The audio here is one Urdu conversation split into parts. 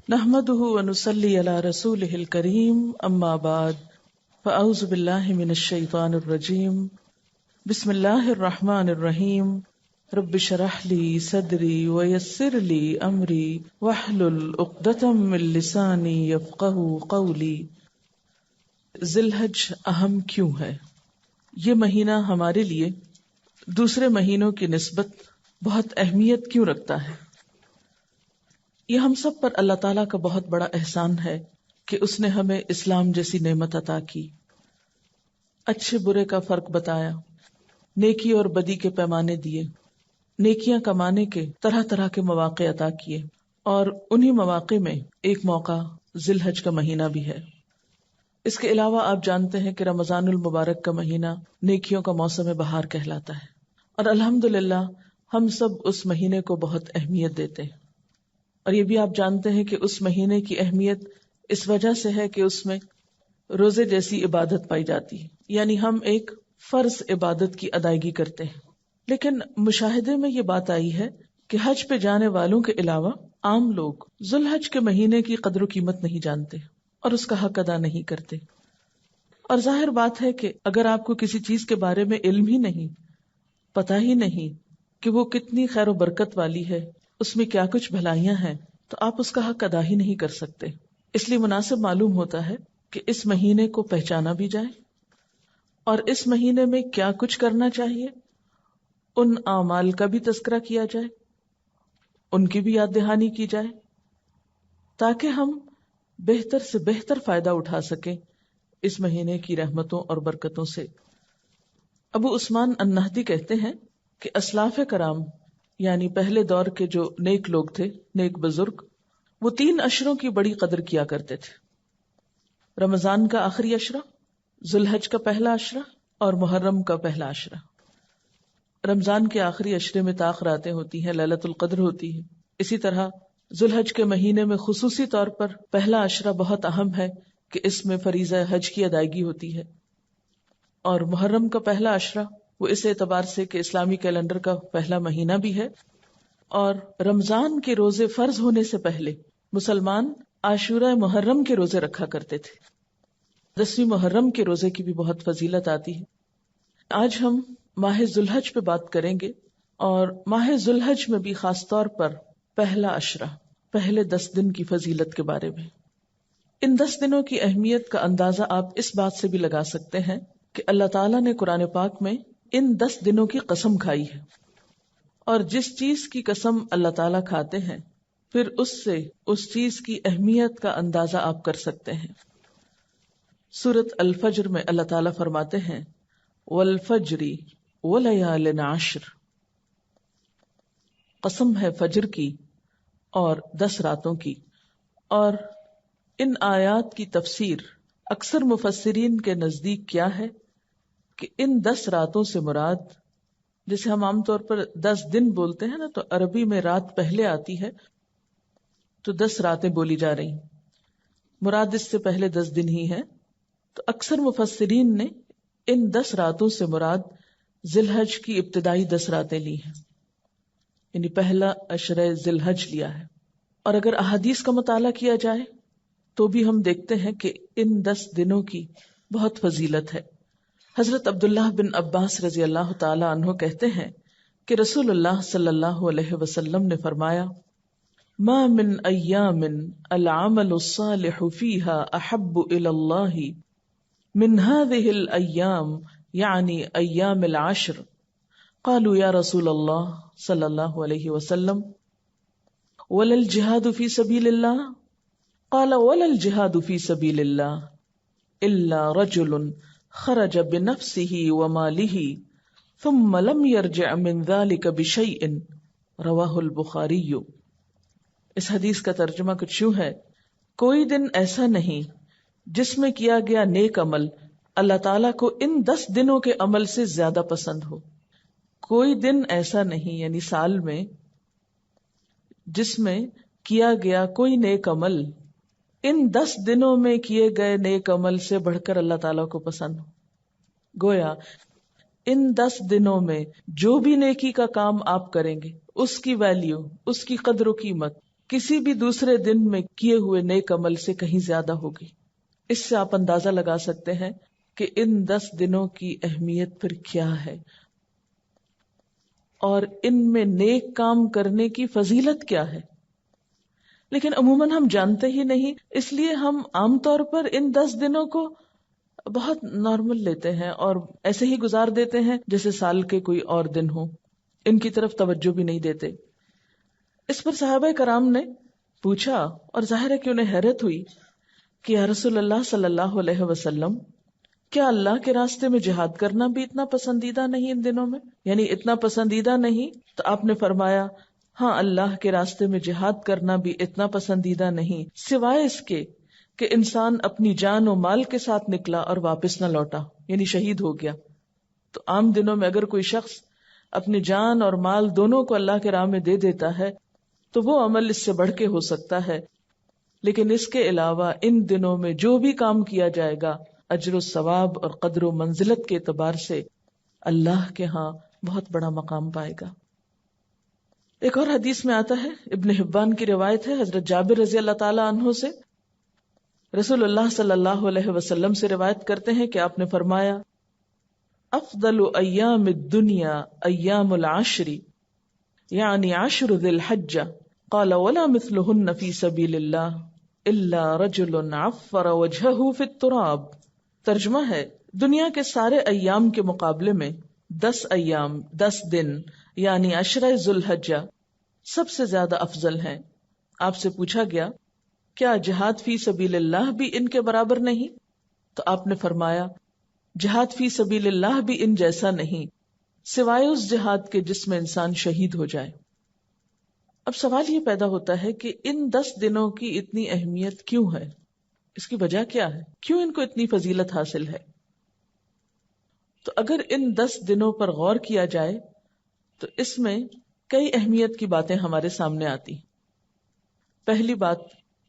نحمده ونصلي على رسوله الكريم اما بعد فاعوذ بالله من الشيطان الرجيم بسم الله الرحمن الرحيم رب اشرح لي صدري ويسر لي امري واحلل عقدة من لساني يفقهوا قولي۔ ذی الحج اہم کیوں ہے؟ یہ مہینہ ہمارے لیے دوسرے مہینوں کی نسبت بہت اہمیت کیوں رکھتا ہے؟ یہ ہم سب پر اللہ تعالیٰ کا بہت بڑا احسان ہے کہ اس نے ہمیں اسلام جیسی نعمت عطا کی، اچھے برے کا فرق بتایا، نیکی اور بدی کے پیمانے دیے، نیکیاں کمانے کے طرح طرح کے مواقع عطا کیے، اور انہی مواقع میں ایک موقع ذی الحج کا مہینہ بھی ہے۔ اس کے علاوہ آپ جانتے ہیں کہ رمضان المبارک کا مہینہ نیکیوں کا موسم بہار کہلاتا ہے، اور الحمدللہ ہم سب اس مہینے کو بہت اہمیت دیتے ہیں۔ اور یہ بھی آپ جانتے ہیں کہ اس مہینے کی اہمیت اس وجہ سے ہے کہ اس میں روزے جیسی عبادت پائی جاتی ہے، یعنی ہم ایک فرض عبادت کی ادائیگی کرتے ہیں۔ لیکن مشاہدے میں یہ بات آئی ہے کہ حج پہ جانے والوں کے علاوہ عام لوگ ذی الحج کے مہینے کی قدر و قیمت نہیں جانتے اور اس کا حق ادا نہیں کرتے۔ اور ظاہر بات ہے کہ اگر آپ کو کسی چیز کے بارے میں علم ہی نہیں، پتہ ہی نہیں کہ وہ کتنی خیر و برکت والی ہے، اس میں کیا کچھ بھلائیاں ہیں، تو آپ اس کا حق ادا ہی نہیں کر سکتے۔ اس لیے مناسب معلوم ہوتا ہے کہ اس مہینے کو پہچانا بھی جائے، اور اس مہینے میں کیا کچھ کرنا چاہیے، ان اعمال کا بھی تذکرہ کیا جائے، ان کی بھی یاد دہانی کی جائے، تاکہ ہم بہتر سے بہتر فائدہ اٹھا سکیں اس مہینے کی رحمتوں اور برکتوں سے۔ ابو عثمان النہدی کہتے ہیں کہ اسلاف کرام یعنی پہلے دور کے جو نیک لوگ تھے، نیک بزرگ، وہ 3 اشروں کی بڑی قدر کیا کرتے تھے: رمضان کا آخری اشرہ، ذی الحج کا پہلا اشرہ، اور محرم کا پہلا اشرہ۔ رمضان کے آخری اشرے میں طاق راتیں ہوتی ہیں، لیلۃ القدر ہوتی ہے۔ اسی طرح ذی الحج کے مہینے میں خصوصی طور پر پہلا اشرہ بہت اہم ہے کہ اس میں فریضہ حج کی ادائیگی ہوتی ہے، اور محرم کا پہلا اشرہ وہ اس اعتبار سے کہ اسلامی کیلنڈر کا پہلا مہینہ بھی ہے، اور رمضان کے روزے فرض ہونے سے پہلے مسلمان عاشورہ محرم کے روزے رکھا کرتے تھے۔ 10ویں محرم کے روزے کی بھی بہت فضیلت آتی ہے۔ آج ہم ماہ ذی الحج پہ بات کریں گے، اور ماہ ذی الحج میں بھی خاص طور پر پہلا اشرہ، پہلے 10 دن کی فضیلت کے بارے میں۔ ان 10 دنوں کی اہمیت کا اندازہ آپ اس بات سے بھی لگا سکتے ہیں کہ اللہ تعالیٰ نے قرآن پاک میں ان 10 دنوں کی قسم کھائی ہے، اور جس چیز کی قسم اللہ تعالیٰ کھاتے ہیں پھر اس سے اس چیز کی اہمیت کا اندازہ آپ کر سکتے ہیں۔ سورۃ الفجر میں اللہ تعالیٰ فرماتے ہیں والفجر ولیال عشر، قسم ہے فجر کی اور 10 راتوں کی۔ اور ان آیات کی تفسیر اکثر مفسرین کے نزدیک کیا ہے کہ ان 10 راتوں سے مراد، جسے ہم عام طور پر 10 دن بولتے ہیں نا، تو عربی میں رات پہلے آتی ہے تو 10 راتیں بولی جا رہی، مراد اس سے پہلے 10 دن ہی ہے۔ تو اکثر مفسرین نے ان 10 راتوں سے مراد ذی الحج کی ابتدائی 10 راتیں لی ہیں، یعنی پہلا عشرہ ذی الحج لیا ہے۔ اور اگر احادیث کا مطالعہ کیا جائے تو بھی ہم دیکھتے ہیں کہ ان 10 دنوں کی بہت فضیلت ہے۔ حضرت عبداللہ بن عباس رضی اللہ تعالی عنہ کہتے ہیں کہ رسول اللہ صلی اللہ علیہ وسلم نے فرمایا ما من ایام العمل الصالح فیہا احب الی اللہ من هذه الایام یعنی ایام العشر۔ قالوا یا رسول اللہ صلی اللہ علیہ وسلم ولا الجہاد فی سبیل اللہ؟ قال ولا الجہاد فی سبیل اللہ الا رجل خرج بنفسه وماله ثم لم يرجع من ذلك بشيء، رواہ البخاری۔ اس حدیث کا ترجمہ کچھ یوں ہے: کوئی دن ایسا نہیں جس میں کیا گیا نیک عمل اللہ تعالیٰ کو ان 10 دنوں کے عمل سے زیادہ پسند ہو۔ کوئی دن ایسا نہیں، یعنی سال میں، جس میں کیا گیا کوئی نیک عمل ان 10 دنوں میں کیے گئے نیک عمل سے بڑھ کر اللہ تعالیٰ کو پسند ہو۔ گویا ان 10 دنوں میں جو بھی نیکی کا کام آپ کریں گے اس کی ویلیو، اس کی قدر و قیمت کسی بھی دوسرے دن میں کیے ہوئے نیک عمل سے کہیں زیادہ ہوگی۔ اس سے آپ اندازہ لگا سکتے ہیں کہ ان 10 دنوں کی اہمیت پھر کیا ہے، اور ان میں نیک کام کرنے کی فضیلت کیا ہے۔ لیکن عموماً ہم جانتے ہی نہیں، اس لیے ہم عام طور پر ان 10 دنوں کو بہت نارمل لیتے ہیں اور ایسے ہی گزار دیتے ہیں جیسے سال کے کوئی اور دن ہو، ان کی طرف توجہ بھی نہیں دیتے۔ اس پر صحابہ کرام نے پوچھا، اور ظاہر ہے کہ انہیں حیرت ہوئی کہ یا رسول اللہ صلی اللہ علیہ وسلم، کیا اللہ کے راستے میں جہاد کرنا بھی اتنا پسندیدہ نہیں ان دنوں میں؟ یعنی اتنا پسندیدہ نہیں؟ تو آپ نے فرمایا، ہاں، اللہ کے راستے میں جہاد کرنا بھی اتنا پسندیدہ نہیں، سوائے اس کے کہ انسان اپنی جان و مال کے ساتھ نکلا اور واپس نہ لوٹا، یعنی شہید ہو گیا۔ تو عام دنوں میں اگر کوئی شخص اپنی جان اور مال دونوں کو اللہ کے راہ میں دے دیتا ہے تو وہ عمل اس سے بڑھ کے ہو سکتا ہے، لیکن اس کے علاوہ ان دنوں میں جو بھی کام کیا جائے گا اجر و ثواب اور قدر و منزلت کے اعتبار سے اللہ کے ہاں بہت بڑا مقام پائے گا۔ ایک اور حدیث میں آتا ہے، ابن حبان کی روایت ہے، حضرت جابر رضی اللہ تعالی عنہ سے رسول اللہ صلی اللہ علیہ وسلم سے روایت کرتے ہیں کہ آپ نے فرمایا، افضل ایام الدنیا ایام العشر، یعنی عشر ذی الحجہ، قال ولا مثلہن فی سبیل اللہ الا رجل عفر وجہہ فی التراب۔ ترجمہ ہے، دنیا کے سارے ایام کے مقابلے میں 10 ایام، 10 دن یعنی عشرہ ذی الحجہ سب سے زیادہ افضل ہیں۔ آپ سے پوچھا گیا، کیا جہاد فی سبیل اللہ بھی ان کے برابر نہیں؟ تو آپ نے فرمایا، جہاد فی سبیل اللہ بھی ان جیسا نہیں، سوائے اس جہاد کے جس میں انسان شہید ہو جائے۔ اب سوال یہ پیدا ہوتا ہے کہ ان 10 دنوں کی اتنی اہمیت کیوں ہے؟ اس کی وجہ کیا ہے؟ کیوں ان کو اتنی فضیلت حاصل ہے؟ تو اگر ان 10 دنوں پر غور کیا جائے تو اس میں کئی اہمیت کی باتیں ہمارے سامنے آتی۔ پہلی بات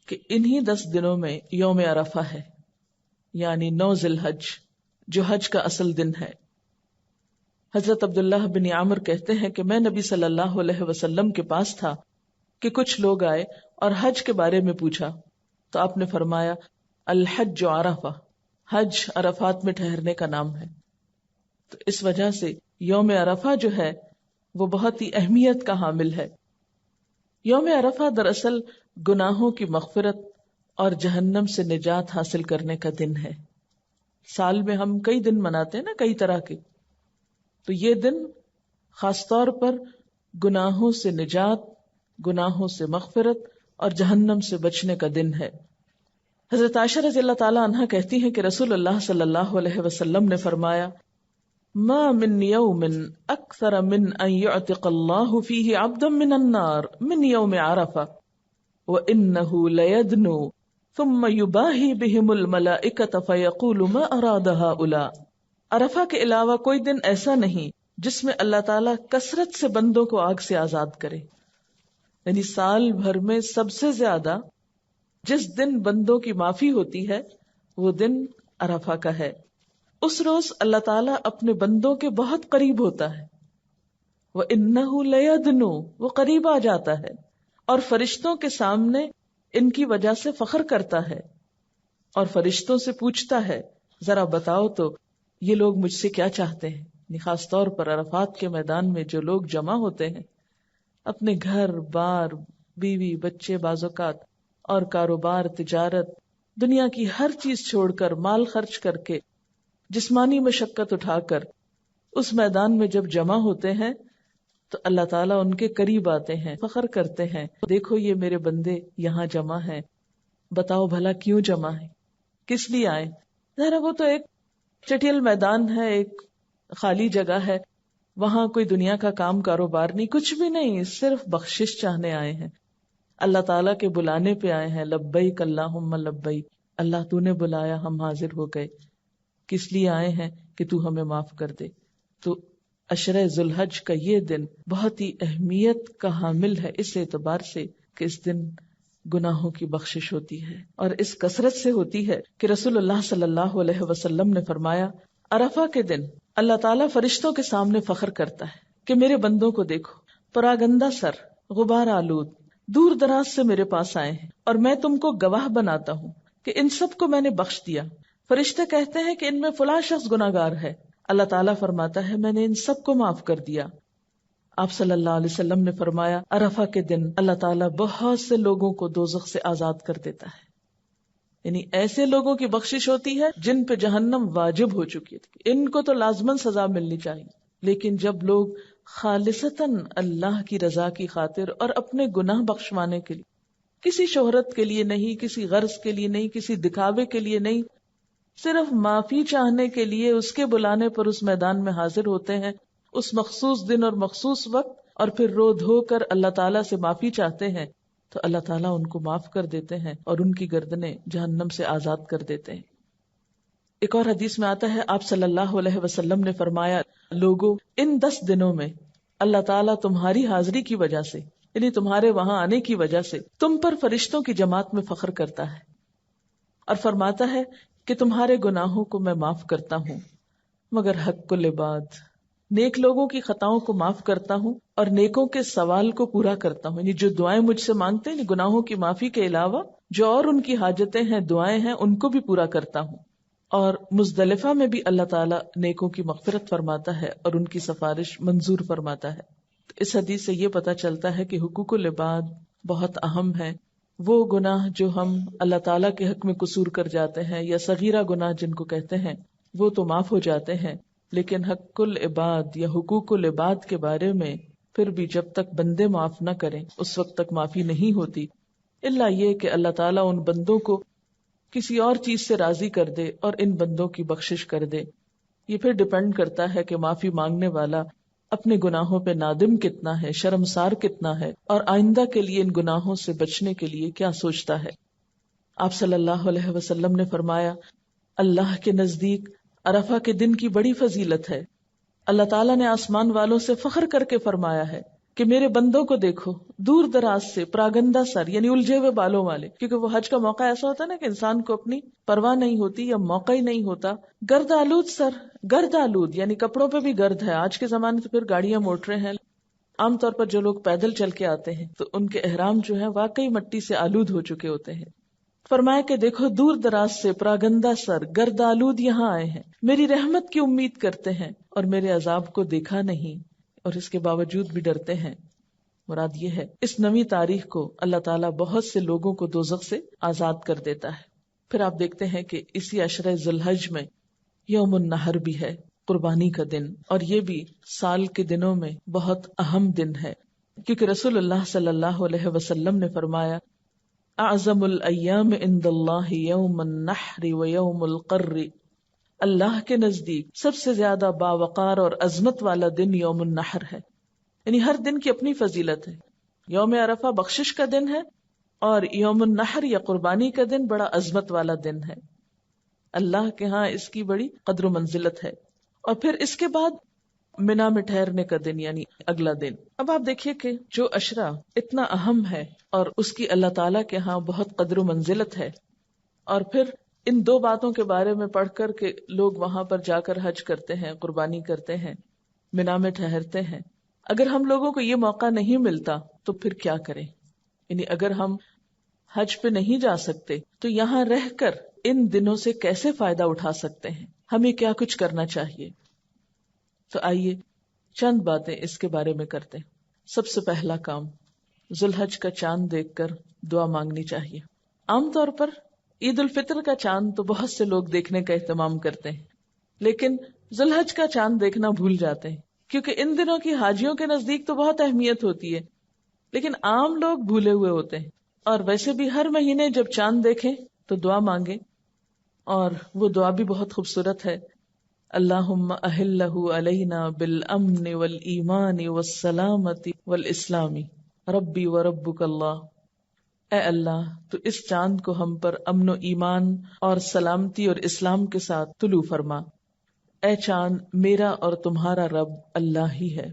کہ انہی 10 دنوں میں یوم عرفہ ہے، یعنی 9 ذی الحج، جو حج کا اصل دن ہے۔ حضرت عبداللہ بن عامر کہتے ہیں کہ میں نبی صلی اللہ علیہ وسلم کے پاس تھا کہ کچھ لوگ آئے اور حج کے بارے میں پوچھا، تو آپ نے فرمایا، الحج عرفہ، حج عرفات میں ٹھہرنے کا نام ہے۔ تو اس وجہ سے یوم عرفہ جو ہے وہ بہت ہی اہمیت کا حامل ہے۔ یوم عرفہ دراصل گناہوں کی مغفرت اور جہنم سے نجات حاصل کرنے کا دن ہے۔ سال میں ہم کئی دن مناتے ہیں نا، کئی طرح کے، تو یہ دن خاص طور پر گناہوں سے نجات، گناہوں سے مغفرت اور جہنم سے بچنے کا دن ہے۔ حضرت عائشہ رضی اللہ تعالی عنہا کہتی ہیں کہ رسول اللہ صلی اللہ علیہ وسلم نے فرمایا، ما من یوم اکثر من ان یعتق اللہ فیہ عبدا من النار من یوم عرفہ وانہ لیدنو ثم یباہی بہم الملائکۃ فیقول ما اراد ہؤلاء۔ عرفہ کے علاوہ کوئی دن ایسا نہیں جس میں اللہ تعالیٰ کثرت سے بندوں کو آگ سے آزاد کرے، یعنی سال بھر میں سب سے زیادہ جس دن بندوں کی معافی ہوتی ہے وہ دن عرفہ کا ہے۔ اس روز اللہ تعالیٰ اپنے بندوں کے بہت قریب ہوتا ہے، وَإِنَّهُ لَيَدْنُو، وہ قریب آ جاتا ہے اور فرشتوں کے سامنے ان کی وجہ سے فخر کرتا ہے اور فرشتوں سے پوچھتا ہے، ذرا بتاؤ تو یہ لوگ مجھ سے کیا چاہتے ہیں۔ خاص طور پر عرفات کے میدان میں جو لوگ جمع ہوتے ہیں، اپنے گھر بار، بیوی بچے، بعض اوقات اور کاروبار، تجارت، دنیا کی ہر چیز چھوڑ کر، مال خرچ کر کے، جسمانی مشقت اٹھا کر اس میدان میں جب جمع ہوتے ہیں تو اللہ تعالیٰ ان کے قریب آتے ہیں، فخر کرتے ہیں، دیکھو یہ میرے بندے یہاں جمع ہیں، بتاؤ بھلا کیوں جمع ہیں، کس لیے آئے۔ ذرا وہ تو ایک چٹیل میدان ہے، ایک خالی جگہ ہے، وہاں کوئی دنیا کا کام کاروبار نہیں، کچھ بھی نہیں، صرف بخشش چاہنے آئے ہیں، اللہ تعالیٰ کے بلانے پہ آئے ہیں، لبیک اللہم لبیک، اللہ تو نے بلایا، ہم حاضر ہو گئے۔ کس لیے آئے ہیں؟ کہ تو ہمیں معاف کر دے۔ تو عشرہ ذی الحج کا یہ دن بہت ہی اہمیت کا حامل ہے، اس اعتبار سے کہ اس دن گناہوں کی بخشش ہوتی ہے، اور اس کثرت سے ہوتی ہے کہ رسول اللہ صلی اللہ علیہ وسلم نے فرمایا، عرفہ کے دن اللہ تعالیٰ فرشتوں کے سامنے فخر کرتا ہے کہ میرے بندوں کو دیکھو، پراگندہ سر، غبار آلود، دور دراز سے میرے پاس آئے ہیں اور میں تم کو گواہ بناتا ہوں کہ ان سب کو میں نے بخش دیا. فرشتے کہتے ہیں کہ ان میں فلاں شخص گناہگار ہے. اللہ تعالیٰ فرماتا ہے میں نے ان سب کو معاف کر دیا. آپ صلی اللہ علیہ وسلم نے فرمایا عرفہ کے دن اللہ تعالیٰ بہت سے لوگوں کو دوزخ سے آزاد کر دیتا ہے. یعنی ایسے لوگوں کی بخشش ہوتی ہے جن پہ جہنم واجب ہو چکی ہے، ان کو تو لازماً سزا ملنی چاہیے. لیکن جب لوگ خالصتاً اللہ کی رضا کی خاطر اور اپنے گناہ بخشوانے کے لیے، کسی شہرت کے لیے نہیں، کسی غرض کے لیے نہیں، کسی دکھاوے کے لیے نہیں، صرف معافی چاہنے کے لیے اس کے بلانے پر اس میدان میں حاضر ہوتے ہیں اس مخصوص دن اور مخصوص وقت، اور پھر رو دھو کر اللہ تعالیٰ سے معافی چاہتے ہیں، تو اللہ تعالیٰ ان کو معاف کر دیتے ہیں اور ان کی گردنیں جہنم سے آزاد کر دیتے ہیں. ایک اور حدیث میں آتا ہے آپ صلی اللہ علیہ وسلم نے فرمایا لوگوں ان 10 دنوں میں اللہ تعالیٰ تمہاری حاضری کی وجہ سے، یعنی تمہارے وہاں آنے کی وجہ سے، تم پر فرشتوں کی جماعت میں فخر کرتا ہے اور فرماتا ہے کہ تمہارے گناہوں کو میں معاف کرتا ہوں مگر حق العباد، نیک لوگوں کی خطاؤں کو معاف کرتا ہوں اور نیکوں کے سوال کو پورا کرتا ہوں. یعنی جو دعائیں مجھ سے مانگتے ہیں گناہوں کی معافی کے علاوہ جو اور ان کی حاجتیں ہیں، دعائیں ہیں، ان کو بھی پورا کرتا ہوں. اور مزدلفہ میں بھی اللہ تعالیٰ نیکوں کی مغفرت فرماتا ہے اور ان کی سفارش منظور فرماتا ہے. اس حدیث سے یہ پتہ چلتا ہے کہ حقوق العباد بہت اہم ہے. وہ گناہ جو ہم اللہ تعالیٰ کے حق میں قصور کر جاتے ہیں یا صغیرہ گناہ جن کو کہتے ہیں، وہ تو معاف ہو جاتے ہیں، لیکن حق العباد یا حقوق العباد کے بارے میں پھر بھی جب تک بندے معاف نہ کریں اس وقت تک معافی نہیں ہوتی، الا یہ کہ اللہ تعالیٰ ان بندوں کو کسی اور چیز سے راضی کر دے اور ان بندوں کی بخشش کر دے. یہ پھر ڈیپینڈ کرتا ہے کہ معافی مانگنے والا اپنے گناہوں پہ نادم کتنا ہے، شرمسار کتنا ہے، اور آئندہ کے لیے ان گناہوں سے بچنے کے لیے کیا سوچتا ہے. آپ صلی اللہ علیہ وسلم نے فرمایا اللہ کے نزدیک عرفہ کے دن کی بڑی فضیلت ہے. اللہ تعالیٰ نے آسمان والوں سے فخر کر کے فرمایا ہے کہ میرے بندوں کو دیکھو، دور دراز سے، پراگندہ سر یعنی الجھے ہوئے بالوں والے، کیونکہ وہ حج کا موقع ایسا ہوتا ہے نا کہ انسان کو اپنی پرواہ نہیں ہوتی یا موقع ہی نہیں ہوتا. گرد آلود سر، گرد آلود یعنی کپڑوں پہ بھی گرد ہے. آج کے زمانے سے پھر گاڑیاں موٹریں ہیں. عام طور پر جو لوگ پیدل چل کے آتے ہیں تو ان کے احرام جو ہیں واقعی مٹی سے آلود ہو چکے ہوتے ہیں. فرمایا کہ دیکھو دور دراز سے پراگندہ سر، گرد آلود یہاں آئے ہیں، میری رحمت کی امید کرتے ہیں اور میرے عذاب کو دیکھا نہیں اور اس کے باوجود بھی ڈرتے ہیں. مراد یہ ہے اس نویں تاریخ کو اللہ تعالیٰ بہت سے لوگوں کو دوزخ سے آزاد کر دیتا ہے. پھر آپ دیکھتے ہیں کہ اسی عشرہ ذی الحج میں یوم النحر بھی ہے، قربانی کا دن، اور یہ بھی سال کے دنوں میں بہت اہم دن ہے، کیونکہ رسول اللہ صلی اللہ علیہ وسلم نے فرمایا اعظم الایام عند اللہ یوم النحر و یوم القر، اللہ کے نزدیک سب سے زیادہ باوقار اور عظمت والا دن یوم النحر ہے. یعنی ہر دن کی اپنی فضیلت ہے. یوم عرفہ بخشش کا دن ہے اور یوم النحر یا قربانی کا دن بڑا عظمت والا دن ہے. اللہ کے ہاں اس کی بڑی قدر و منزلت ہے. اور پھر اس کے بعد منا میں ٹھہرنے کا دن یعنی اگلا دن. اب آپ دیکھیے کہ جو عشرہ اتنا اہم ہے اور اس کی اللہ تعالیٰ کے ہاں بہت قدر و منزلت ہے، اور پھر ان دو باتوں کے بارے میں پڑھ کر کہ لوگ وہاں پر جا کر حج کرتے ہیں، قربانی کرتے ہیں، منا میں ٹھہرتے ہیں. اگر ہم لوگوں کو یہ موقع نہیں ملتا تو پھر کیا کریں؟ یعنی اگر ہم حج پہ نہیں جا سکتے تو یہاں رہ کر ان دنوں سے کیسے فائدہ اٹھا سکتے ہیں؟ ہمیں کیا کچھ کرنا چاہیے؟ تو آئیے چند باتیں اس کے بارے میں کرتے ہیں. سب سے پہلا کام، ذی الحج کا چاند دیکھ کر دعا مانگنی چاہیے. عام طور پر عید الفطر کا چاند تو بہت سے لوگ دیکھنے کا اہتمام کرتے ہیں، لیکن ذی الحج کا چاند دیکھنا بھول جاتے ہیں، کیونکہ ان دنوں کی حاجیوں کے نزدیک تو بہت اہمیت ہوتی ہے، لیکن عام لوگ بھولے ہوئے ہوتے ہیں. اور ویسے بھی ہر مہینے جب چاند دیکھیں تو دعا مانگیں، اور وہ دعا بھی بہت خوبصورت ہے. اللہم اہلہ علینا بالامن والایمان والسلامت والاسلام ربی وربک اللہ. اے اللہ تو اس چاند کو ہم پر امن و ایمان اور سلامتی اور اسلام کے ساتھ طلوع فرما. اے چاند میرا اور تمہارا رب اللہ ہی ہے.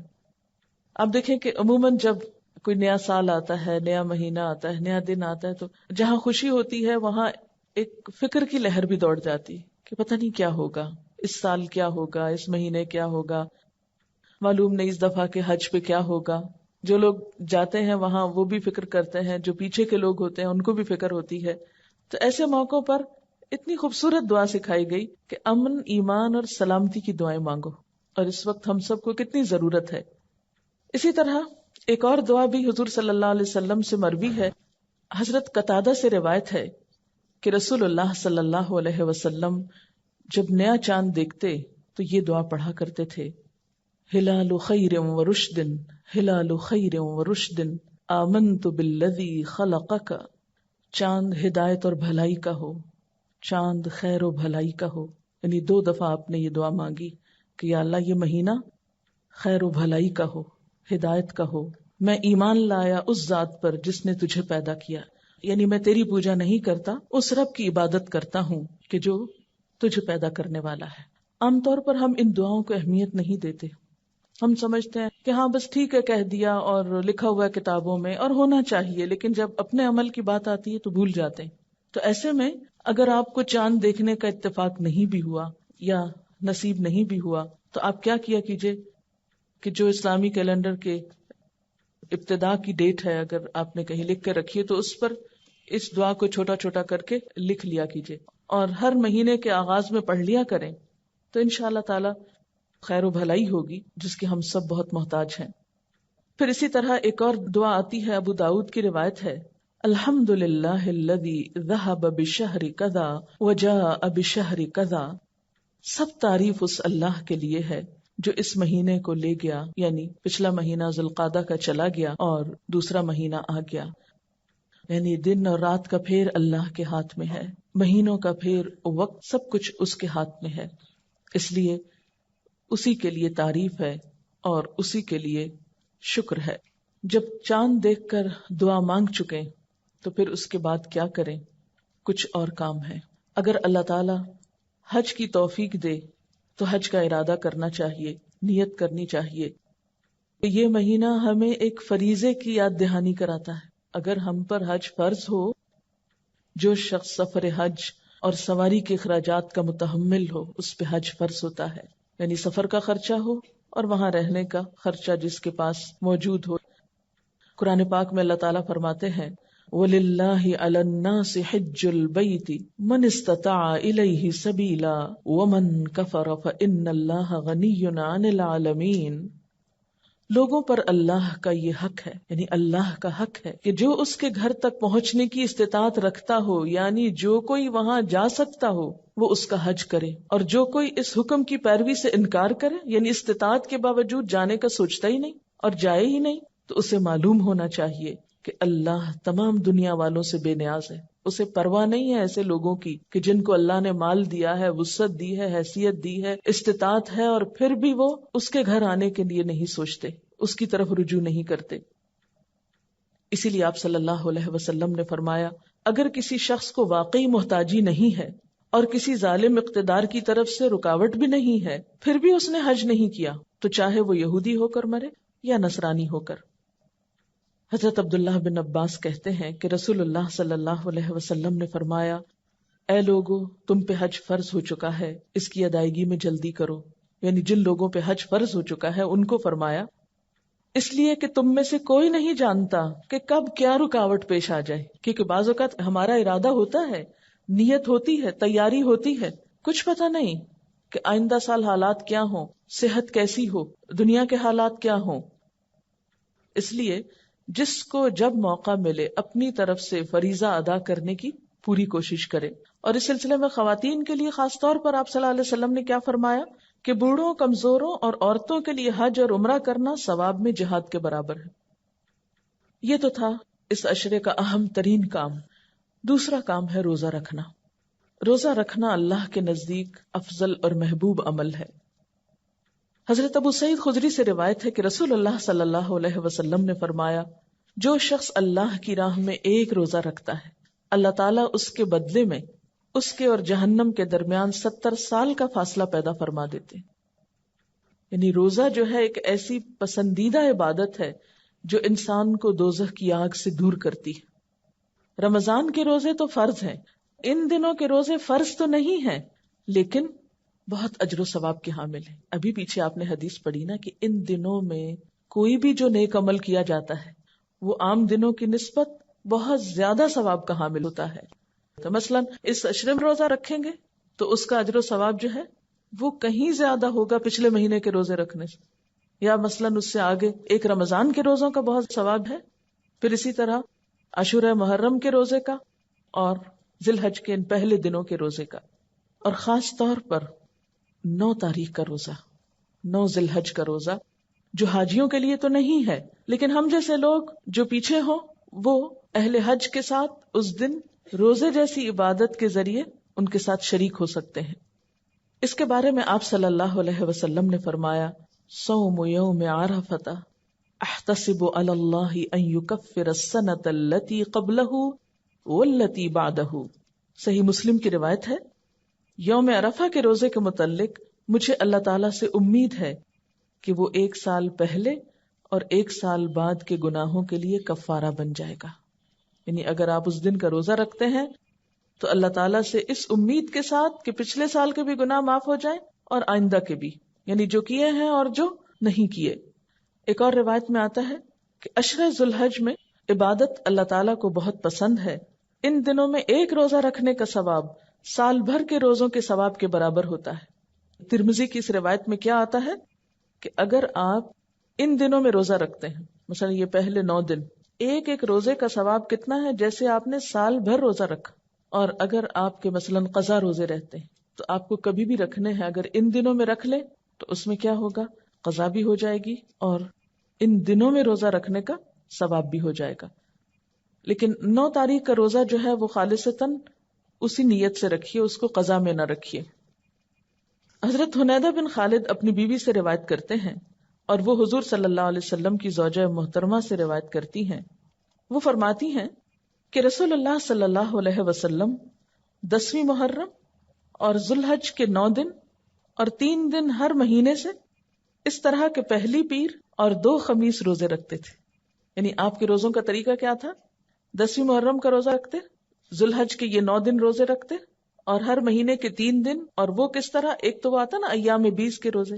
آپ دیکھیں کہ عموماً جب کوئی نیا سال آتا ہے، نیا مہینہ آتا ہے، نیا دن آتا ہے، تو جہاں خوشی ہوتی ہے وہاں ایک فکر کی لہر بھی دوڑ جاتی کہ پتہ نہیں کیا ہوگا، اس سال کیا ہوگا، اس مہینے کیا ہوگا، معلوم نہیں اس دفعہ کے حج پہ کیا ہوگا. جو لوگ جاتے ہیں وہاں وہ بھی فکر کرتے ہیں، جو پیچھے کے لوگ ہوتے ہیں ان کو بھی فکر ہوتی ہے. تو ایسے موقعوں پر اتنی خوبصورت دعا سکھائی گئی کہ امن، ایمان اور سلامتی کی دعائیں مانگو، اور اس وقت ہم سب کو کتنی ضرورت ہے. اسی طرح ایک اور دعا بھی حضور صلی اللہ علیہ وسلم سے مروی ہے. حضرت قتادہ سے روایت ہے کہ رسول اللہ صلی اللہ علیہ وسلم جب نیا چاند دیکھتے تو یہ دعا پڑھا کرتے تھے: ہلال خیر و رشد، ہلال خیر و رشد، آمنت بالذی خلقک. چاند ہدایت اور بھلائی کا ہو، چاند خیر و بھلائی کا ہو. یعنی 2 دفعہ آپ نے یہ دعا مانگی کہ یا اللہ یہ مہینہ خیر و بھلائی کا ہو، ہدایت کا ہو. میں ایمان لایا اس ذات پر جس نے تجھے پیدا کیا. یعنی میں تیری پوجا نہیں کرتا، اس رب کی عبادت کرتا ہوں کہ جو تجھے پیدا کرنے والا ہے. عام طور پر ہم ان دعاؤں کو اہمیت نہیں دیتے. ہم سمجھتے ہیں کہ ہاں بس ٹھیک ہے کہہ دیا اور لکھا ہوا ہے کتابوں میں اور ہونا چاہیے، لیکن جب اپنے عمل کی بات آتی ہے تو بھول جاتے ہیں. تو ایسے میں اگر آپ کو چاند دیکھنے کا اتفاق نہیں بھی ہوا یا نصیب نہیں بھی ہوا تو آپ کیا کیا کیجئے کہ جو اسلامی کیلنڈر کے ابتدا کی ڈیٹ ہے اگر آپ نے کہیں لکھ کے رکھی ہے تو اس پر اس دعا کو چھوٹا چھوٹا کر کے لکھ لیا کیجئے اور ہر مہینے کے آغاز میں پڑھ لیا کریں. تو انشاءاللہ تعالی خیر و بھلائی ہوگی جس کی ہم سب بہت محتاج ہیں. پھر اسی طرح ایک اور دعا آتی ہے، ابو داؤد کی روایت ہے: الحمد للہ الذی ذہب بشہر کذا وجاء بشہر کذا. سب تعریف اس اللہ کے لیے ہے جو اس مہینے کو لے گیا، یعنی پچھلا مہینہ ذوالقعدہ کا چلا گیا اور دوسرا مہینہ آ گیا. یعنی دن اور رات کا پھیر اللہ کے ہاتھ میں ہے، مہینوں کا پھیر، وقت، سب کچھ اس کے ہاتھ میں ہے. اس لیے اسی کے لیے تعریف ہے اور اسی کے لیے شکر ہے. جب چاند دیکھ کر دعا مانگ چکے تو پھر اس کے بعد کیا کریں؟ کچھ اور کام ہے. اگر اللہ تعالی حج کی توفیق دے تو حج کا ارادہ کرنا چاہیے، نیت کرنی چاہیے. یہ مہینہ ہمیں ایک فریضے کی یاد دہانی کراتا ہے. اگر ہم پر حج فرض ہو، جو شخص سفر حج اور سواری کے اخراجات کا متحمل ہو اس پہ حج فرض ہوتا ہے. یعنی سفر کا خرچہ ہو اور وہاں رہنے کا خرچہ جس کے پاس موجود ہو. قرآن پاک میں اللہ تعالیٰ فرماتے ہیں: وَلِلَّهِ عَلَى النَّاسِ حِجُّ الْبَيْتِ مَنِ اسْتَطَاعَ إِلَيْهِ سَبِيلًا وَمَنْ كَفَرَ فَإِنَّ اللَّهَ غَنِيٌّ عَنِ الْعَالَمِينَ. لوگوں پر اللہ کا یہ حق ہے، یعنی اللہ کا حق ہے کہ جو اس کے گھر تک پہنچنے کی استطاعت رکھتا ہو، یعنی جو کوئی وہاں جا سکتا ہو وہ اس کا حج کرے، اور جو کوئی اس حکم کی پیروی سے انکار کرے، یعنی استطاعت کے باوجود جانے کا سوچتا ہی نہیں اور جائے ہی نہیں، تو اسے معلوم ہونا چاہیے کہ اللہ تمام دنیا والوں سے بے نیاز ہے. اسے پرواہ نہیں ہے ایسے لوگوں کی کہ جن کو اللہ نے مال دیا ہے، وسعت دی ہے، حیثیت دی ہے، استطاعت ہے، اور پھر بھی وہ اس کے گھر آنے کے لیے نہیں سوچتے، اس کی طرف رجوع نہیں کرتے. اسی لیے آپ صلی اللہ علیہ وسلم نے فرمایا: اگر کسی شخص کو واقعی محتاجی نہیں ہے اور کسی ظالم اقتدار کی طرف سے رکاوٹ بھی نہیں ہے، پھر بھی اس نے حج نہیں کیا، تو چاہے وہ یہودی ہو کر مرے یا نصرانی ہو کر. حضرت عبداللہ بن عباس کہتے ہیں کہ رسول اللہ صلی اللہ علیہ وسلم نے فرمایا: اے لوگو، تم پہ حج فرض ہو چکا ہے، اس کی ادائیگی میں جلدی کرو. یعنی جن لوگوں پہ حج فرض ہو چکا ہے ان کو فرمایا، اس لیے کہ تم میں سے کوئی نہیں جانتا کہ کب کیا رکاوٹ پیش آ جائے. کیونکہ بعض اوقات ہمارا ارادہ ہوتا ہے، نیت ہوتی ہے، تیاری ہوتی ہے، کچھ پتہ نہیں کہ آئندہ سال حالات کیا ہوں، صحت کیسی ہو، دنیا کے حالات کیا ہوں. اس لیے جس کو جب موقع ملے اپنی طرف سے فریضہ ادا کرنے کی پوری کوشش کرے. اور اس سلسلے میں خواتین کے لیے خاص طور پر آپ صلی اللہ علیہ وسلم نے کیا فرمایا کہ بوڑھوں، کمزوروں اور عورتوں کے لیے حج اور عمرہ کرنا ثواب میں جہاد کے برابر ہے. یہ تو تھا اس عشرے کا اہم ترین کام. دوسرا کام ہے روزہ رکھنا. روزہ رکھنا اللہ کے نزدیک افضل اور محبوب عمل ہے. حضرت ابو سعید خدری سے روایت ہے کہ رسول اللہ صلی اللہ علیہ وسلم نے فرمایا: جو شخص اللہ کی راہ میں ایک روزہ رکھتا ہے، اللہ تعالیٰ اس کے بدلے میں اس کے اور جہنم کے درمیان 70 سال کا فاصلہ پیدا فرما دیتے. یعنی روزہ جو ہے ایک ایسی پسندیدہ عبادت ہے جو انسان کو دوزخ کی آگ سے دور کرتی ہے. رمضان کے روزے تو فرض ہیں، ان دنوں کے روزے فرض تو نہیں ہیں لیکن بہت اجر و ثواب کے حامل ہیں. ابھی پیچھے آپ نے حدیث پڑھی نا کہ ان دنوں میں کوئی بھی جو نیک عمل کیا جاتا ہے وہ عام دنوں کی نسبت بہت زیادہ ثواب کا حامل ہوتا ہے. تو مثلا اس عشرے میں روزہ رکھیں گے تو اس کا اجر و ثواب جو ہے وہ کہیں زیادہ ہوگا پچھلے مہینے کے روزے رکھنے سے. یا مثلا اس سے آگے ایک رمضان کے روزوں کا بہت ثواب ہے، پھر اسی طرح عاشورہ محرم کے روزے کا اور ذی الحج کے ان پہلے دنوں کے روزے کا، اور خاص طور پر 9 تاریخ کا روزہ، 9 ذی الحج کا روزہ جو حاجیوں کے لیے تو نہیں ہے، لیکن ہم جیسے لوگ جو پیچھے ہوں وہ اہل حج کے ساتھ اس دن روزے جیسی عبادت کے ذریعے ان کے ساتھ شریک ہو سکتے ہیں. اس کے بارے میں آپ صلی اللہ علیہ وسلم نے فرمایا صوم یوم عرفۃ احتسب علی اللہ ان یکفر السنۃ التي قبلہ والتي بعدہ. صحیح مسلم کی روایت ہے، یوم عرفہ کے روزے کے متعلق مجھے اللہ تعالیٰ سے امید ہے کہ وہ 1 سال پہلے اور 1 سال بعد کے گناہوں کے لیے کفارہ بن جائے گا. یعنی اگر آپ اس دن کا روزہ رکھتے ہیں تو اللہ تعالیٰ سے اس امید کے ساتھ کہ پچھلے سال کے بھی گناہ معاف ہو جائیں اور آئندہ کے بھی، یعنی جو کیے ہیں اور جو نہیں کیے. ایک اور روایت میں آتا ہے کہ عشرہ ذی الحج میں عبادت اللہ تعالیٰ کو بہت پسند ہے. ان دنوں میں ایک روزہ رکھنے کا ثواب سال بھر کے روزوں کے ثواب کے برابر ہوتا ہے. ترمذی کی اس روایت میں کیا آتا ہے کہ اگر آپ ان دنوں میں روزہ رکھتے ہیں، مثلا یہ پہلے 9 دن، ایک ایک روزے کا ثواب کتنا ہے جیسے آپ نے سال بھر روزہ رکھا. اور اگر آپ کے مثلا قضا روزے رہتے ہیں تو آپ کو کبھی بھی رکھنے ہیں، اگر ان دنوں میں رکھ لیں تو اس میں کیا ہوگا، قضا بھی ہو جائے گی اور ان دنوں میں روزہ رکھنے کا ثواب بھی ہو جائے گا. لیکن 9 تاریخ کا روزہ جو ہے وہ خالصتاً اسی نیت سے رکھیے، اس کو قضا میں نہ رکھیے. حضرت حنیدہ بن خالد اپنی بیوی سے روایت کرتے ہیں اور وہ حضور صلی اللہ علیہ وسلم کی زوجہ محترمہ سے روایت کرتی ہیں. وہ فرماتی ہیں کہ رسول اللہ صلی اللہ علیہ وسلم 10ویں محرم اور ذی الحج کے 9 دن اور 3 دن ہر مہینے سے اس طرح کے پہلی پیر اور 2 خمیس روزے رکھتے تھے. یعنی آپ کے روزوں کا طریقہ کیا تھا، 10ویں محرم کا روزہ رکھتے، ذی الحج کے یہ 9 دن روزے رکھتے اور ہر مہینے کے 3 دن. اور وہ کس طرح، ایک تو وہ آتا نا ایام 20 کے روزے،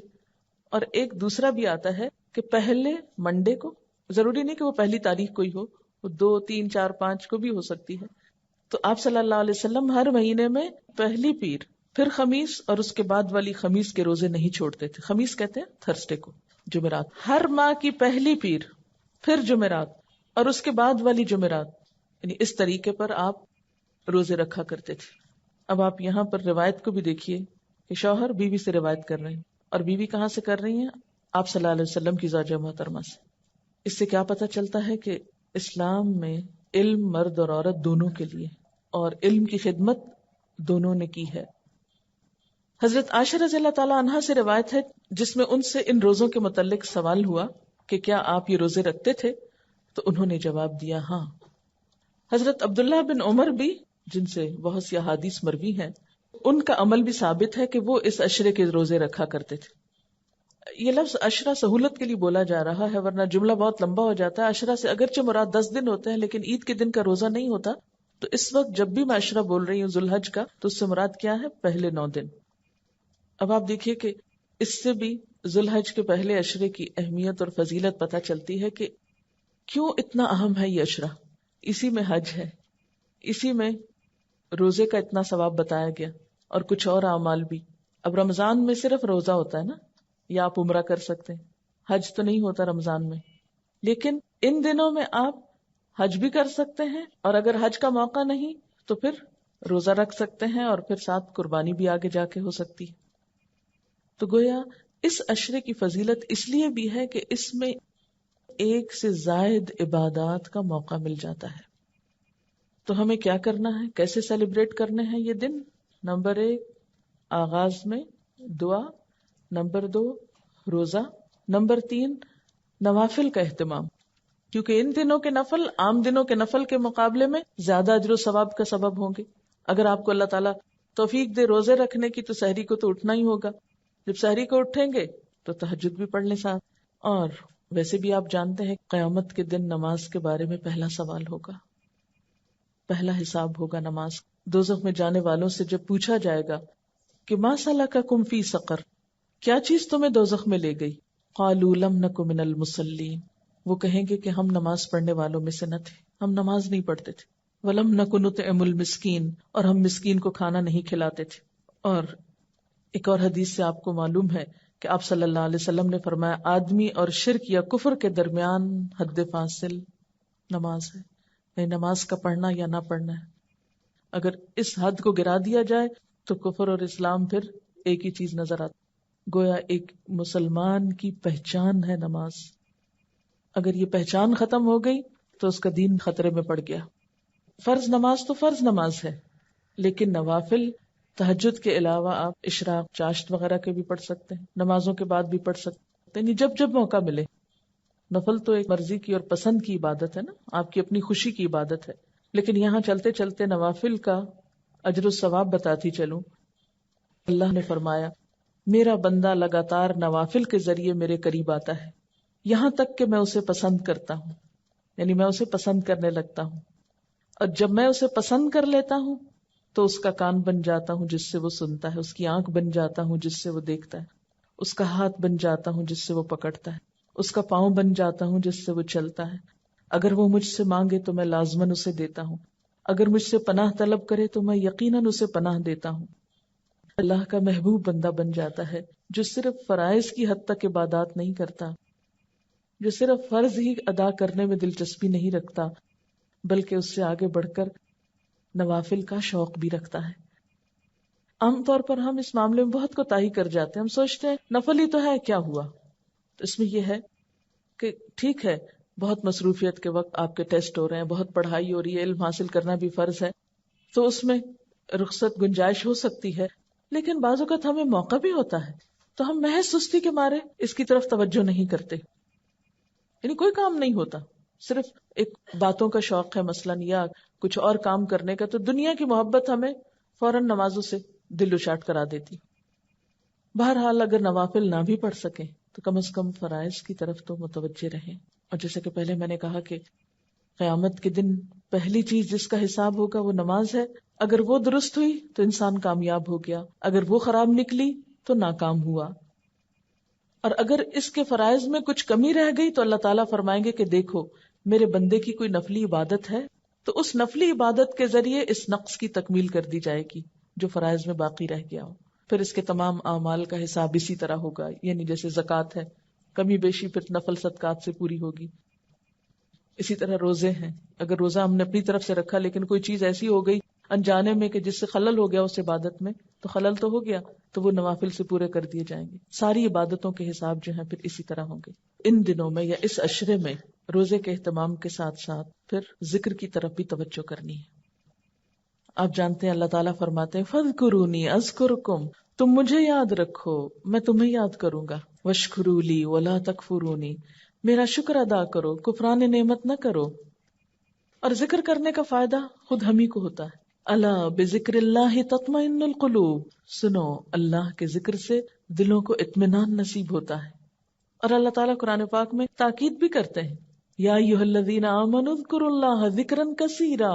اور ایک دوسرا بھی آتا ہے کہ پہلے منڈے کو، ضروری نہیں کہ وہ پہلی تاریخ کو ہی ہو، وہ 2 3 4 5 کو بھی ہو سکتی ہے. تو آپ صلی اللہ علیہ وسلم ہر مہینے میں پہلی پیر، پھر خمیس اور اس کے بعد والی خمیس کے روزے نہیں چھوڑتے تھے. خمیس کہتے ہیں تھرسڈے کو، جمعرات. ہر ماہ کی پہلی پیر، پھر جمعرات اور اس کے بعد والی جمعرات، یعنی اس طریقے پر آپ روزے رکھا کرتے تھے. اب آپ یہاں پر روایت کو بھی دیکھیے کہ شوہر بیوی سے روایت کر رہے ہیں، اور بیوی کہاں سے کر رہی ہیں، آپ صلی اللہ علیہ وسلم کی زوجہ محترمہ سے. اس سے کیا پتہ چلتا ہے کہ اسلام میں علم مرد اور عورت دونوں کے لیے، اور علم کی خدمت دونوں نے کی ہے. حضرت عائشہ رضی اللہ تعالیٰ عنہا سے روایت ہے جس میں ان سے ان روزوں کے متعلق سوال ہوا کہ کیا آپ یہ روزے رکھتے تھے، تو انہوں نے جواب دیا ہاں. حضرت عبداللہ بن عمر بھی، جن سے بہت سی احادیث مروی ہیں، ان کا عمل بھی ثابت ہے کہ وہ اس عشرے کے روزے رکھا کرتے تھے. یہ لفظ عشرہ سہولت کے لیے بولا جا رہا ہے، ورنہ جملہ بہت لمبا ہو جاتا ہے. عشرہ سے اگرچہ مراد 10 دن ہوتے ہیں لیکن عید کے دن کا روزہ نہیں ہوتا. تو اس وقت جب بھی میں عشرہ بول رہی ہوں ذی الحج کا، تو اس سے مراد کیا ہے، پہلے 9 دن. اب آپ دیکھیے کہ اس سے بھی ذی الحج کے پہلے عشرے کی اہمیت اور فضیلت پتہ چلتی ہے کہ کیوں اتنا اہم ہے یہ عشرہ. اسی میں حج ہے، اسی میں روزے کا اتنا ثواب بتایا گیا اور کچھ اور اعمال بھی. اب رمضان میں صرف روزہ ہوتا ہے نا، یا آپ عمرہ کر سکتے ہیں، حج تو نہیں ہوتا رمضان میں. لیکن ان دنوں میں آپ حج بھی کر سکتے ہیں، اور اگر حج کا موقع نہیں تو پھر روزہ رکھ سکتے ہیں، اور پھر ساتھ قربانی بھی آگے جا کے ہو سکتی ہے. تو گویا اس عشرے کی فضیلت اس لیے بھی ہے کہ اس میں ایک سے زائد عبادات کا موقع مل جاتا ہے. تو ہمیں کیا کرنا ہے، کیسے سیلیبریٹ کرنے ہیں یہ دن؟ نمبر 1 آغاز میں دعا، نمبر 2 روزہ، نمبر 3 نوافل کا اہتمام، کیونکہ ان دنوں کے نفل عام دنوں کے نفل کے مقابلے میں زیادہ اجر و ثواب کا سبب ہوں گے. اگر آپ کو اللہ تعالیٰ توفیق دے روزے رکھنے کی تو سحری کو تو اٹھنا ہی ہوگا. جب سحری کو اٹھیں گے تو تہجد بھی پڑھ لیں ساتھ. اور ویسے بھی آپ جانتے ہیں قیامت کے دن نماز کے بارے میں پہلا سوال ہوگا، پہلا حساب ہوگا نماز. دوزخ میں جانے والوں سے جب پوچھا جائے گا کہ ما سلککم فی سقر، کیا چیز تمہیں دوزخ میں لے گئی، قالوا لم نک من المصلین، وہ کہیں گے کہ ہم نماز پڑھنے والوں میں سے نہ تھے، ہم نماز نہیں پڑھتے تھے. ولم نک نطعم المسکین، اور ہم مسکین کو کھانا نہیں کھلاتے تھے. اور ایک اور حدیث سے آپ کو معلوم ہے کہ آپ صلی اللہ علیہ وسلم نے فرمایا آدمی اور شرک یا کفر کے درمیان حد فاصل نماز ہے، یعنی نماز کا پڑھنا یا نہ پڑھنا ہے. اگر اس حد کو گرا دیا جائے تو کفر اور اسلام پھر ایک ہی چیز نظر آتی. گویا ایک مسلمان کی پہچان ہے نماز. اگر یہ پہچان ختم ہو گئی تو اس کا دین خطرے میں پڑ گیا. فرض نماز تو فرض نماز ہے، لیکن نوافل تہجد کے علاوہ آپ اشراق، چاشت وغیرہ کے بھی پڑھ سکتے ہیں، نمازوں کے بعد بھی پڑھ سکتے ہیں، جب جب موقع ملے. نفل تو ایک مرضی کی اور پسند کی عبادت ہے نا، آپ کی اپنی خوشی کی عبادت ہے. لیکن یہاں چلتے چلتے نوافل کا اجر و ثواب بتاتی چلوں. اللہ نے فرمایا میرا بندہ لگاتار نوافل کے ذریعے میرے قریب آتا ہے یہاں تک کہ میں اسے پسند کرتا ہوں، یعنی میں اسے پسند کرنے لگتا ہوں. اور جب میں اسے پسند کر لیتا ہوں تو اس کا کان بن جاتا ہوں جس سے وہ سنتا ہے، اس کی آنکھ بن جاتا ہوں جس سے وہ دیکھتا ہے، اس کا ہاتھ بن جاتا ہوں جس سے وہ پکڑتا ہے، اس کا پاؤں بن جاتا ہوں جس سے وہ چلتا ہے. اگر وہ مجھ سے مانگے تو میں لازماً اسے دیتا ہوں، اگر مجھ سے پناہ طلب کرے تو میں یقیناً اسے پناہ دیتا ہوں. اللہ کا محبوب بندہ بن جاتا ہے جو صرف فرائض کی حد تک عبادات نہیں کرتا، جو صرف فرض ہی ادا کرنے میں دلچسپی نہیں رکھتا، بلکہ اس سے آگے بڑھ کر نوافل کا شوق بھی رکھتا ہے. عام طور پر ہم اس معاملے میں بہت کوتاہی کر جاتے ہیں. ہم سوچتے ہیں نفل ہی تو ہے، کیا ہوا. تو اس میں یہ ہے کہ ٹھیک ہے، بہت مصروفیت کے وقت آپ کے ٹیسٹ ہو رہے ہیں، بہت پڑھائی ہو رہی ہے، علم حاصل کرنا بھی فرض ہے، تو اس میں رخصت گنجائش ہو سکتی ہے. لیکن بعض اوقات ہمیں موقع بھی ہوتا ہے تو ہم محض سستی کے مارے اس کی طرف توجہ نہیں کرتے، یعنی کوئی کام نہیں ہوتا، صرف ایک باتوں کا شوق ہے مثلاً یا کچھ اور کام کرنے کا، تو دنیا کی محبت ہمیں فوراً نمازوں سے دل اچاٹ کرا دیتی. بہرحال اگر نوافل نہ بھی پڑھ سکیں تو کم از کم فرائض کی طرف تو متوجہ رہیں. اور جیسے کہ پہلے میں نے کہا کہ قیامت کے دن پہلی چیز جس کا حساب ہوگا وہ نماز ہے. اگر وہ درست ہوئی تو انسان کامیاب ہو گیا، اگر وہ خراب نکلی تو ناکام ہوا. اور اگر اس کے فرائض میں کچھ کمی رہ گئی تو اللہ تعالیٰ فرمائیں گے کہ دیکھو میرے بندے کی کوئی نفلی عبادت ہے تو اس نفلی عبادت کے ذریعے اس نقص کی تکمیل کر دی جائے گی جو فرائض میں باقی رہ گیا ہو. پھر اس کے تمام اعمال کا حساب اسی طرح ہوگا، یعنی جیسے زکوٰۃ ہے، کمی بیشی پھر نفل صدقات سے پوری ہوگی. اسی طرح روزے ہیں، اگر روزہ ہم نے اپنی طرف سے رکھا لیکن کوئی چیز ایسی ہو گئی انجانے میں کہ جس سے خلل ہو گیا اس عبادت میں، تو خلل تو ہو گیا، تو وہ نوافل سے پورے کر دیے جائیں گے. ساری عبادتوں کے حساب جو ہیں پھر اسی طرح ہوں گے. ان دنوں میں یا اس عشرے میں روزے کے اہتمام کے ساتھ ساتھ پھر ذکر کی طرف بھی توجہ کرنی ہے. آپ جانتے ہیں اللہ تعالیٰ فرماتے ہیں فَاذْكُرُونِي أَذْكُرْكُمْ، تم مجھے یاد رکھو میں تمہیں یاد کروں گا. وَاشْكُرُوا لِي وَلَا تَكْفُرُونِي، میرا شکر ادا کرو، کفران نعمت نہ کرو. اور ذکر کرنے کا فائدہ خود ہم ہی کو ہوتا ہے. الا بذکر اللہ تطمئن القلوب، سنو اللہ کے ذکر سے دلوں کو اطمینان نصیب ہوتا ہے. اور اللہ تعالیٰ قرآن پاک میں تاکید بھی کرتے ہیں یا ایھا الذین آمنوا اذکروا اللہ ذکرا کثیرا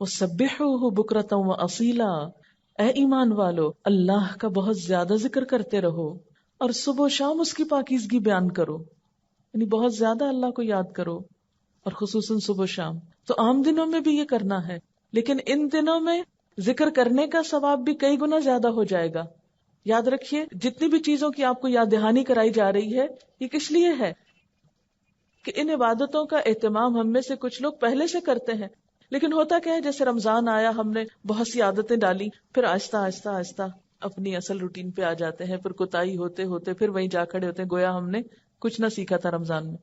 وسبحوہ بکرۃ واصیلا، اے ایمان والو اللہ کا بہت زیادہ ذکر کرتے رہو اور صبح و شام اس کی پاکیزگی بیان کرو، یعنی بہت زیادہ اللہ کو یاد کرو اور خصوصاً صبح و شام. تو عام دنوں میں بھی یہ کرنا ہے، لیکن ان دنوں میں ذکر کرنے کا ثواب بھی کئی گنا زیادہ ہو جائے گا. یاد رکھیے جتنی بھی چیزوں کی آپ کو یاد دہانی کرائی جا رہی ہے یہ کس لیے ہے کہ ان عبادتوں کا اہتمام ہم میں سے کچھ لوگ پہلے سے کرتے ہیں، لیکن ہوتا کیا ہے جیسے رمضان آیا ہم نے بہت سی عادتیں ڈالی، پھر آہستہ آہستہ آہستہ اپنی اصل روٹین پہ آ جاتے ہیں، پھر کوتاہی ہوتے ہوتے پھر وہیں جا کھڑے ہوتے ہیں گویا ہم نے کچھ نہ سیکھا تھا رمضان میں.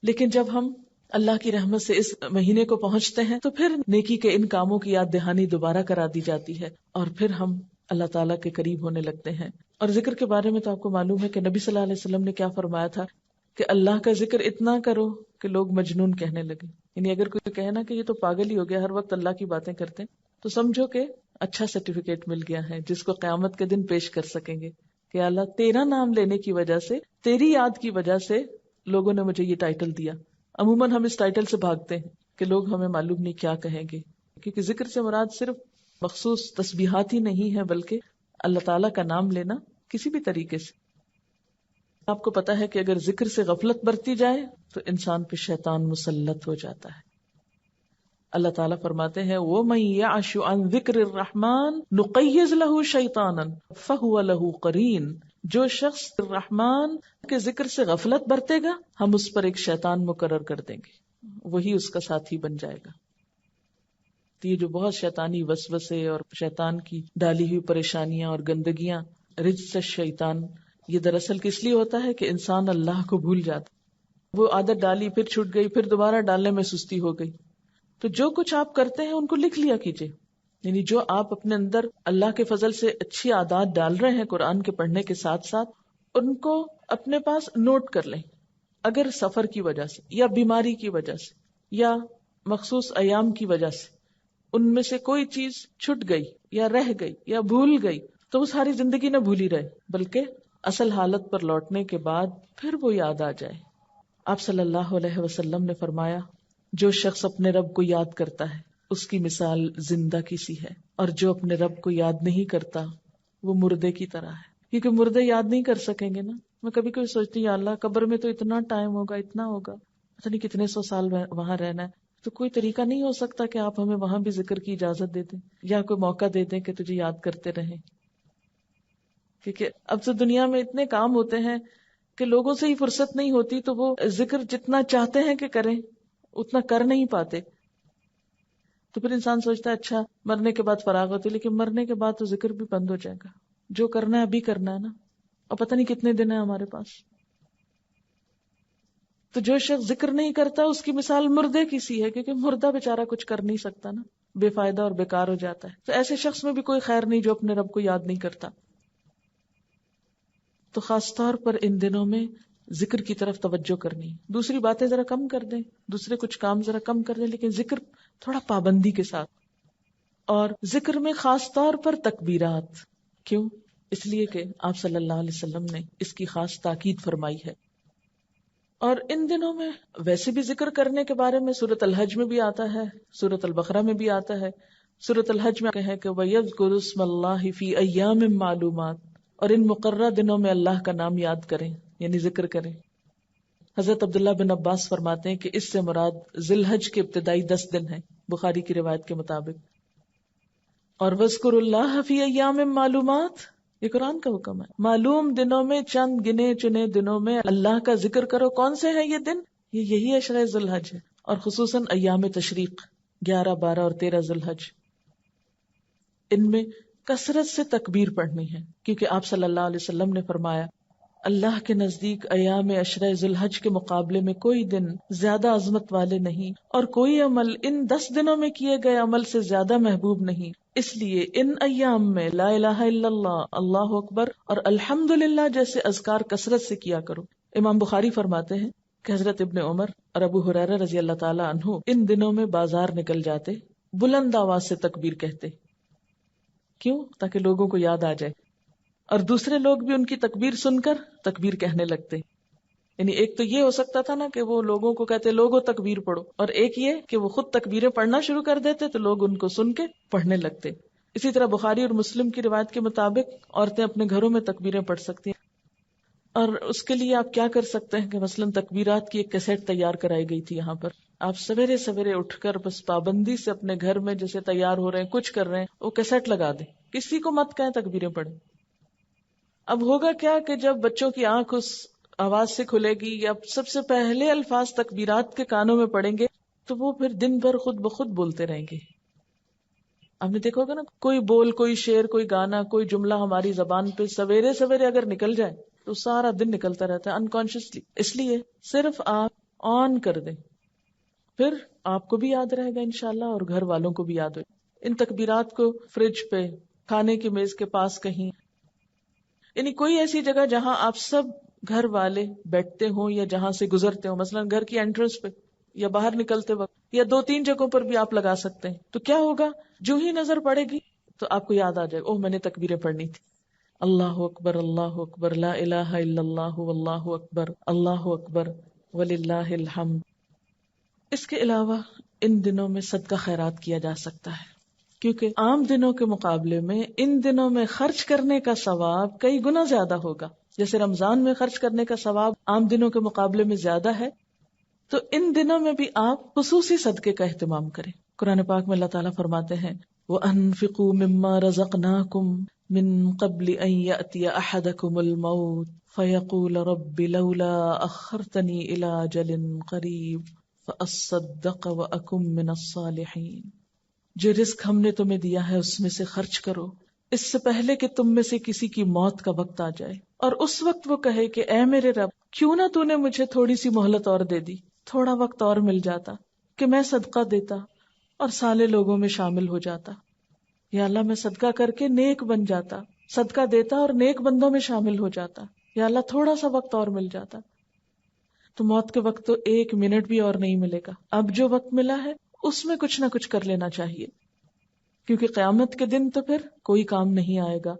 لیکن جب ہم اللہ کی رحمت سے اس مہینے کو پہنچتے ہیں تو پھر نیکی کے ان کاموں کی یاد دہانی دوبارہ کرا دی جاتی ہے اور پھر ہم اللہ تعالیٰ کے قریب ہونے لگتے ہیں. اور ذکر کے بارے میں تو آپ کو معلوم ہے کہ نبی صلی اللہ علیہ وسلم نے کیا فرمایا تھا کہ اللہ کا ذکر اتنا کرو کہ لوگ مجنون کہنے لگے. یعنی اگر کوئی کہے نا کہ یہ تو پاگل ہی ہو گیا، ہر وقت اللہ کی باتیں کرتے ہیں، تو سمجھو کہ اچھا سرٹیفکیٹ مل گیا ہے جس کو قیامت کے دن پیش کر سکیں گے کہ اللہ تیرا نام لینے کی وجہ سے، تیری یاد کی وجہ سے لوگوں نے مجھے یہ ٹائٹل دیا. عموماً ہم اس ٹائٹل سے بھاگتے ہیں کہ لوگ ہمیں معلوم نہیں کیا کہیں گے، کیونکہ ذکر سے مراد صرف مخصوص تسبیحات ہی نہیں ہے بلکہ اللہ تعالیٰ کا نام لینا کسی بھی طریقے سے. آپ کو پتا ہے کہ اگر ذکر سے غفلت برتی جائے تو انسان پہ شیطان مسلط ہو جاتا ہے. اللہ تعالیٰ فرماتے ہیں وَمَن يَعْشُ عَن ذِكْرِ الرَّحْمَنِ نُقَيِّضْ لَهُ شَيْطَانًا فَهُوَ لَهُ قَرِينٌ. جو شخص رحمان کے ذکر سے غفلت برتے گا ہم اس پر ایک شیطان مقرر کر دیں گے، وہی اس کا ساتھی بن جائے گا. تو یہ جو بہت شیطانی وسوسے اور شیطان کی ڈالی ہوئی پریشانیاں اور گندگیاں، رجس الشیطان، یہ دراصل کس لیے ہوتا ہے کہ انسان اللہ کو بھول جاتا. وہ عادت ڈالی، پھر چھوٹ گئی، پھر دوبارہ ڈالنے میں سستی ہو گئی. تو جو کچھ آپ کرتے ہیں ان کو لکھ لیا کیجئے. یعنی جو آپ اپنے اندر اللہ کے فضل سے اچھی عادات ڈال رہے ہیں قرآن کے پڑھنے کے ساتھ ساتھ، ان کو اپنے پاس نوٹ کر لیں. اگر سفر کی وجہ سے یا بیماری کی وجہ سے یا مخصوص ایام کی وجہ سے ان میں سے کوئی چیز چھٹ گئی یا رہ گئی یا بھول گئی تو وہ ساری زندگی نہ بھولی رہے، بلکہ اصل حالت پر لوٹنے کے بعد پھر وہ یاد آ جائے. آپ صلی اللہ علیہ وسلم نے فرمایا جو شخص اپنے رب کو یاد کرتا ہے اس کی مثال زندہ کی سی ہے، اور جو اپنے رب کو یاد نہیں کرتا وہ مردے کی طرح ہے. کیونکہ مردے یاد نہیں کر سکیں گے نا. میں کبھی کبھی سوچتی ہوں یا اللہ قبر میں تو اتنا ٹائم ہوگا، اتنا ہوگا، پتہ نہیں کتنے سو سال وہاں رہنا ہے، تو کوئی طریقہ نہیں ہو سکتا کہ آپ ہمیں وہاں بھی ذکر کی اجازت دے دیں یا کوئی موقع دے دیں کہ تجھے یاد کرتے رہیں. کیونکہ اب تو دنیا میں اتنے کام ہوتے ہیں کہ لوگوں سے ہی فرصت نہیں ہوتی، تو وہ ذکر جتنا چاہتے ہیں کہ کریں اتنا کر نہیں پاتے. تو پھر انسان سوچتا ہے اچھا مرنے کے بعد فراغ ہوتی، لیکن مرنے کے بعد تو ذکر بھی بند ہو جائے گا. جو کرنا ہے ابھی کرنا ہے نا، اور پتہ نہیں کتنے دن ہیں ہمارے پاس. تو جو شخص ذکر نہیں کرتا اس کی مثال مردے کی سی ہے، کیونکہ مردہ بیچارہ کچھ کر نہیں سکتا نا، بے فائدہ اور بیکار ہو جاتا ہے. تو ایسے شخص میں بھی کوئی خیر نہیں جو اپنے رب کو یاد نہیں کرتا. تو خاص طور پر ان دنوں میں ذکر کی طرف توجہ کرنی. دوسری باتیں ذرا کم کر دیں، دوسرے کچھ کام ذرا کم کر دیں، لیکن ذکر تھوڑا پابندی کے ساتھ. اور ذکر میں خاص طور پر تکبیرات. کیوں؟ اس لیے کہ آپ صلی اللہ علیہ وسلم نے اس کی خاص تاکید فرمائی ہے. اور ان دنوں میں ویسے بھی ذکر کرنے کے بارے میں سورۃ الحج میں بھی آتا ہے، سورۃ البقرہ میں بھی آتا ہے. سورۃ الحج میں ہے کہ وَيَذْكُرُ اسْمَ اللَّهِ فِي أَيَّامٍ مَّعْلُومَاتٍ، اور ان مقررہ دنوں میں اللہ کا نام یاد کریں، یعنی ذکر کریں. حضرت عبداللہ بن عباس فرماتے ہیں کہ اس سے مراد ذی الحج کے ابتدائی 10 دن ہیں بخاری کی روایت کے مطابق. اور وَاذْكُرُوا اللَّهَ فِي أَيَّامٍ مَّعْلُومَاتٍ، یہ قرآن کا حکم ہے. معلوم دنوں میں، چند گنے چنے دنوں میں اللہ کا ذکر کرو. کون سے ہیں یہ دن؟ یہی اشرۂ ذی الحج ہے، اور خصوصاً ایام تشریق 11، 12 اور 13 ذی الحج. ان میں کثرت سے تکبیر پڑھنی ہے، کیونکہ آپ صلی اللہ علیہ وسلم نے فرمایا اللہ کے نزدیک ایام عشرہ ذی الحج کے مقابلے میں کوئی دن زیادہ عظمت والے نہیں، اور کوئی عمل ان 10 دنوں میں کیے گئے عمل سے زیادہ محبوب نہیں. اس لیے ان ایام میں لا الہ الا اللہ، اللہ اکبر اور الحمدللہ جیسے اذکار کثرت سے کیا کرو. امام بخاری فرماتے ہیں کہ حضرت ابن عمر اور ابو ہریرہ رضی اللہ تعالی عنہ ان دنوں میں بازار نکل جاتے، بلند آواز سے تکبیر کہتے. کیوں؟ تاکہ لوگوں کو یاد آ جائے، اور دوسرے لوگ بھی ان کی تکبیر سن کر تکبیر کہنے لگتے. یعنی ایک تو یہ ہو سکتا تھا نا کہ وہ لوگوں کو کہتے لوگوں تکبیر پڑھو، اور ایک یہ کہ وہ خود تکبیریں پڑھنا شروع کر دیتے تو لوگ ان کو سن کے پڑھنے لگتے. اسی طرح بخاری اور مسلم کی روایت کے مطابق عورتیں اپنے گھروں میں تکبیریں پڑھ سکتی ہیں. اور اس کے لیے آپ کیا کر سکتے ہیں کہ مثلاً تکبیرات کی ایک کیسٹ تیار کرائی گئی تھی. یہاں پر آپ سویرے سویرے اٹھ کر بس پابندی سے اپنے گھر میں جیسے تیار ہو رہے ہیں، کچھ کر رہے ہیں، وہ کیسٹ لگا دیں، کسی کو مت کہیں تکبیریں پڑھیں. اب ہوگا کیا کہ جب بچوں کی آنکھ اس آواز سے کھلے گی یا سب سے پہلے الفاظ تکبیرات کے کانوں میں پڑیں گے تو وہ پھر دن بھر خود بخود بولتے رہیں گے. آپ نے دیکھا ہوگا نا، کوئی بول، کوئی شعر، کوئی گانا، کوئی جملہ ہماری زبان پہ سویرے سویرے اگر نکل جائے تو سارا دن نکلتا رہتا ہے انکانشیسلی. اس لیے صرف آپ آن کر دیں، پھر آپ کو بھی یاد رہے گا انشاءاللہ اور گھر والوں کو بھی یاد ہو. ان تکبیرات کو فریج پہ، کھانے کی میز کے پاس کہیں، یعنی کوئی ایسی جگہ جہاں آپ سب گھر والے بیٹھتے ہوں یا جہاں سے گزرتے ہوں، مثلا گھر کی انٹرنس پہ یا باہر نکلتے وقت، یا 2-3 جگہوں پر بھی آپ لگا سکتے ہیں. تو کیا ہوگا، جو ہی نظر پڑے گی تو آپ کو یاد آ جائے اوہ میں نے تکبیریں پڑھنی تھی. اللہ اکبر، اللہ اکبر، لا الہ الا اللہ، واللہ اکبر، اللہ اکبر وللہ الحمد. اس کے علاوہ ان دنوں میں صدقہ خیرات کیا جا سکتا ہے، کیونکہ عام دنوں کے مقابلے میں ان دنوں میں خرچ کرنے کا ثواب کئی گنا زیادہ ہوگا. جیسے رمضان میں خرچ کرنے کا ثواب عام دنوں کے مقابلے میں زیادہ ہے، تو ان دنوں میں بھی آپ خصوصی صدقے کا اہتمام کریں۔ قرآن پاک میں اللہ تعالیٰ فرماتے ہیں وَأَنفِقُوا مِمَّا رَزَقْنَاكُمْ مِن قَبْلِ أَن يَأْتِيَ أَحَدَكُمُ الْمَوْتُ فَيَقُولَ رَبِّ لَوْلَا أَخَّرْتَنِي إِلَىٰ أَجَلٍ قَرِيبٍ فَأَصَّدَّقَ وَأَكُن مِّنَ الصَّالِحِينَ۔ جو رزق ہم نے تمہیں دیا ہے اس میں سے خرچ کرو، اس سے پہلے کہ تم میں سے کسی کی موت کا وقت آ جائے، اور اس وقت وہ کہے کہ اے میرے رب، کیوں نہ تو نے مجھے تھوڑی سی مہلت اور دے دی، تھوڑا وقت اور مل جاتا کہ میں صدقہ دیتا اور صالح لوگوں میں شامل ہو جاتا۔ یا اللہ میں صدقہ کر کے نیک بن جاتا، صدقہ دیتا اور نیک بندوں میں شامل ہو جاتا۔ یا اللہ تھوڑا سا وقت اور مل جاتا۔ تو موت کے وقت تو 1 منٹ بھی اور نہیں ملے گا، اب جو وقت ملا ہے اس میں کچھ نہ کچھ کر لینا چاہیے، کیونکہ قیامت کے دن تو پھر کوئی کام نہیں آئے گا۔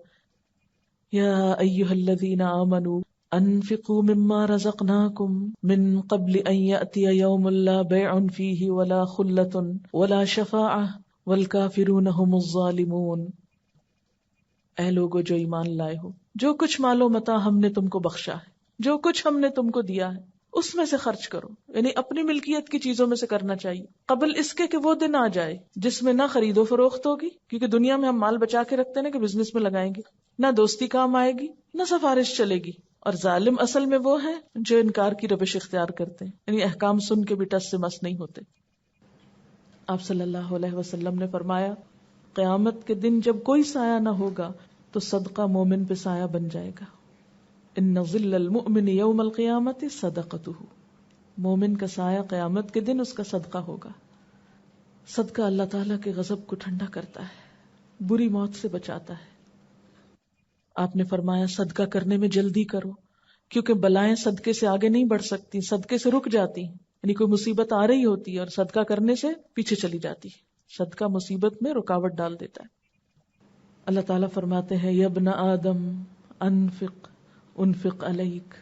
یا ایھا الذین آمنوا انفقوا مما رزقناکم من قبل ان یأتی یوم لا بیع فیہ ولا خلۃ ولا شفاعۃ والکافرون هم الظالمون۔ اے لوگو جو ایمان لائے ہو، جو کچھ مال و متاع ہم نے تم کو بخشا ہے، جو کچھ ہم نے تم کو دیا ہے، اس میں سے خرچ کرو، یعنی اپنی ملکیت کی چیزوں میں سے کرنا چاہیے، قبل اس کے کہ وہ دن آ جائے جس میں نہ خرید و فروخت ہوگی، کیونکہ دنیا میں ہم مال بچا کے رکھتے ہیں کہ بزنس میں لگائیں گے، نہ دوستی کام آئے گی، نہ سفارش چلے گی۔ اور ظالم اصل میں وہ ہیں جو انکار کی روش اختیار کرتے ہیں، یعنی احکام سن کے بھی ٹس سے مس نہیں ہوتے۔ آپ صلی اللہ علیہ وسلم نے فرمایا قیامت کے دن جب کوئی سایہ نہ ہوگا تو صدقہ مومن پہ سایہ بن جائے گا۔ ان ظل المؤمن یوم القیامت صدقتہ، مومن کا سایہ قیامت کے دن اس کا صدقہ ہوگا۔ صدقہ اللہ تعالیٰ کے غضب کو ٹھنڈا کرتا ہے، بری موت سے بچاتا ہے۔ آپ نے فرمایا صدقہ کرنے میں جلدی کرو، کیونکہ بلائیں صدقے سے آگے نہیں بڑھ سکتی، صدقے سے رک جاتی، یعنی کوئی مصیبت آ رہی ہوتی ہے اور صدقہ کرنے سے پیچھے چلی جاتی ہے، صدقہ مصیبت میں رکاوٹ ڈال دیتا ہے۔ اللہ تعالیٰ فرماتے ہیں یا ابن آدم انفق علیک،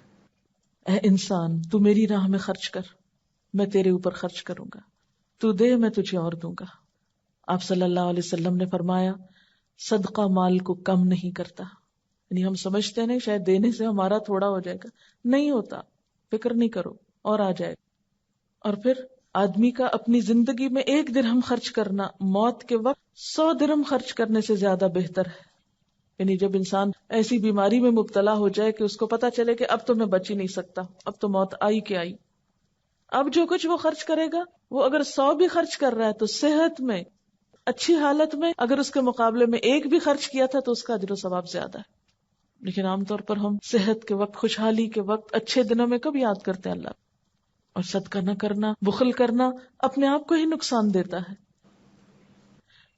اے انسان تو میری راہ میں خرچ کر، میں تیرے اوپر خرچ کروں گا، تو دے میں تجھے اور دوں گا۔ آپ صلی اللہ علیہ وسلم نے فرمایا صدقہ مال کو کم نہیں کرتا، یعنی ہم سمجھتے نہیں شاید دینے سے ہمارا تھوڑا ہو جائے گا، نہیں ہوتا، فکر نہیں کرو اور آ جائے گا۔ اور پھر آدمی کا اپنی زندگی میں 1 درہم خرچ کرنا موت کے وقت 100 درہم خرچ کرنے سے زیادہ بہتر ہے۔ یعنی جب انسان ایسی بیماری میں مبتلا ہو جائے کہ اس کو پتا چلے کہ اب تو میں بچ ہی نہیں سکتا، اب تو موت آئی کہ آئی، اب جو کچھ وہ خرچ کرے گا، وہ اگر 100 بھی خرچ کر رہا ہے تو صحت میں اچھی حالت میں اگر اس کے مقابلے میں 1 بھی خرچ کیا تھا تو اس کا اجر و ثواب زیادہ ہے۔ لیکن عام طور پر ہم صحت کے وقت، خوشحالی کے وقت، اچھے دنوں میں کب یاد کرتے ہیں اللہ؟ اور صدقہ نہ کرنا، بخل کرنا اپنے آپ کو ہی نقصان دیتا ہے۔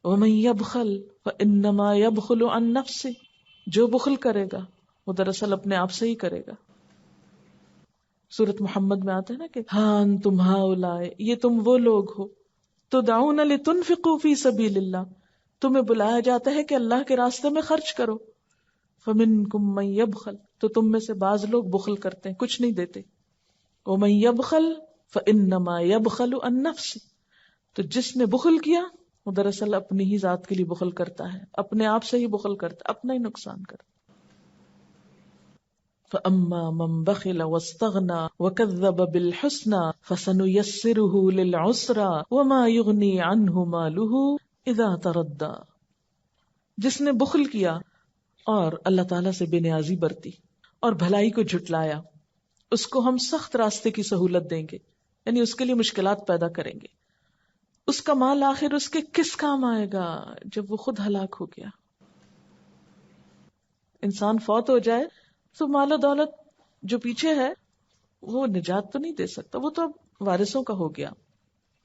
وَمَن يَبْخَلْ فَإِنَّمَا يَبْخُلُ عَن نَفْسِهِ، جو بخل کرے گا وہ دراصل اپنے آپ سے ہی کرے گا۔ سورۃ محمد میں آتا ہے نا کہ ہاں انتم ہؤلاء، یہ تم وہ لوگ ہو، تدعون لتنفقوا فی سبیل اللہ، تمہیں بلایا جاتا ہے کہ اللہ کے راستے میں خرچ کرو، فمنکم من یبخل، تو تم میں سے بعض لوگ بخل کرتے ہیں، کچھ نہیں دیتے۔ ومن یبخل فانما یبخل عن نفسه، تو جس نے بخل کیا وہ دراصل اپنی ہی ذات کے لیے بخل کرتا ہے، اپنے آپ سے ہی بخل کرتا ہے، اپنا ہی نقصان کرتا ہے۔ فَأَمَّا مَن بَخِلَ وَاسْتَغْنَى وَكَذَّبَ بِالْحُسْنَى فَسَنُيَسِّرُهُ لِلْعُسْرَى وَمَا يُغْنِي عَنْهُ مَالُهُ إِذَا تَرَدَّى، جس نے بخل کیا اور اللہ تعالیٰ سے بے نیازی برتی اور بھلائی کو جھٹلایا، اس کو ہم سخت راستے کی سہولت دیں گے، یعنی اس کے لیے مشکلات پیدا کریں گے۔ اس کا مال آخر اس کے کس کام آئے گا جب وہ خود ہلاک ہو گیا؟ انسان فوت ہو جائے تو مال و دولت جو پیچھے ہے وہ نجات تو نہیں دے سکتا، وہ تو اب وارثوں کا ہو گیا،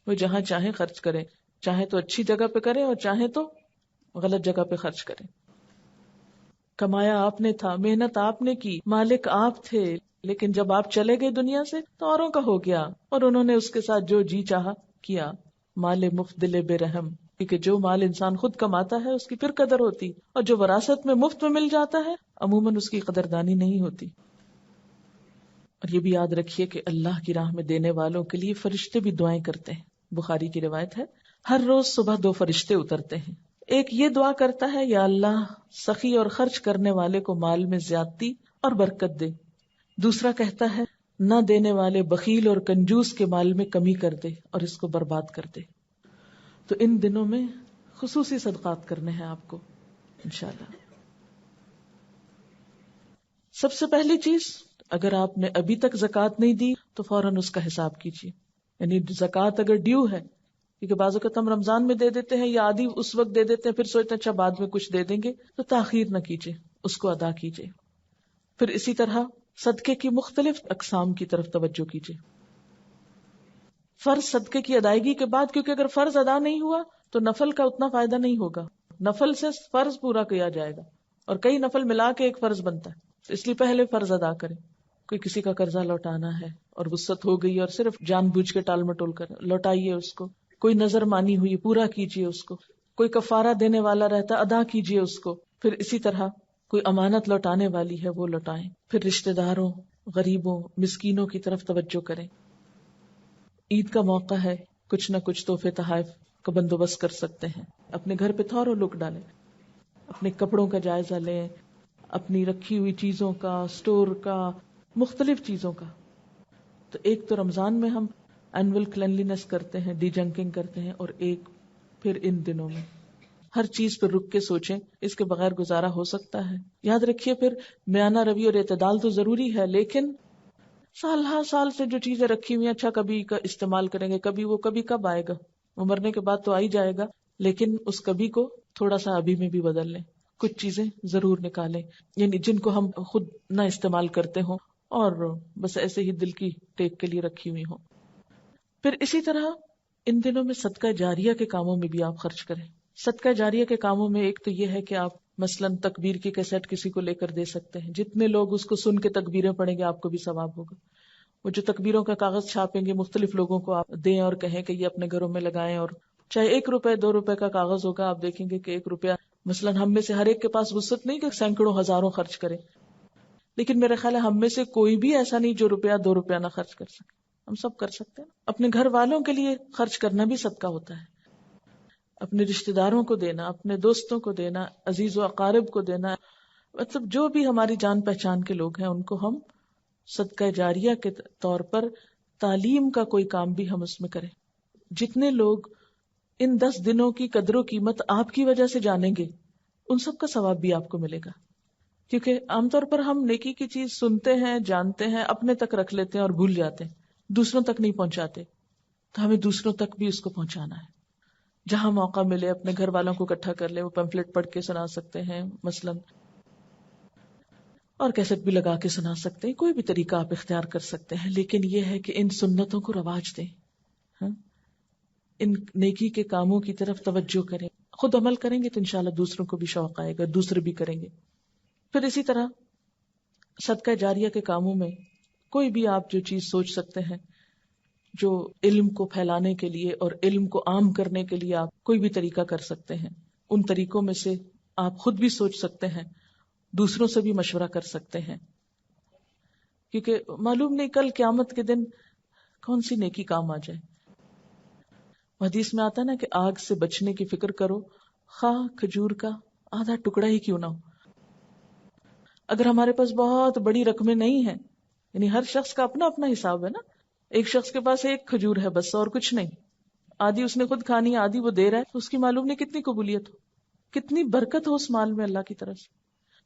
وہ جہاں چاہیں خرچ کریں، چاہے تو اچھی جگہ پہ کریں اور چاہے تو غلط جگہ پہ خرچ کریں۔ کمایا آپ نے تھا، محنت آپ نے کی، مالک آپ تھے، لیکن جب آپ چلے گئے دنیا سے تو اوروں کا ہو گیا اور انہوں نے اس کے ساتھ جو جی چاہا کیا۔ مال مفت دل بے رحم، کیونکہ جو مال انسان خود کماتا ہے اس کی پھر قدر ہوتی، اور جو وراثت میں مفت میں مل جاتا ہے عموماً اس کی قدردانی نہیں ہوتی۔ اور یہ بھی یاد رکھیے کہ اللہ کی راہ میں دینے والوں کے لیے فرشتے بھی دعائیں کرتے ہیں۔ بخاری کی روایت ہے ہر روز صبح 2 فرشتے اترتے ہیں، ایک یہ دعا کرتا ہے یا اللہ سخی اور خرچ کرنے والے کو مال میں زیادتی اور برکت دے. دوسرا کہتا ہے نہ دینے والے بخیل اور کنجوس کے مال میں کمی کر دے اور اس کو برباد کر دے. تو ان دنوں میں خصوصی صدقات کرنے ہیں آپ کو انشاءاللہ. سب سے پہلی چیز، اگر آپ نے ابھی تک زکوٰۃ نہیں دی تو فوراً اس کا حساب کیجیے. یعنی زکوٰۃ اگر ڈیو ہے، کیونکہ بعض اوقات ہم رمضان میں دے دیتے ہیں یا آدھی اس وقت دے دیتے ہیں، پھر سوچتے ہیں اچھا بعد میں کچھ دے دیں گے، تو تاخیر نہ کیجیے، اس کو ادا کیجیے. پھر اسی طرح صدقے کی مختلف اقسام کی طرف توجہ کیجیے. فرض صدقے کی ادائیگی کے بعد، کیونکہ اگر فرض ادا نہیں ہوا تو نفل کا اتنا فائدہ نہیں ہوگا. نفل سے فرض پورا کیا جائے گا اور کئی نفل ملا کے ایک فرض بنتا ہے، اس لیے پہلے فرض ادا کریں. کوئی کسی کا قرضہ لوٹانا ہے اور وسعت ہو گئی اور صرف جان بوجھ کے ٹال مٹول کر لوٹائیے اس کو. کوئی نظر مانی ہوئی پورا کیجیے اس کو. کوئی کفارہ دینے والا رہتا ادا کیجیے اس کو. پھر اسی طرح کوئی امانت لوٹانے والی ہے وہ لوٹائیں. پھر رشتہ داروں، غریبوں، مسکینوں کی طرف توجہ کریں. عید کا موقع ہے، کچھ نہ کچھ تحفے تحائف کا بندوبست کر سکتے ہیں. اپنے گھر پہ تھوڑا لک ڈالیں، اپنے کپڑوں کا جائزہ لیں، اپنی رکھی ہوئی چیزوں کا، سٹور کا، مختلف چیزوں کا. تو ایک تو رمضان میں ہم اینول کلینلینس کرتے ہیں، ڈی جنکنگ کرتے ہیں، اور ایک پھر ان دنوں میں ہر چیز پر رک کے سوچیں اس کے بغیر گزارا ہو سکتا ہے. یاد رکھیے پھر میانہ روی اور اعتدال تو ضروری ہے، لیکن سال ہر سال سے جو چیزیں رکھی ہوئی ہیں اچھا کبھی کا استعمال کریں گے، کبھی کب آئے گا، وہ مرنے کے بعد تو آ ہی جائے گا، لیکن اس کبھی کو تھوڑا سا ابھی میں بھی بدل لیں. کچھ چیزیں ضرور نکالیں، یعنی جن کو ہم خود نہ استعمال کرتے ہوں اور بس ایسے ہی دل کی ٹیک کے لیے رکھی ہوئی ہوں. پھر اسی طرح ان دنوں میں صدقہ جاریہ کے کاموں میں بھی آپ خرچ کریں. صدقہ جاریہ کے کاموں میں ایک تو یہ ہے کہ آپ مثلاً تکبیر کی کیسٹ کسی کو لے کر دے سکتے ہیں. جتنے لوگ اس کو سن کے تکبیریں پڑھیں گے آپ کو بھی ثواب ہوگا. وہ جو تکبیروں کا کاغذ چھاپیں گے مختلف لوگوں کو آپ دیں اور کہیں کہ یہ اپنے گھروں میں لگائیں. اور چاہے 1 روپے 2 روپے کا کاغذ ہوگا، آپ دیکھیں گے کہ 1 روپیہ مثلاً ہم میں سے ہر ایک کے پاس وسعت نہیں کہ سینکڑوں ہزاروں خرچ کرے، لیکن میرا خیال ہے ہم میں سے کوئی بھی ایسا نہیں جو 1 2 روپیہ نہ خرچ کر سکے. ہم سب کر سکتے ہیں. اپنے گھر والوں کے لیے خرچ کرنا بھی صدقہ ہوتا ہے. اپنے رشتہ داروں کو دینا، اپنے دوستوں کو دینا، عزیز و اقارب کو دینا، مطلب جو بھی ہماری جان پہچان کے لوگ ہیں ان کو ہم صدقہ جاریہ کے طور پر تعلیم کا کوئی کام بھی ہم اس میں کریں. جتنے لوگ ان 10 دنوں کی قدر و قیمت آپ کی وجہ سے جانیں گے ان سب کا ثواب بھی آپ کو ملے گا. کیونکہ عام طور پر ہم نیکی کی چیز سنتے ہیں، جانتے ہیں، اپنے تک رکھ لیتے ہیں اور بھول جاتے ہیں، دوسروں تک نہیں پہنچاتے. تو ہمیں دوسروں تک بھی اس کو پہنچانا ہے. جہاں موقع ملے اپنے گھر والوں کو اکٹھا کر لیں، وہ پمفلٹ پڑھ کے سنا سکتے ہیں مثلاً، اور کیسٹ بھی لگا کے سنا سکتے ہیں. کوئی بھی طریقہ آپ اختیار کر سکتے ہیں، لیکن یہ ہے کہ ان سنتوں کو رواج دیں. ان نیکی کے کاموں کی طرف توجہ کریں. خود عمل کریں گے تو انشاءاللہ دوسروں کو بھی شوق آئے گا، دوسرے بھی کریں گے. پھر اسی طرح صدقہ جاریہ کے کاموں میں کوئی بھی آپ جو چیز سوچ سکتے ہیں جو علم کو پھیلانے کے لیے اور علم کو عام کرنے کے لیے آپ کوئی بھی طریقہ کر سکتے ہیں. ان طریقوں میں سے آپ خود بھی سوچ سکتے ہیں، دوسروں سے بھی مشورہ کر سکتے ہیں، کیونکہ معلوم نہیں کل قیامت کے دن کون سی نیکی کام آ جائے. حدیث میں آتا ہے نا کہ آگ سے بچنے کی فکر کرو، خواہ کھجور کا آدھا ٹکڑا ہی کیوں نہ ہو. اگر ہمارے پاس بہت بڑی رقمیں نہیں ہیں، یعنی ہر شخص کا اپنا اپنا حساب ہے نا، ایک شخص کے پاس 1 کھجور ہے بس اور کچھ نہیں، آدھی اس نے خود کھانی ہے آدھی وہ دے رہا ہے، اس کی معلوم نہیں کتنی قبولیت ہو، کتنی برکت ہو اس مال میں اللہ کی طرف سے.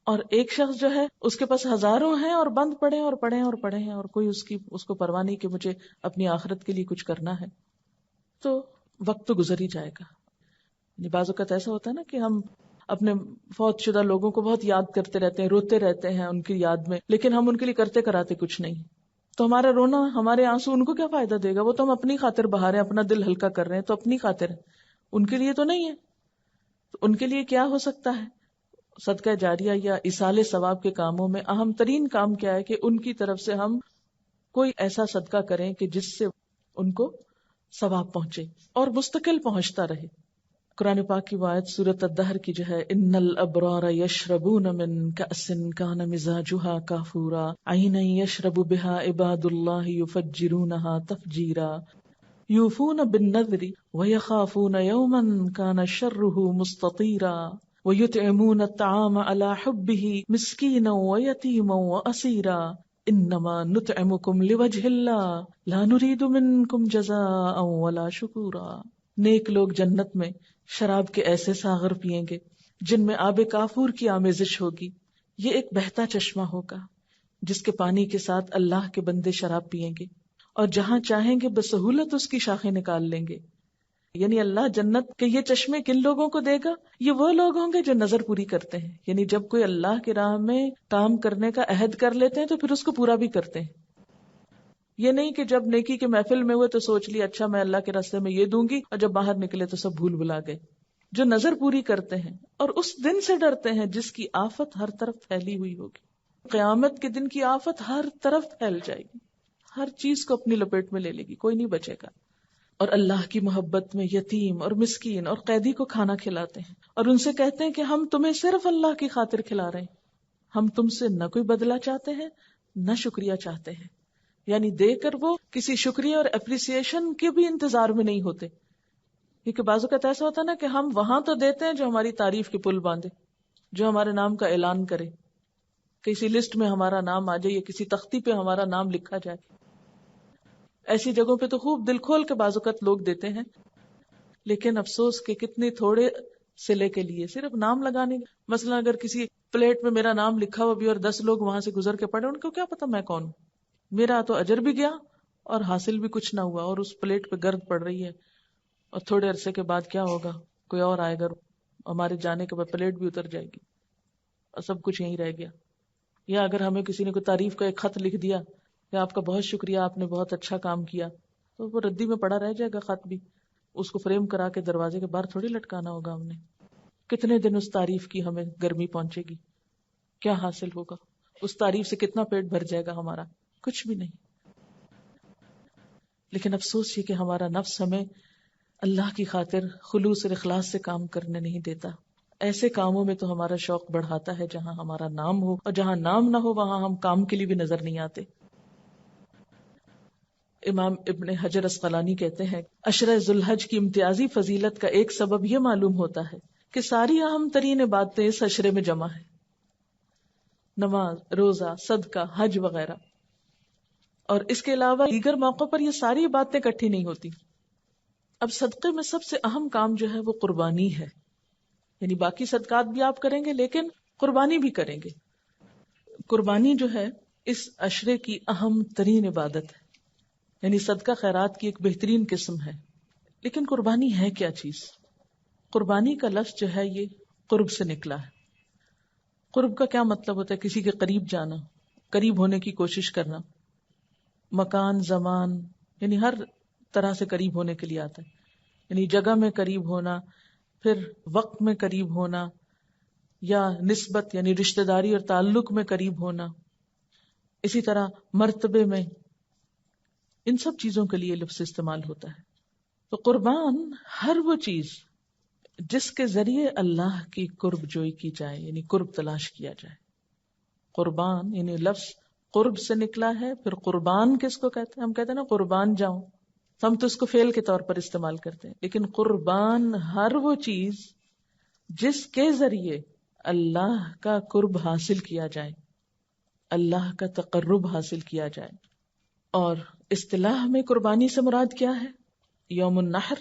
اور ایک شخص جو ہے اس کے پاس ہزاروں ہیں اور بند پڑے اور پڑے اور پڑے ہیں اور کوئی اس کو پرواہ نہیں کہ مجھے اپنی آخرت کے لیے کچھ کرنا ہے. تو وقت تو گزر ہی جائے گا. بعض اوقات ایسا ہوتا ہے نا کہ ہم اپنے فوت شدہ لوگوں کو بہت یاد کرتے رہتے ہیں، روتے رہتے ہیں ان کی یاد میں، لیکن ہم ان کے لیے کرتے کراتے کچھ نہیں. تو ہمارا رونا، ہمارے آنسو ان کو کیا فائدہ دے گا؟ وہ تو ہم اپنی خاطر بہا رہے ہیں، اپنا دل ہلکا کر رہے ہیں، تو اپنی خاطر ہے، ان کے لیے تو نہیں ہے. تو ان کے لیے کیا ہو سکتا ہے؟ صدقہ جاریہ یا ایصال ثواب کے کاموں میں اہم ترین کام کیا ہے کہ ان کی طرف سے ہم کوئی ایسا صدقہ کریں کہ جس سے ان کو ثواب پہنچے اور مستقل پہنچتا رہے. قرآن پاک کی آیت سورۃ الدہر کی جو ہے، ان الابرار یشربون من کأس کان مزاجها کافورا عینا یشرب بها عباد اللہ یفجرونها تفجیرا یوفون بالنذر ویخافون یوما کان شرہ مستطیرا وَيُطْعِمُونَ الطَّعَامَ عَلَى حُبِّهِ مِسْكِينًا وَيَتِيمًا وَأَسِيرًا إِنَّمَا نُطْعِمُكُمْ لِوَجْهِ اللَّهِ لَا نُرِيدُ مِنْكُمْ جَزَاءً وَلَا شُكُورًا۔ نیک لوگ جنت میں شراب کے ایسے ساغر پیئیں گے جن میں آب کافور کی آمیزش ہوگی۔ یہ ایک بہتا چشمہ ہوگا جس کے پانی کے ساتھ اللہ کے بندے شراب پیئیں گے، اور جہاں چاہیں گے بسہولت اس کی شاخیں نکال لیں گے۔ یعنی اللہ جنت کے یہ چشمے کن لوگوں کو دے گا؟ یہ وہ لوگ ہوں گے جو نظر پوری کرتے ہیں، یعنی جب کوئی اللہ کی راہ میں کام کرنے کا عہد کر لیتے ہیں تو پھر اس کو پورا بھی کرتے ہیں۔ یہ نہیں کہ جب نیکی کے محفل میں ہوئے تو سوچ لیا اچھا میں اللہ کے راستے میں یہ دوں گی، اور جب باہر نکلے تو سب بھول بھلا گئے۔ جو نظر پوری کرتے ہیں اور اس دن سے ڈرتے ہیں جس کی آفت ہر طرف پھیلی ہوئی ہوگی۔ قیامت کے دن کی آفت ہر طرف پھیل جائے گی، ہر چیز کو اپنی لپیٹ میں لے لے گی، کوئی نہیں بچے گا۔ اور اللہ کی محبت میں یتیم اور مسکین اور قیدی کو کھانا کھلاتے ہیں، اور ان سے کہتے ہیں کہ ہم تمہیں صرف اللہ کی خاطر کھلا رہے ہیں، ہم تم سے نہ کوئی بدلہ چاہتے ہیں نہ شکریہ چاہتے ہیں۔ یعنی دے کر وہ کسی شکریہ اور اپریسیشن کے بھی انتظار میں نہیں ہوتے، کیونکہ بعض اوقات ایسا ہوتا ہے نا کہ ہم وہاں تو دیتے ہیں جو ہماری تعریف کے پل باندھے، جو ہمارے نام کا اعلان کرے، کسی لسٹ میں ہمارا نام آ جائے یا کسی تختی پہ ہمارا نام لکھا جائے۔ ایسی جگہوں پہ تو خوب دل کھول کے بعض اوقات لوگ دیتے ہیں، لیکن افسوس کہ کتنے تھوڑے صلے کے لیے صرف نام لگانے۔ مثلا اگر کسی پلیٹ میں میرا نام لکھا ہوا بھی اور 10 لوگ وہاں سے گزر کے پڑے، ان کو کیا پتا میں کون ہوں؟ میرا تو اجر بھی گیا اور حاصل بھی کچھ نہ ہوا، اور اس پلیٹ پہ گرد پڑ رہی ہے، اور تھوڑے عرصے کے بعد کیا ہوگا؟ کوئی اور آئے گا، ہمارے جانے کے بعد پلیٹ بھی اتر جائے گی اور سب کچھ یہیں رہ گیا۔ یا اگر ہمیں کسی نے کوئی تعریف کا ایک خط لکھ دیا کہ آپ کا بہت شکریہ، آپ نے بہت اچھا کام کیا، تو وہ ردی میں پڑا رہ جائے گا خط بھی، اس کو فریم کرا کے دروازے کے باہر تھوڑی لٹکانا ہوگا ہم نے۔ کتنے دن اس تعریف کی ہمیں گرمی پہنچے گی؟ کیا حاصل ہوگا؟ اس تعریف سے کتنا پیٹ بھر جائے گا ہمارا؟ کچھ بھی نہیں۔ لیکن افسوس یہ کہ ہمارا نفس ہمیں اللہ کی خاطر خلوص اور اخلاص سے کام کرنے نہیں دیتا۔ ایسے کاموں میں تو ہمارا شوق بڑھاتا ہے جہاں ہمارا نام ہو، اور جہاں نام نہ ہو وہاں ہم کام کے لیے بھی نظر نہیں آتے۔ امام ابن حجر اسقلانی کہتے ہیں عشرہ ذوالحج کی امتیازی فضیلت کا ایک سبب یہ معلوم ہوتا ہے کہ ساری اہم ترین باتیں اس عشرے میں جمع ہیں، نماز، روزہ، صدقہ، حج وغیرہ، اور اس کے علاوہ دیگر موقعوں پر یہ ساری باتیں اکٹھی نہیں ہوتی۔ اب صدقے میں سب سے اہم کام جو ہے وہ قربانی ہے، یعنی باقی صدقات بھی آپ کریں گے لیکن قربانی بھی کریں گے۔ قربانی جو ہے اس عشرے کی اہم ترین عبادت ہے، یعنی صدقہ خیرات کی ایک بہترین قسم ہے۔ لیکن قربانی ہے کیا چیز؟ قربانی کا لفظ جو ہے یہ قرب سے نکلا ہے۔ قرب کا کیا مطلب ہوتا ہے؟ کسی کے قریب جانا، قریب ہونے کی کوشش کرنا، مکان، زمان، یعنی ہر طرح سے قریب ہونے کے لیے آتا ہے، یعنی جگہ میں قریب ہونا، پھر وقت میں قریب ہونا، یا نسبت یعنی رشتہ داری اور تعلق میں قریب ہونا، اسی طرح مرتبے میں، ان سب چیزوں کے لیے لفظ استعمال ہوتا ہے۔ تو قربان ہر وہ چیز جس کے ذریعے اللہ کی قرب جوئی کی جائے، یعنی قرب تلاش کیا جائے۔ قربان یعنی لفظ قرب سے نکلا ہے۔ پھر قربان کس کو کہتے ہیں؟ ہم کہتے ہیں نا قربان جاؤں، ہم تو اس کو فعل کے طور پر استعمال کرتے ہیں، لیکن قربان ہر وہ چیز جس کے ذریعے اللہ کا قرب حاصل کیا جائے، اللہ کا تقرب حاصل کیا جائے۔ اور اصطلاح میں قربانی سے مراد کیا ہے؟ یوم النحر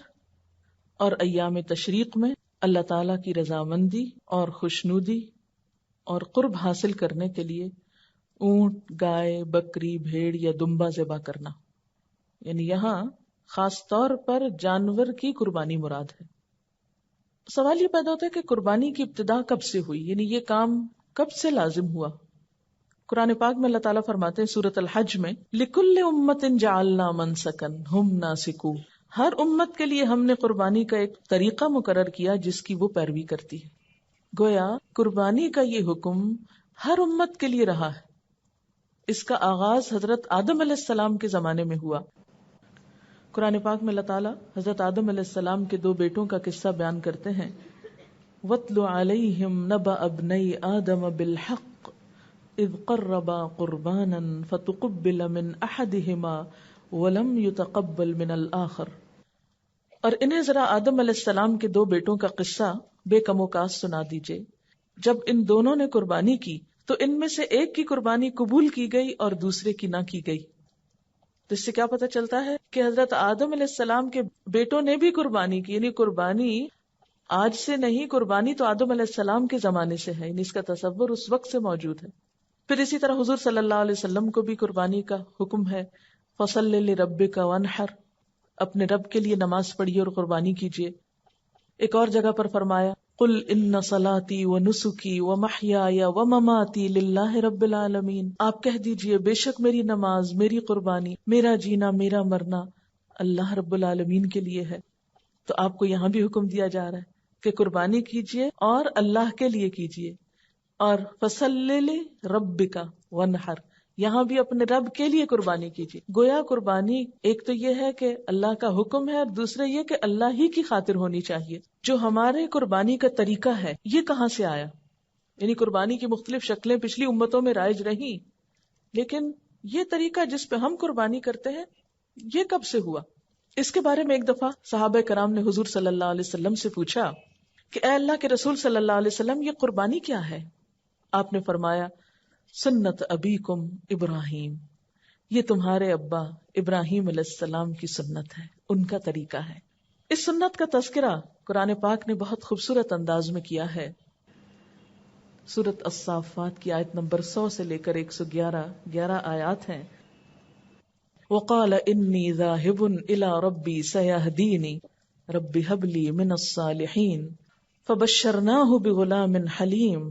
اور ایام تشریق میں اللہ تعالیٰ کی رضامندی اور خوشنودی اور قرب حاصل کرنے کے لیے اونٹ، گائے، بکری، بھیڑ یا دمبا ذبح کرنا، یعنی یہاں خاص طور پر جانور کی قربانی مراد ہے۔ سوال یہ پیدا ہوتا ہے کہ قربانی کی ابتدا کب سے ہوئی، یعنی یہ کام کب سے لازم ہوا؟ قرآن پاک میں اللہ تعالیٰ فرماتے ہیں سورۃ الحج میں لِكُلِّ أُمَّةٍ جَعَلْنَا مَنْسَكًا هُمْ نَاسِكُوهُ، ہر امت کے لیے ہم نے قربانی کا ایک طریقہ مقرر کیا جس کی وہ پیروی کرتی ہے۔ گویا قربانی کا یہ حکم ہر امت کے لیے رہا ہے۔ اس کا آغاز حضرت آدم علیہ السلام کے زمانے میں ہوا۔ قرآن پاک میں اللہ تعالیٰ حضرت آدم علیہ السلام کے 2 بیٹوں کا قصہ بیان کرتے ہیں، وَاتْلُ عَلَيْهِمْ نَبَأَ ابْنَيْ آدَمَ بِالْحَقِّ اذ قربا قربانا فتقبل من احدهما ولم يتقبل من الاخر۔ اور انہیں ذرا آدم علیہ السلام کے 2 بیٹوں کا قصہ بے کم و کاس سنا دیجئے. جب ان دونوں نے قربانی کی تو ان میں سے ایک کی قربانی قبول کی گئی اور دوسرے کی نہ کی گئی. تو اس سے کیا پتہ چلتا ہے کہ حضرت آدم علیہ السلام کے بیٹوں نے بھی قربانی کی. یعنی قربانی آج سے نہیں، قربانی تو آدم علیہ السلام کے زمانے سے ہے، یعنی اس کا تصور اس وقت سے موجود ہے. پھر اسی طرح حضور صلی اللہ علیہ وسلم کو بھی قربانی کا حکم ہے. فصل لربک وانحر، اپنے رب کے لیے نماز پڑھیے اور قربانی کیجیے. ایک اور جگہ پر فرمایا قل ان صلاتی ونسکی ومحیای ومماتی للہ رب العالمین، آپ کہہ دیجئے بے شک میری نماز، میری قربانی، میرا جینا، میرا مرنا اللہ رب العالمین کے لیے ہے. تو آپ کو یہاں بھی حکم دیا جا رہا ہے کہ قربانی کیجئے اور اللہ کے لیے کیجئے. اور فصل لربک وانحر، یہاں بھی اپنے رب کے لیے قربانی کیجیے. گویا قربانی ایک تو یہ ہے کہ اللہ کا حکم ہے، اور دوسرا یہ کہ اللہ ہی کی خاطر ہونی چاہیے. جو ہمارے قربانی کا طریقہ ہے یہ کہاں سے آیا؟ یعنی قربانی کی مختلف شکلیں پچھلی امتوں میں رائج رہیں، لیکن یہ طریقہ جس پہ ہم قربانی کرتے ہیں یہ کب سے ہوا؟ اس کے بارے میں ایک دفعہ صحابہ کرام نے حضور صلی اللہ علیہ وسلم سے پوچھا کہ اے اللہ کے رسول صلی اللہ علیہ وسلم، یہ قربانی کیا ہے؟ آپ نے فرمایا سنت ابیکم ابراہیم، یہ تمہارے ابا ابراہیم علیہ السلام کی سنت ہے، ان کا طریقہ ہے. اس سنت کا تذکرہ قرآن پاک نے بہت خوبصورت انداز میں کیا ہے. سورۃ الصافات کی آیت نمبر 100 سے لے کر 111 آیات ہیں. وقال انی ذاہب الی ربی سیہدینی رب ھب لی من الصالحین فبشرناہ بغلام حلیم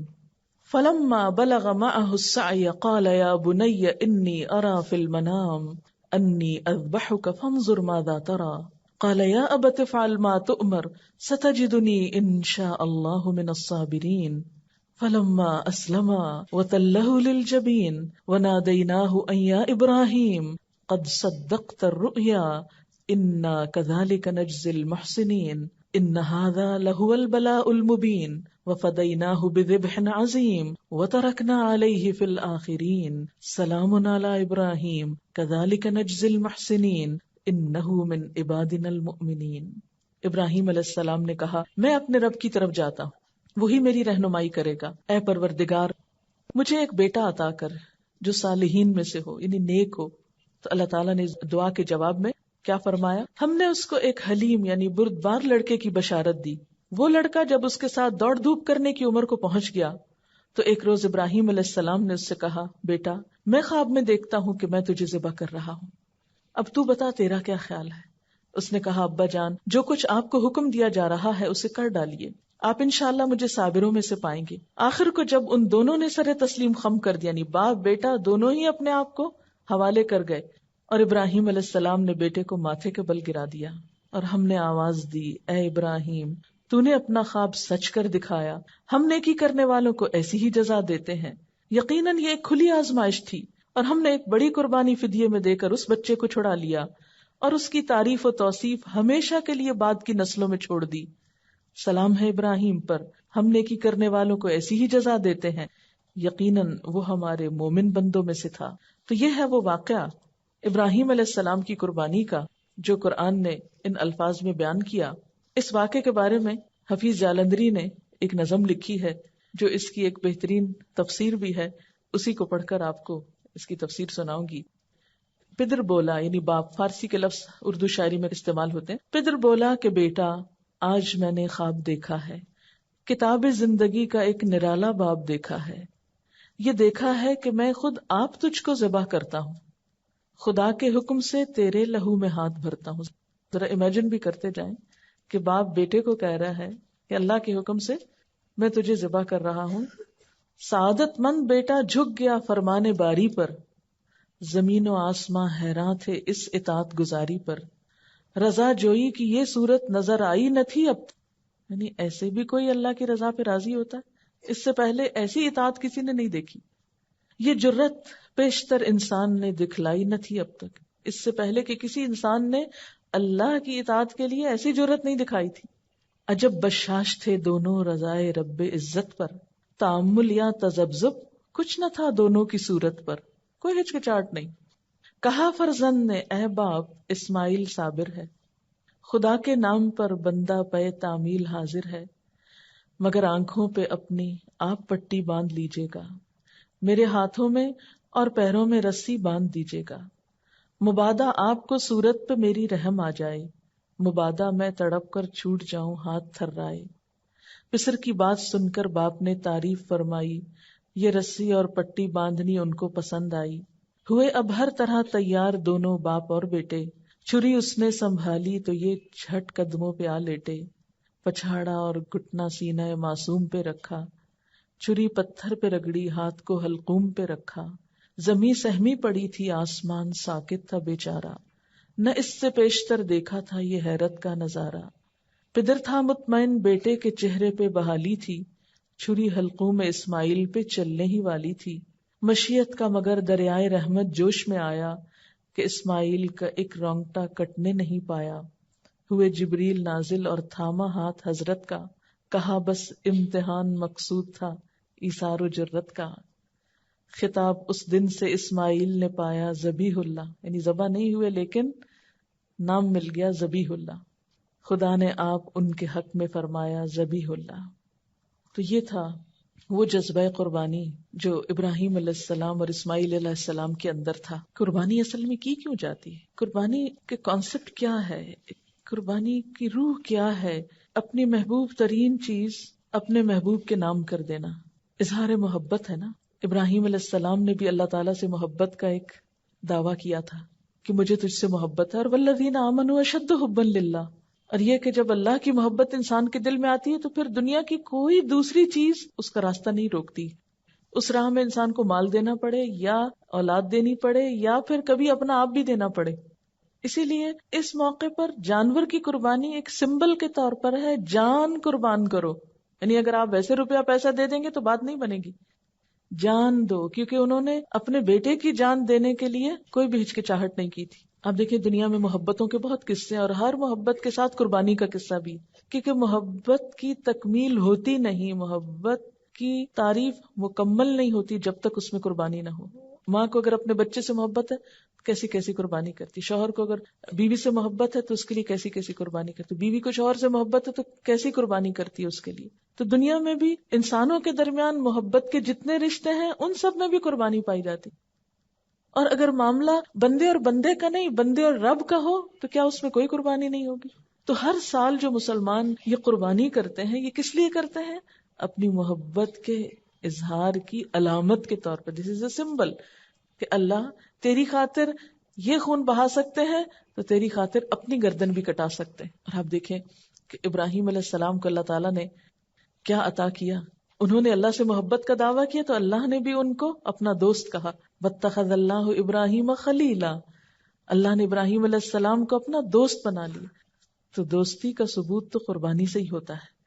فلما بلغ معه السعي قال يا بني إني أرى في المنام أني أذبحك فانظر ماذا ترى قال يا أبت افعل ما تؤمر ستجدني إن شاء الله من الصابرين فلما أسلما وتله للجبين وناديناه أن يا إبراهيم قد صدقت الرؤيا إنا كذلك نجزي المحسنين إن هذا لهو البلاء المبين وفديناه بذبح عظيم وتركنا عليه في الآخرين سلام على إبراهيم كذلك نجزي المحسنين إنه من عبادنا المؤمنين. ابراہیم علیہ السلام نے کہا میں اپنے رب کی طرف جاتا ہوں، وہی میری رہنمائی کرے گا. اے پروردگار، مجھے ایک بیٹا عطا کر جو صالحین میں سے ہو، یعنی نیک ہو. تو اللہ تعالیٰ نے دعا کے جواب میں کیا فرمایا؟ ہم نے اس کو ایک حلیم یعنی بردبار لڑکے کی بشارت دی. وہ لڑکا جب اس کے ساتھ دوڑ دھوپ کرنے کی عمر کو پہنچ گیا تو ایک روز ابراہیم علیہ السلام نے اس سے کہا بیٹا میں خواب میں دیکھتا ہوں کہ میں تجھے ذبح کر رہا ہوں، اب تو بتا تیرا کیا خیال ہے؟ اس نے کہا ابا جان، جو کچھ آپ کو حکم دیا جا رہا ہے اسے کر ڈالیے، آپ انشاءاللہ مجھے صابروں میں سے پائیں گے. آخر کو جب ان دونوں نے سر تسلیم خم کر دیا، یعنی باپ بیٹا دونوں ہی اپنے آپ کو حوالے کر گئے، اور ابراہیم علیہ السلام نے بیٹے کو ماتھے کے بل گرا دیا اور ہم نے آواز دی اے ابراہیم تو نے اپنا خواب سچ کر دکھایا، ہم نیکی کرنے والوں کو ایسی ہی جزا دیتے ہیں. یقیناً یہ ایک کھلی آزمائش تھی اور ہم نے ایک بڑی قربانی فدیے میں دے کر اس بچے کو چھڑا لیا اور اس کی تعریف و توصیف ہمیشہ کے لیے بعد کی نسلوں میں چھوڑ دی. سلام ہے ابراہیم پر، ہم نیکی کرنے والوں کو ایسی ہی جزا دیتے ہیں، یقیناً وہ ہمارے مومن بندوں میں سے تھا. تو یہ ہے وہ واقعہ ابراہیم علیہ السلام کی قربانی کا جو قرآن نے ان الفاظ میں بیان کیا. اس واقعے کے بارے میں حفیظ جالندری نے ایک نظم لکھی ہے جو اس کی ایک بہترین تفسیر بھی ہے، اسی کو پڑھ کر آپ کو اس کی تفسیر سناؤں گی. پدر بولا یعنی باپ، فارسی کے لفظ اردو شاعری میں استعمال ہوتے ہیں. پدر بولا کہ بیٹا آج میں نے خواب دیکھا ہے، کتاب زندگی کا ایک نرالا باب دیکھا ہے. یہ دیکھا ہے کہ میں خود آپ تجھ کو ذبح کرتا ہوں، خدا کے حکم سے تیرے لہو میں ہاتھ بھرتا ہوں. ذرا امیجن بھی کرتے جائیں کہ باپ بیٹے کو کہہ رہا ہے کہ اللہ کے حکم سے میں تجھے ذبح کر رہا ہوں. سعادت مند بیٹا جھک گیا فرمانے باری پر، زمین و آسماں حیراں تھے اس اطاعت گزاری پر. رضا جوئی کی یہ صورت نظر آئی نہ تھی اب، یعنی ایسے بھی کوئی اللہ کی رضا پہ راضی ہوتا ہے؟ اس سے پہلے ایسی اطاعت کسی نے نہیں دیکھی. یہ جرت پیشتر انسان نے دکھلائی نہ تھی اب تک، اس سے پہلے کہ کسی انسان نے اللہ کی اطاعت کے لیے ایسی جرت نہیں دکھائی تھی. عجب بشاش تھے دونوں رضائے رب عزت پر، تأمل یا تذبذب کچھ نہ تھا دونوں کی صورت پر، کوئی ہچکچاہٹ نہیں. کہا فرزند نے اے باپ اسماعیل صابر ہے، خدا کے نام پر بندہ پے تعمیل حاضر ہے. مگر آنکھوں پہ اپنی آپ پٹی باندھ لیجیے گا، میرے ہاتھوں میں اور پیروں میں رسی باندھ دیجیے گا، مبادا آپ کو صورت پہ میری رحم آ جائے، مبادا میں تڑپ کر چھوٹ جاؤں ہاتھ تھرائے۔ پسر کی بات سن کر باپ نے تعریف فرمائی، یہ رسی اور پٹی باندھنی ان کو پسند آئی۔ ہوئے اب ہر طرح تیار دونوں باپ اور بیٹے، چھری اس نے سنبھالی تو یہ جھٹ قدموں پہ آ لیٹے، پچھاڑا اور گھٹنا سینہ معصوم پہ رکھا، چھری پتھر پہ رگڑی ہاتھ کو حلقوم پہ رکھا، زمیں سہمی پڑی تھی آسمان ساکت تھا بیچارہ، نہ اس سے پیشتر دیکھا تھا یہ حیرت کا نظارہ، پدر تھا مطمئن بیٹے کے چہرے پہ بحالی تھی، چھری حلقوم اسماعیل پہ چلنے ہی والی تھی، مشیت کا مگر دریائے رحمت جوش میں آیا کہ اسماعیل کا ایک رونگٹا کٹنے نہیں پایا، ہوئے جبریل نازل اور تھاما ہاتھ حضرت کا، کہا بس امتحان مقصود تھا ایثار و جرت کا، خطاب اس دن سے اسماعیل نے پایا ذبیح اللہ، یعنی ذبح نہیں ہوئے لیکن نام مل گیا ذبیح اللہ، خدا نے آپ ان کے حق میں فرمایا ذبیح اللہ۔ تو یہ تھا وہ جذبہ قربانی جو ابراہیم علیہ السلام اور اسماعیل علیہ السلام کے اندر تھا۔ قربانی اصل میں کی کیوں جاتی ہے؟ قربانی کے کانسیپٹ کیا ہے؟ قربانی کی روح کیا ہے؟ اپنی محبوب ترین چیز اپنے محبوب کے نام کر دینا، اظہار محبت ہے نا۔ ابراہیم علیہ السلام نے بھی اللہ تعالیٰ سے محبت کا ایک دعویٰ کیا تھا کہ مجھے تجھ سے محبت ہے، اور والذین آمنوا اشد حبا للہ، اور یہ کہ جب اللہ کی محبت انسان کے دل میں آتی ہے تو پھر دنیا کی کوئی دوسری چیز اس کا راستہ نہیں روکتی۔ اس راہ میں انسان کو مال دینا پڑے یا اولاد دینی پڑے یا پھر کبھی اپنا آپ بھی دینا پڑے۔ اسی لیے اس موقع پر جانور کی قربانی ایک سمبل کے طور پر ہے، جان قربان کرو، یعنی اگر آپ ویسے روپیہ پیسہ دے دیں گے تو بات نہیں بنے گی، جان دو، کیونکہ انہوں نے اپنے بیٹے کی جان دینے کے لیے کوئی بھی ہچکچاہٹ نہیں کی تھی۔ آپ دیکھیں دنیا میں محبتوں کے بہت قصے ہیں، اور ہر محبت کے ساتھ قربانی کا قصہ بھی، کیونکہ محبت کی تکمیل ہوتی نہیں، محبت کی تعریف مکمل نہیں ہوتی جب تک اس میں قربانی نہ ہو۔ ماں کو اگر اپنے بچے سے محبت ہے کیسی کیسی قربانی کرتی، شوہر کو اگر بیوی سے محبت ہے تو اس کے لیے کیسی کیسی قربانی کرتی، بیوی کو شوہر سے محبت ہے تو کیسی قربانی کرتی ہے اس کے لیے۔ تو دنیا میں بھی انسانوں کے درمیان محبت کے جتنے رشتے ہیں ان سب میں بھی قربانی پائی جاتی، اور اگر معاملہ بندے اور بندے کا نہیں، بندے اور رب کا ہو تو کیا اس میں کوئی قربانی نہیں ہوگی؟ تو ہر سال جو مسلمان یہ قربانی کرتے ہیں یہ کس لیے کرتے ہیں؟ اپنی محبت کے اظہار کی علامت کے طور پر، دس از اے سمبل کہ اللہ تیری خاطر یہ خون بہا سکتے ہیں تو تیری خاطر اپنی گردن بھی کٹا سکتے ہیں۔ اور آپ دیکھیں کہ ابراہیم علیہ السلام کو اللہ تعالیٰ نے کیا عطا کیا، انہوں نے اللہ سے محبت کا دعویٰ کیا تو اللہ نے بھی ان کو اپنا دوست کہا، واتخذ اللہ ابراہیم خلیلا، اللہ نے ابراہیم علیہ السلام کو اپنا دوست بنا لیا۔ تو دوستی کا ثبوت تو قربانی سے ہی ہوتا ہے۔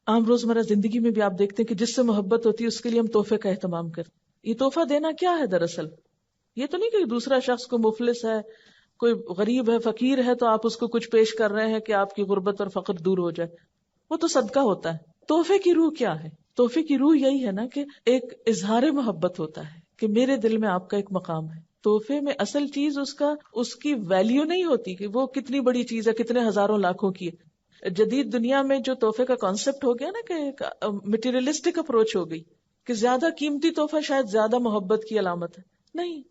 عام روزمرہ زندگی میں بھی آپ دیکھتے ہیں کہ جس سے محبت ہوتی ہے اس کے لیے ہم تحفے کا اہتمام کرتے ہیں۔ یہ تحفہ دینا کیا ہے دراصل؟ یہ تو نہیں کہ دوسرا شخص کو مفلس ہے، کوئی غریب ہے، فقیر ہے تو آپ اس کو کچھ پیش کر رہے ہیں کہ آپ کی غربت اور فقر دور ہو جائے، وہ تو صدقہ ہوتا ہے۔ تحفے کی روح کیا ہے؟ تحفے کی روح یہی ہے نا کہ ایک اظہار محبت ہوتا ہے کہ میرے دل میں آپ کا ایک مقام ہے۔ تحفے میں اصل چیز اس کی ویلیو نہیں ہوتی کہ وہ کتنی بڑی چیز ہے، کتنے ہزاروں لاکھوں کی ہے۔ جدید دنیا میں جو تحفے کا کانسیپٹ ہو گیا نا کہ مٹیریلسٹک اپروچ ہو گئی کہ زیادہ قیمتی تحفہ شاید زیادہ محبت کی علامت ہے، نہیں،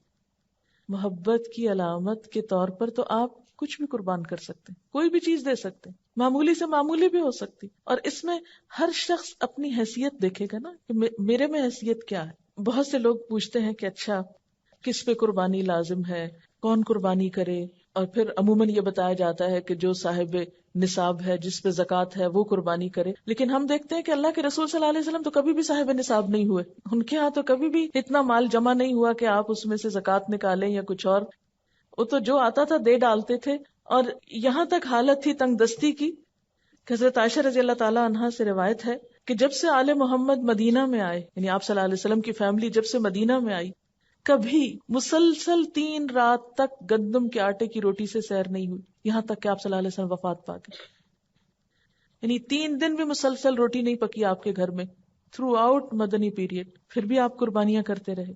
محبت کی علامت کے طور پر تو آپ کچھ بھی قربان کر سکتے ہیں، کوئی بھی چیز دے سکتے ہیں، معمولی سے معمولی بھی ہو سکتی، اور اس میں ہر شخص اپنی حیثیت دیکھے گا نا کہ میرے میں حیثیت کیا ہے۔ بہت سے لوگ پوچھتے ہیں کہ اچھا کس پہ قربانی لازم ہے، کون قربانی کرے، اور پھر عموماً یہ بتایا جاتا ہے کہ جو صاحب نصاب ہے، جس پہ زکوٰۃ ہے، وہ قربانی کرے، لیکن ہم دیکھتے ہیں کہ اللہ کے رسول صلی اللہ علیہ وسلم تو کبھی بھی صاحب نصاب نہیں ہوئے، ان کے ہاں تو کبھی بھی اتنا مال جمع نہیں ہوا کہ آپ اس میں سے زکوٰۃ نکالیں یا کچھ اور، وہ تو جو آتا تھا دے ڈالتے تھے۔ اور یہاں تک حالت تھی تنگ دستی کی کہ حضرت عائشہ رضی اللہ تعالیٰ عنہا سے روایت ہے کہ جب سے آل محمد مدینہ میں آئے، یعنی آپ صلی اللہ علیہ وسلم کی فیملی جب سے مدینہ میں آئی، کبھی مسلسل 3 رات تک گندم کے آٹے کی روٹی سے سیر نہیں ہوئی، یہاں تک کہ آپ صلی اللہ علیہ وسلم وفات پا گئے، یعنی 3 دن بھی مسلسل روٹی نہیں پکی آپ کے گھر میں تھرو آؤٹ مدنی پیریڈ، پھر بھی آپ قربانیاں کرتے رہے۔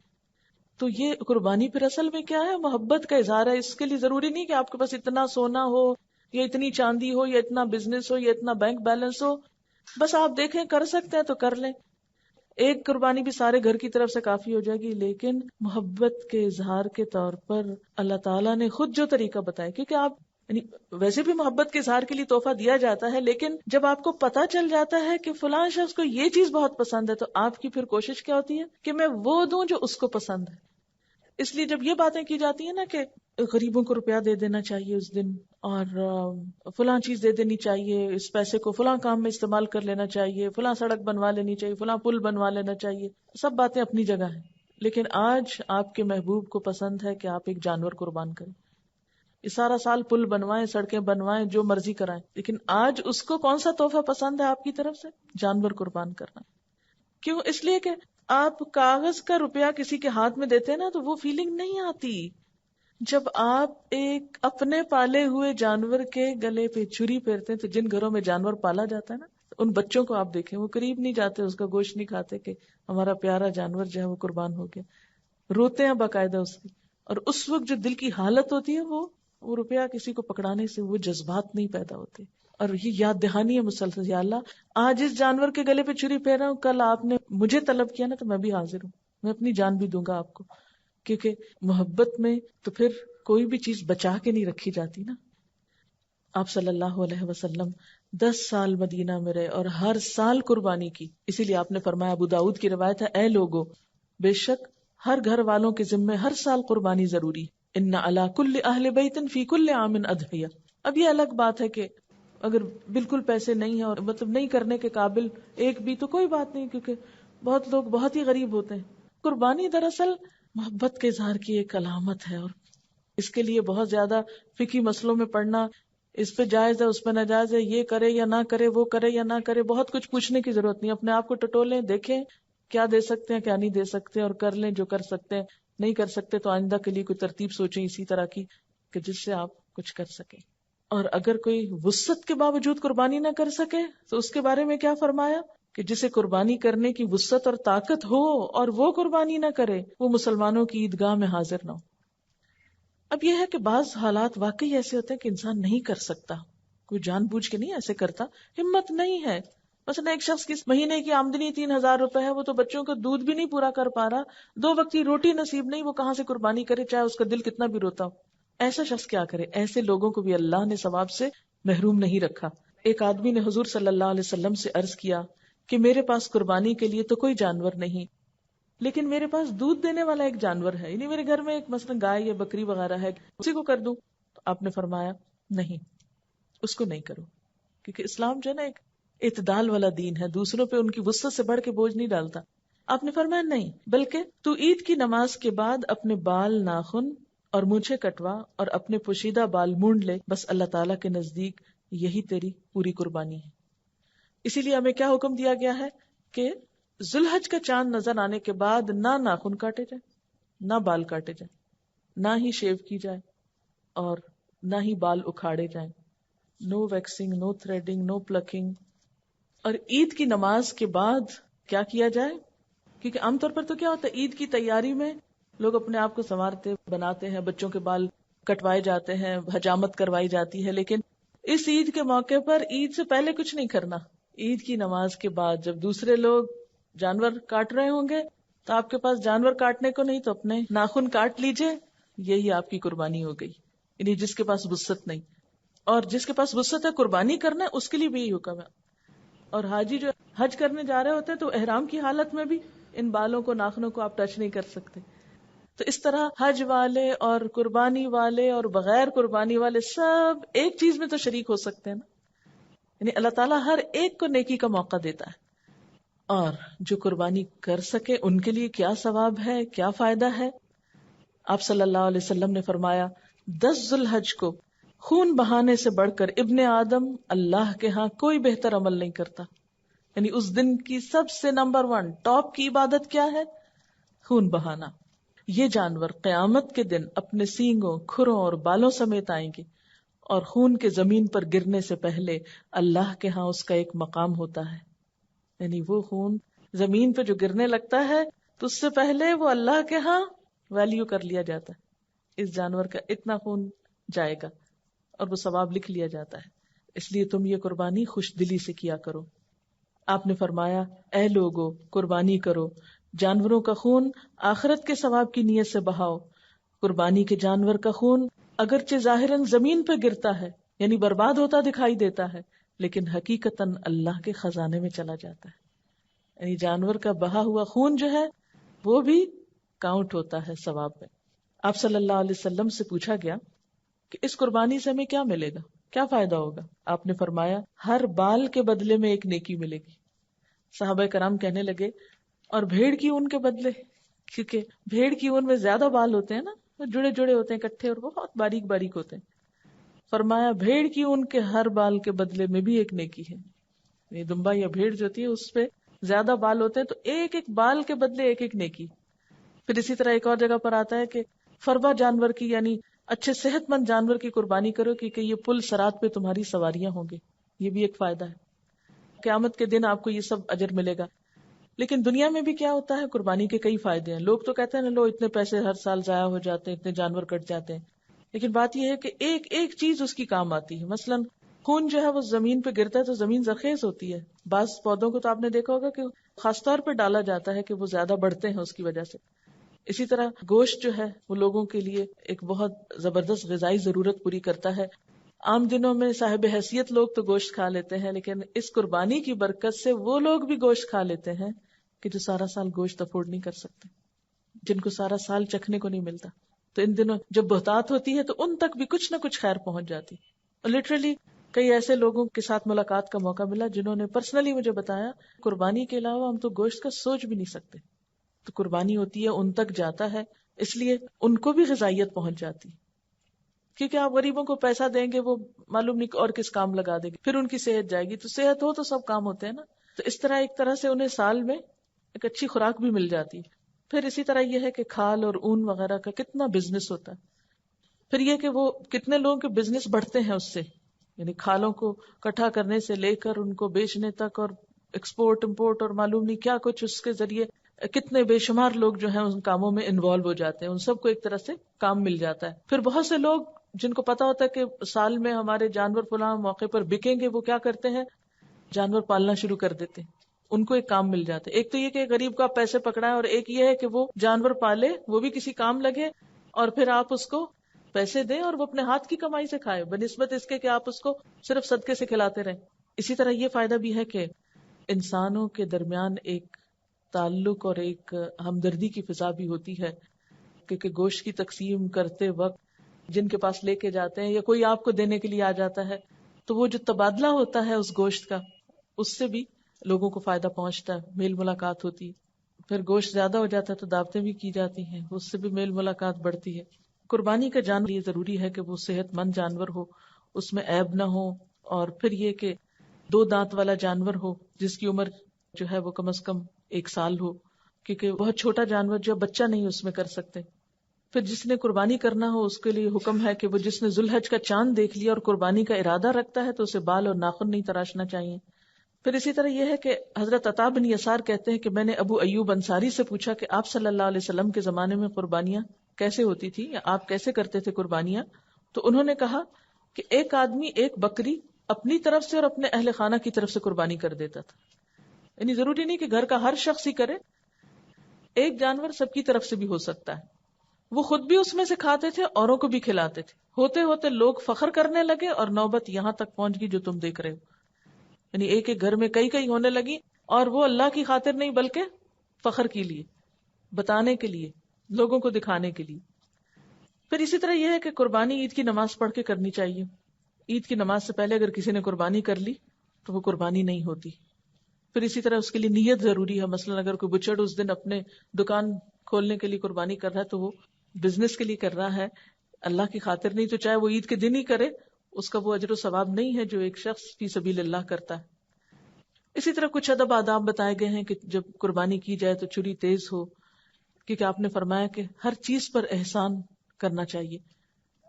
تو یہ قربانی پھر اصل میں کیا ہے؟ محبت کا اظہار ہے۔ اس کے لیے ضروری نہیں کہ آپ کے پاس اتنا سونا ہو یا اتنی چاندی ہو یا اتنا بزنس ہو یا اتنا بینک بیلنس ہو، بس آپ دیکھیں کر سکتے ہیں تو کر لیں. ایک قربانی بھی سارے گھر کی طرف سے کافی ہو جائے گی، لیکن محبت کے اظہار کے طور پر اللہ تعالیٰ نے خود جو طریقہ بتایا، کیونکہ آپ یعنی ویسے بھی محبت کے اظہار کے لیے تحفہ دیا جاتا ہے، لیکن جب آپ کو پتا چل جاتا ہے کہ فلاں شخص کو یہ چیز بہت پسند ہے، تو آپ کی پھر کوشش کیا ہوتی ہے کہ میں وہ دوں جو اس کو پسند ہے. اس لیے جب یہ باتیں کی جاتی ہیں نا کہ غریبوں کو روپیہ دے دینا چاہیے اس دن، اور فلاں چیز دے دینی چاہیے، اس پیسے کو فلاں کام میں استعمال کر لینا چاہیے، فلاں سڑک بنوا لینی چاہیے، فلاں پل بنوا لینا چاہیے، سب باتیں اپنی جگہ ہیں. لیکن آج آپ کے محبوب کو پسند ہے کہ آپ ایک جانور قربان کریں. یہ سارا سال پل بنوائیں، سڑکیں بنوائیں، جو مرضی کرائیں، لیکن آج اس کو کون سا تحفہ پسند ہے آپ کی طرف سے؟ جانور قربان کرنا. کیوں؟ اس لیے کہ آپ کاغذ کا روپیہ کسی کے ہاتھ میں دیتے ہیں نا، تو وہ فیلنگ نہیں آتی. جب آپ ایک اپنے پالے ہوئے جانور کے گلے پہ چھری پھیرتے ہیں، تو جن گھروں میں جانور پالا جاتا ہے نا، ان بچوں کو آپ دیکھیں، وہ قریب نہیں جاتے، اس کا گوشت نہیں کھاتے کہ ہمارا پیارا جانور جو ہے وہ قربان ہو گیا. روتے ہیں باقاعدہ اس کی. اور اس وقت جو دل کی حالت ہوتی ہے، وہ روپیہ کسی کو پکڑانے سے وہ جذبات نہیں پیدا ہوتے. اور یہ یاد دہانی ہے مسلسل، یا اللہ آج اس جانور کے گلے پہ چھری پھیر رہا ہوں، کل آپ نے مجھے طلب کیا نا، تو میں بھی حاضر ہوں، میں اپنی جان بھی دوں گا آپ کو. کیونکہ محبت میں تو پھر کوئی بھی چیز بچا کے نہیں رکھی جاتی نا. آپ صلی اللہ علیہ وسلم 10 سال مدینہ میں رہے اور ہر سال قربانی کی. اسی لیے آپ نے فرمایا، ابو داؤد کی روایت ہے، اے لوگو، بے شک ہر گھر والوں کے ذمے ہر سال قربانی ضروری. ان علی کل اہل بیت فی کل عام اضحیہ. اب یہ الگ بات ہے کہ اگر بالکل پیسے نہیں ہیں اور مطلب نہیں کرنے کے قابل ایک بھی، تو کوئی بات نہیں، کیونکہ بہت لوگ بہت ہی غریب ہوتے ہیں. قربانی دراصل محبت کے اظہار کی ایک علامت ہے، اور اس کے لیے بہت زیادہ فقہی مسئلوں میں پڑھنا، اس پہ جائز ہے، اس پہ ناجائز ہے، یہ کرے یا نہ کرے، وہ کرے یا نہ کرے، بہت کچھ پوچھنے کی ضرورت نہیں. اپنے آپ کو ٹٹولیں، دیکھیں کیا دے سکتے ہیں کیا نہیں دے سکتے، اور کر لیں جو کر سکتے ہیں. نہیں کر سکتے تو آئندہ کے لیے کوئی ترتیب سوچیں اسی طرح کی کہ جس سے آپ کچھ کر سکیں. اور اگر کوئی وسعت کے باوجود قربانی نہ کر سکے تو اس کے بارے میں کیا فرمایا کہ جسے قربانی کرنے کی وسعت اور طاقت ہو اور وہ قربانی نہ کرے، وہ مسلمانوں کی عیدگاہ میں حاضر نہ ہو. اب یہ ہے کہ بعض حالات واقعی ایسے ہوتے ہیں کہ انسان نہیں کر سکتا، کوئی جان بوجھ کے نہیں ایسے کرتا، ہمت نہیں ہے. مثلا ایک شخص کی مہینے کی آمدنی 3,000 روپے ہے، وہ تو بچوں کا دودھ بھی نہیں پورا کر پا رہا، 2 وقت کی روٹی نصیب نہیں، وہ کہاں سے قربانی کرے، چاہے اس کا دل کتنا بھی روتا ہو. ایسا شخص کیا کرے؟ ایسے لوگوں کو بھی اللہ نے ثواب سے محروم نہیں رکھا. ایک آدمی نے حضور صلی اللہ علیہ وسلم سے عرض کیا کہ میرے پاس قربانی کے لیے تو کوئی جانور نہیں، لیکن میرے پاس دودھ دینے والا ایک جانور ہے، یعنی میرے گھر میں ایک مثلا گائے یا بکری وغیرہ ہے، اسی کو کر دوں. تو آپ نے فرمایا نہیں، اس کو نہیں کرو، کیونکہ اسلام جو ہے نا ایک اعتدال والا دین ہے، دوسروں پہ ان کی وسعت سے بڑھ کے بوجھ نہیں ڈالتا. آپ نے فرمایا نہیں، بلکہ تو عید کی نماز کے بعد اپنے بال، ناخن اور مونچھیں کٹوا اور اپنے پوشیدہ بال مونڈ لے، بس اللہ تعالیٰ کے نزدیک یہی تیری پوری قربانی ہے. اسی لیے ہمیں کیا حکم دیا گیا ہے کہ ذوالحج کا چاند نظر آنے کے بعد نہ ناخن کاٹے جائیں، نہ بال کاٹے جائیں، نہ ہی شیو کی جائے، اور نہ ہی بال اکھاڑے جائیں. نو ویکسنگ، نو تھریڈنگ، نو پلکنگ. اور عید کی نماز کے بعد کیا کیا جائے؟ کیونکہ عام طور پر تو کیا ہوتا ہے، عید کی تیاری میں لوگ اپنے آپ کو سنوارتے بناتے ہیں، بچوں کے بال کٹوائے جاتے ہیں، حجامت کروائی جاتی ہے. لیکن اس عید کے موقع پر عید سے پہلے کچھ نہیں کرنا. عید کی نماز کے بعد جب دوسرے لوگ جانور کاٹ رہے ہوں گے تو آپ کے پاس جانور کاٹنے کو نہیں، تو اپنے ناخن کاٹ لیجئے، یہی آپ کی قربانی ہو گئی. یعنی جس کے پاس وسعت نہیں، اور جس کے پاس وسعت ہے قربانی کرنا ہے، اس کے لیے بھی یہی حکم ہے. اور حاجی جو حج کرنے جا رہے ہوتے ہیں تو احرام کی حالت میں بھی ان بالوں کو، ناخنوں کو آپ ٹچ نہیں کر سکتے. تو اس طرح حج والے اور قربانی والے اور بغیر قربانی والے سب ایک چیز میں تو شریک ہو سکتے ہیں نا. یعنی اللہ تعالیٰ ہر ایک کو نیکی کا موقع دیتا ہے. اور جو قربانی کر سکے ان کے لیے کیا ثواب ہے، کیا فائدہ ہے. آپ صلی اللہ علیہ وسلم نے فرمایا 10 ذوالحج کو خون بہانے سے بڑھ کر ابن آدم اللہ کے ہاں کوئی بہتر عمل نہیں کرتا. یعنی اس دن کی سب سے نمبر 1 ٹاپ کی عبادت کیا ہے؟ خون بہانا. یہ جانور قیامت کے دن اپنے سینگوں، کھروں اور بالوں سمیت آئیں گے، اور خون کے زمین پر گرنے سے پہلے اللہ کے ہاں اس کا ایک مقام ہوتا ہے. یعنی وہ خون زمین پہ جو گرنے لگتا ہے تو اس سے پہلے وہ اللہ کے ہاں ویلیو کر لیا جاتا ہے. اس جانور کا اتنا خون جائے گا اور وہ ثواب لکھ لیا جاتا ہے. اس لیے تم یہ قربانی خوش دلی سے کیا کرو. آپ نے فرمایا اے لوگو قربانی کرو، جانوروں کا خون آخرت کے ثواب کی نیت سے بہاؤ۔ قربانی کے جانور کا خون اگرچہ ظاہراً زمین پہ گرتا ہے، یعنی برباد ہوتا دکھائی دیتا ہے، لیکن حقیقتاً اللہ کے خزانے میں چلا جاتا ہے۔ یعنی جانور کا بہا ہوا خون جو ہے وہ بھی کاؤنٹ ہوتا ہے ثواب میں۔ آپ صلی اللہ علیہ وسلم سے پوچھا گیا کہ اس قربانی سے ہمیں کیا ملے گا، کیا فائدہ ہوگا؟ آپ نے فرمایا ہر بال کے بدلے میں ایک نیکی ملے گی۔ صحابہ کرام کہنے لگے اور بھیڑ کی اون کے بدلے؟ کیونکہ بھیڑ کی اون میں زیادہ بال ہوتے ہیں نا، وہ جڑے جڑے ہوتے ہیں اکٹھے اور بہت باریک باریک ہوتے ہیں۔ فرمایا بھیڑ کی اون کے ہر بال کے بدلے میں بھی ایک نیکی ہے۔ یہ دمبا یا بھیڑ جو ہوتی ہے اس پہ زیادہ بال ہوتے ہیں تو ایک ایک بال کے بدلے ایک ایک نیکی۔ پھر اسی طرح ایک اور جگہ پر آتا ہے کہ فربا جانور کی یعنی اچھے صحت مند جانور کی قربانی کرو کیونکہ یہ پل صراط پہ تمہاری سواریاں ہوں گے۔ یہ بھی ایک فائدہ ہے، قیامت کے دن آپ کو یہ سب اجر ملے گا۔ لیکن دنیا میں بھی کیا ہوتا ہے، قربانی کے کئی فائدے ہیں۔ لوگ تو کہتے ہیں نا لو اتنے پیسے ہر سال ضائع ہو جاتے ہیں، اتنے جانور کٹ جاتے ہیں، لیکن بات یہ ہے کہ ایک ایک چیز اس کی کام آتی ہے۔ مثلاً خون جو ہے وہ زمین پہ گرتا ہے تو زمین زرخیز ہوتی ہے۔ بعض پودوں کو تو آپ نے دیکھا ہوگا کہ خاص طور پہ ڈالا جاتا ہے کہ وہ زیادہ بڑھتے ہیں اس کی وجہ سے۔ اسی طرح گوشت جو ہے وہ لوگوں کے لیے ایک بہت زبردست غذائی ضرورت پوری کرتا ہے۔ عام دنوں میں صاحب حیثیت لوگ تو گوشت کھا لیتے ہیں، لیکن اس قربانی کی برکت سے وہ لوگ بھی گوشت کھا لیتے ہیں کہ جو سارا سال گوشت افورڈ نہیں کر سکتے، جن کو سارا سال چکھنے کو نہیں ملتا۔ تو ان دنوں جب بہتات ہوتی ہے تو ان تک بھی کچھ نہ کچھ خیر پہنچ جاتی۔ اور لٹرلی کئی ایسے لوگوں کے ساتھ ملاقات کا موقع ملا جنہوں نے پرسنلی مجھے بتایا قربانی کے علاوہ ہم تو گوشت کا سوچ بھی نہیں سکتے۔ تو قربانی ہوتی ہے، ان تک جاتا ہے، اس لیے ان کو بھی غذائیت پہنچ جاتی، کیونکہ آپ غریبوں کو پیسہ دیں گے وہ معلوم نہیں اور کس کام لگا دیں گے، پھر ان کی صحت جائے گی۔ تو صحت ہو تو سب کام ہوتے ہیں نا۔ تو اس طرح ایک طرح سے انہیں سال میں ایک اچھی خوراک بھی مل جاتی ہے۔ پھر اسی طرح یہ ہے کہ کھال اور اون وغیرہ کا کتنا بزنس ہوتا ہے۔ پھر یہ کہ وہ کتنے لوگوں کے بزنس بڑھتے ہیں اس سے، یعنی کھالوں کو اکٹھا کرنے سے لے کر ان کو بیچنے تک اور ایکسپورٹ امپورٹ اور معلوم نہیں کیا کچھ، اس کے ذریعے کتنے بے شمار لوگ جو ہیں ان کاموں میں انوالو ہو جاتے ہیں، ان سب کو ایک طرح سے کام مل جاتا ہے۔ پھر بہت سے لوگ جن کو پتا ہوتا ہے کہ سال میں ہمارے جانور فلاں موقع پر بکیں گے، وہ کیا کرتے ہیں، جانور پالنا شروع کر دیتے ہیں، ان کو ایک کام مل جاتا ہے۔ ایک تو یہ کہ غریب کا پیسے پکڑائے، اور ایک یہ ہے کہ وہ جانور پالے، وہ بھی کسی کام لگے، اور پھر آپ اس کو پیسے دیں اور وہ اپنے ہاتھ کی کمائی سے کھائے، بنسبت اس کے کہ آپ اس کو صرف صدقے سے کھلاتے رہیں۔ اسی طرح یہ فائدہ بھی ہے کہ انسانوں کے درمیان ایک تعلق اور ایک ہمدردی کی فضا بھی ہوتی ہے، کیونکہ گوشت کی تقسیم کرتے وقت جن کے پاس لے کے جاتے ہیں یا کوئی آپ کو دینے کے لیے آ جاتا ہے تو وہ جو تبادلہ ہوتا ہے اس گوشت کا، اس سے بھی لوگوں کو فائدہ پہنچتا ہے، میل ملاقات ہوتی ہے۔ پھر گوشت زیادہ ہو جاتا ہے تو دعوتیں بھی کی جاتی ہیں، اس سے بھی میل ملاقات بڑھتی ہے۔ قربانی کا جانور یہ ضروری ہے کہ وہ صحت مند جانور ہو، اس میں عیب نہ ہو، اور پھر یہ کہ 2 دانت والا جانور ہو جس کی عمر جو ہے وہ کم از کم 1 سال ہو، کیونکہ بہت چھوٹا جانور جو بچہ نہیں اس میں کر سکتے۔ پھر جس نے قربانی کرنا ہو اس کے لیے حکم ہے کہ وہ جس نے ذوالحج کا چاند دیکھ لیا اور قربانی کا ارادہ رکھتا ہے تو اسے بال اور ناخن نہیں تراشنا چاہیے۔ پھر اسی طرح یہ ہے کہ حضرت عطا بن یسار کہتے ہیں کہ میں نے ابو ایوب انصاری سے پوچھا کہ آپ صلی اللہ علیہ وسلم کے زمانے میں قربانیاں کیسے ہوتی تھی، یا آپ کیسے کرتے تھے قربانیاں؟ تو انہوں نے کہا کہ ایک آدمی ایک بکری اپنی طرف سے اور اپنے اہل خانہ کی طرف سے قربانی کر دیتا تھا، یعنی ضروری نہیں کہ گھر کا ہر شخص ہی کرے، ایک جانور سب کی طرف سے بھی ہو سکتا ہے۔ وہ خود بھی اس میں سے کھاتے تھے، اوروں کو بھی کھلاتے تھے۔ ہوتے ہوتے لوگ فخر کرنے لگے اور نوبت یہاں تک پہنچ گئی جو تم دیکھ رہے ہو، یعنی ایک ایک گھر میں کئی کئی ہونے لگی، اور وہ اللہ کی خاطر نہیں بلکہ فخر کے لیے، بتانے کے لیے، لوگوں کو دکھانے کے لیے۔ پھر اسی طرح یہ ہے کہ قربانی عید کی نماز پڑھ کے کرنی چاہیے۔ عید کی نماز سے پہلے اگر کسی نے قربانی کر لی تو وہ قربانی نہیں ہوتی۔ پھر اسی طرح اس کے لیے نیت ضروری ہے۔ مثلا اگر کوئی بچڑ اس دن اپنے دکان کھولنے کے لیے قربانی کر رہا ہے تو وہ بزنس کے لیے کر رہا ہے، اللہ کی خاطر نہیں، تو چاہے وہ عید کے دن ہی کرے، اس کا وہ اجر و ثواب نہیں ہے جو ایک شخص فی سبیل اللہ کرتا ہے۔ اسی طرح کچھ ادب آداب بتائے گئے ہیں کہ جب قربانی کی جائے تو چھری تیز ہو، کیونکہ آپ نے فرمایا کہ ہر چیز پر احسان کرنا چاہیے،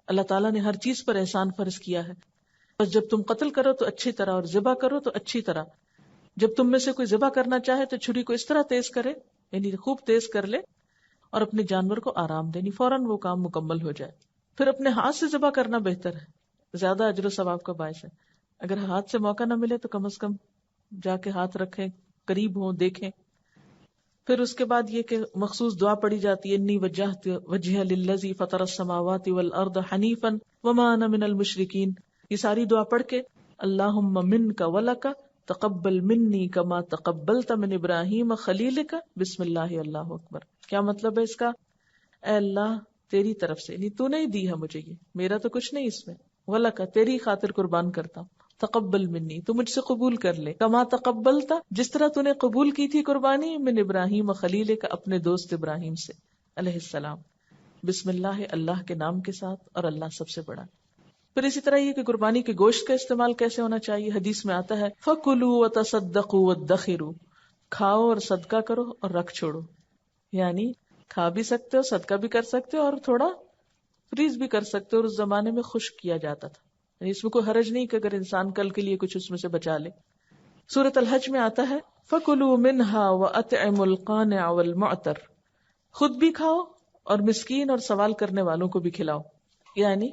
اللہ تعالیٰ نے ہر چیز پر احسان فرض کیا ہے۔ بس جب تم قتل کرو تو اچھی طرح، اور ذبح کرو تو اچھی طرح۔ جب تم میں سے کوئی ذبح کرنا چاہے تو چھری کو اس طرح تیز کرے، یعنی خوب تیز کر لے، اور اپنے جانور کو آرام دے، فوراً وہ کام مکمل ہو جائے۔ پھر اپنے ہاتھ سے ذبح کرنا بہتر ہے، زیادہ اجر و ثواب کا باعث ہے۔ اگر ہاتھ سے موقع نہ ملے تو کم از کم جا کے ہاتھ رکھیں، قریب ہوں، دیکھیں. پھر اس کے بعد یہ کہ مخصوص دعا پڑھی جاتی ہے، انی وجہت وجہ للذی فطر السماوات والارض حنیفا وما انا من المشرکین. یہ ساری دعا پڑھ کے اللہم منک ولک تقبل منی کما تقبلت من ابراہیم خلیلک بسم اللہ اللہ اکبر. کیا مطلب ہے اس کا؟ اے اللہ تیری طرف سے، یعنی تو نے ہی دی ہے مجھے، یہ میرا تو کچھ نہیں اس میں، ولک تیری خاطر قربان کرتا ہوں، تقبل منی تو مجھ سے قبول کر لے، کما تقبلتا جس طرح تو نے قبول کی تھی قربانی، من ابراہیم خلیل کا اپنے دوست ابراہیم سے علیہ السلام. بسم اللہ اللہ کے نام کے ساتھ، اور اللہ سب سے بڑا. پھر اسی طرح یہ کہ قربانی کے گوشت کا استعمال کیسے ہونا چاہیے. حدیث میں آتا ہے فَكُلُوا وَتَصَدَّقُوا وَادَّخِرُوا، کھاؤ اور صدقہ کرو اور رکھ چھوڑو. یعنی کھا بھی سکتے ہو، صدقہ بھی کر سکتے ہو، اور تھوڑا فریز بھی کر سکتے ہو. اور اس زمانے میں خشک کیا جاتا تھا، یعنی اس میں کوئی حرج نہیں کہ اگر انسان کل کے لیے کچھ اس میں سے بچا لے. سورۃ الحج میں آتا ہے فَكُلُوا مِنْهَا وَأَطْعِمُوا الْقَانِعَ وَالْمُعْتَرَ، خود بھی کھاؤ اور مسکین اور سوال کرنے والوں کو بھی کھلاؤ. یعنی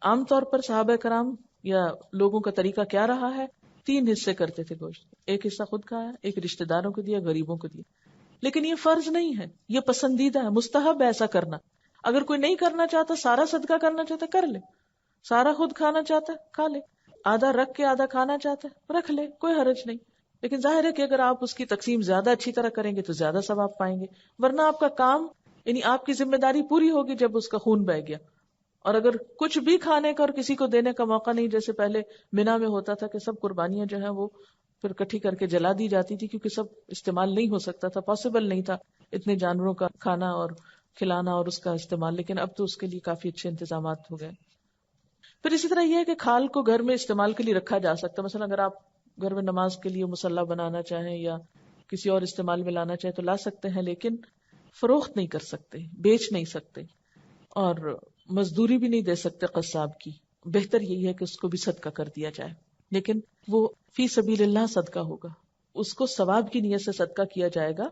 عام طور پر صحابہ کرام یا لوگوں کا طریقہ کیا رہا ہے، 3 حصے کرتے تھے گوشت. ایک حصہ خود کھایا، ایک رشتہ داروں کو دیا، غریبوں کو دیا. لیکن یہ فرض نہیں ہے، یہ پسندیدہ ہے، مستحب ہے ایسا کرنا. اگر کوئی نہیں کرنا چاہتا، سارا صدقہ کرنا چاہتا کر لے، سارا خود کھانا چاہتا ہے کھا لے، آدھا رکھ کے آدھا کھانا چاہتا ہے رکھ لے، کوئی حرج نہیں. لیکن ظاہر ہے کہ اگر آپ اس کی تقسیم زیادہ اچھی طرح کریں گے تو زیادہ ثواب پائیں گے. ورنہ آپ کا کام، یعنی آپ کی ذمہ داری پوری ہوگی جب اس کا خون بہہ گیا. اور اگر کچھ بھی کھانے کا اور کسی کو دینے کا موقع نہیں، جیسے پہلے مینا میں ہوتا تھا کہ سب قربانیاں جو ہیں وہ پھر اکٹھی کر کے جلا دی جاتی تھی، کیونکہ سب استعمال نہیں ہو سکتا تھا، پاسبل نہیں تھا اتنے جانوروں کا کھانا اور کھلانا اور اس کا استعمال. لیکن اب تو اس کے لیے کافی اچھے انتظامات ہو گئے. پھر اسی طرح یہ ہے کہ کھال کو گھر میں استعمال کے لیے رکھا جا سکتا ہے. مثلا اگر آپ گھر میں نماز کے لیے مصلی بنانا چاہیں یا کسی اور استعمال میں لانا چاہیں تو لا سکتے ہیں، لیکن فروخت نہیں کر سکتے، بیچ نہیں سکتے، اور مزدوری بھی نہیں دے سکتے قصاب کی. بہتر یہی ہے کہ اس کو بھی صدقہ کر دیا جائے، لیکن وہ فی سبیل اللہ صدقہ ہوگا، اس کو ثواب کی نیت سے صدقہ کیا جائے گا.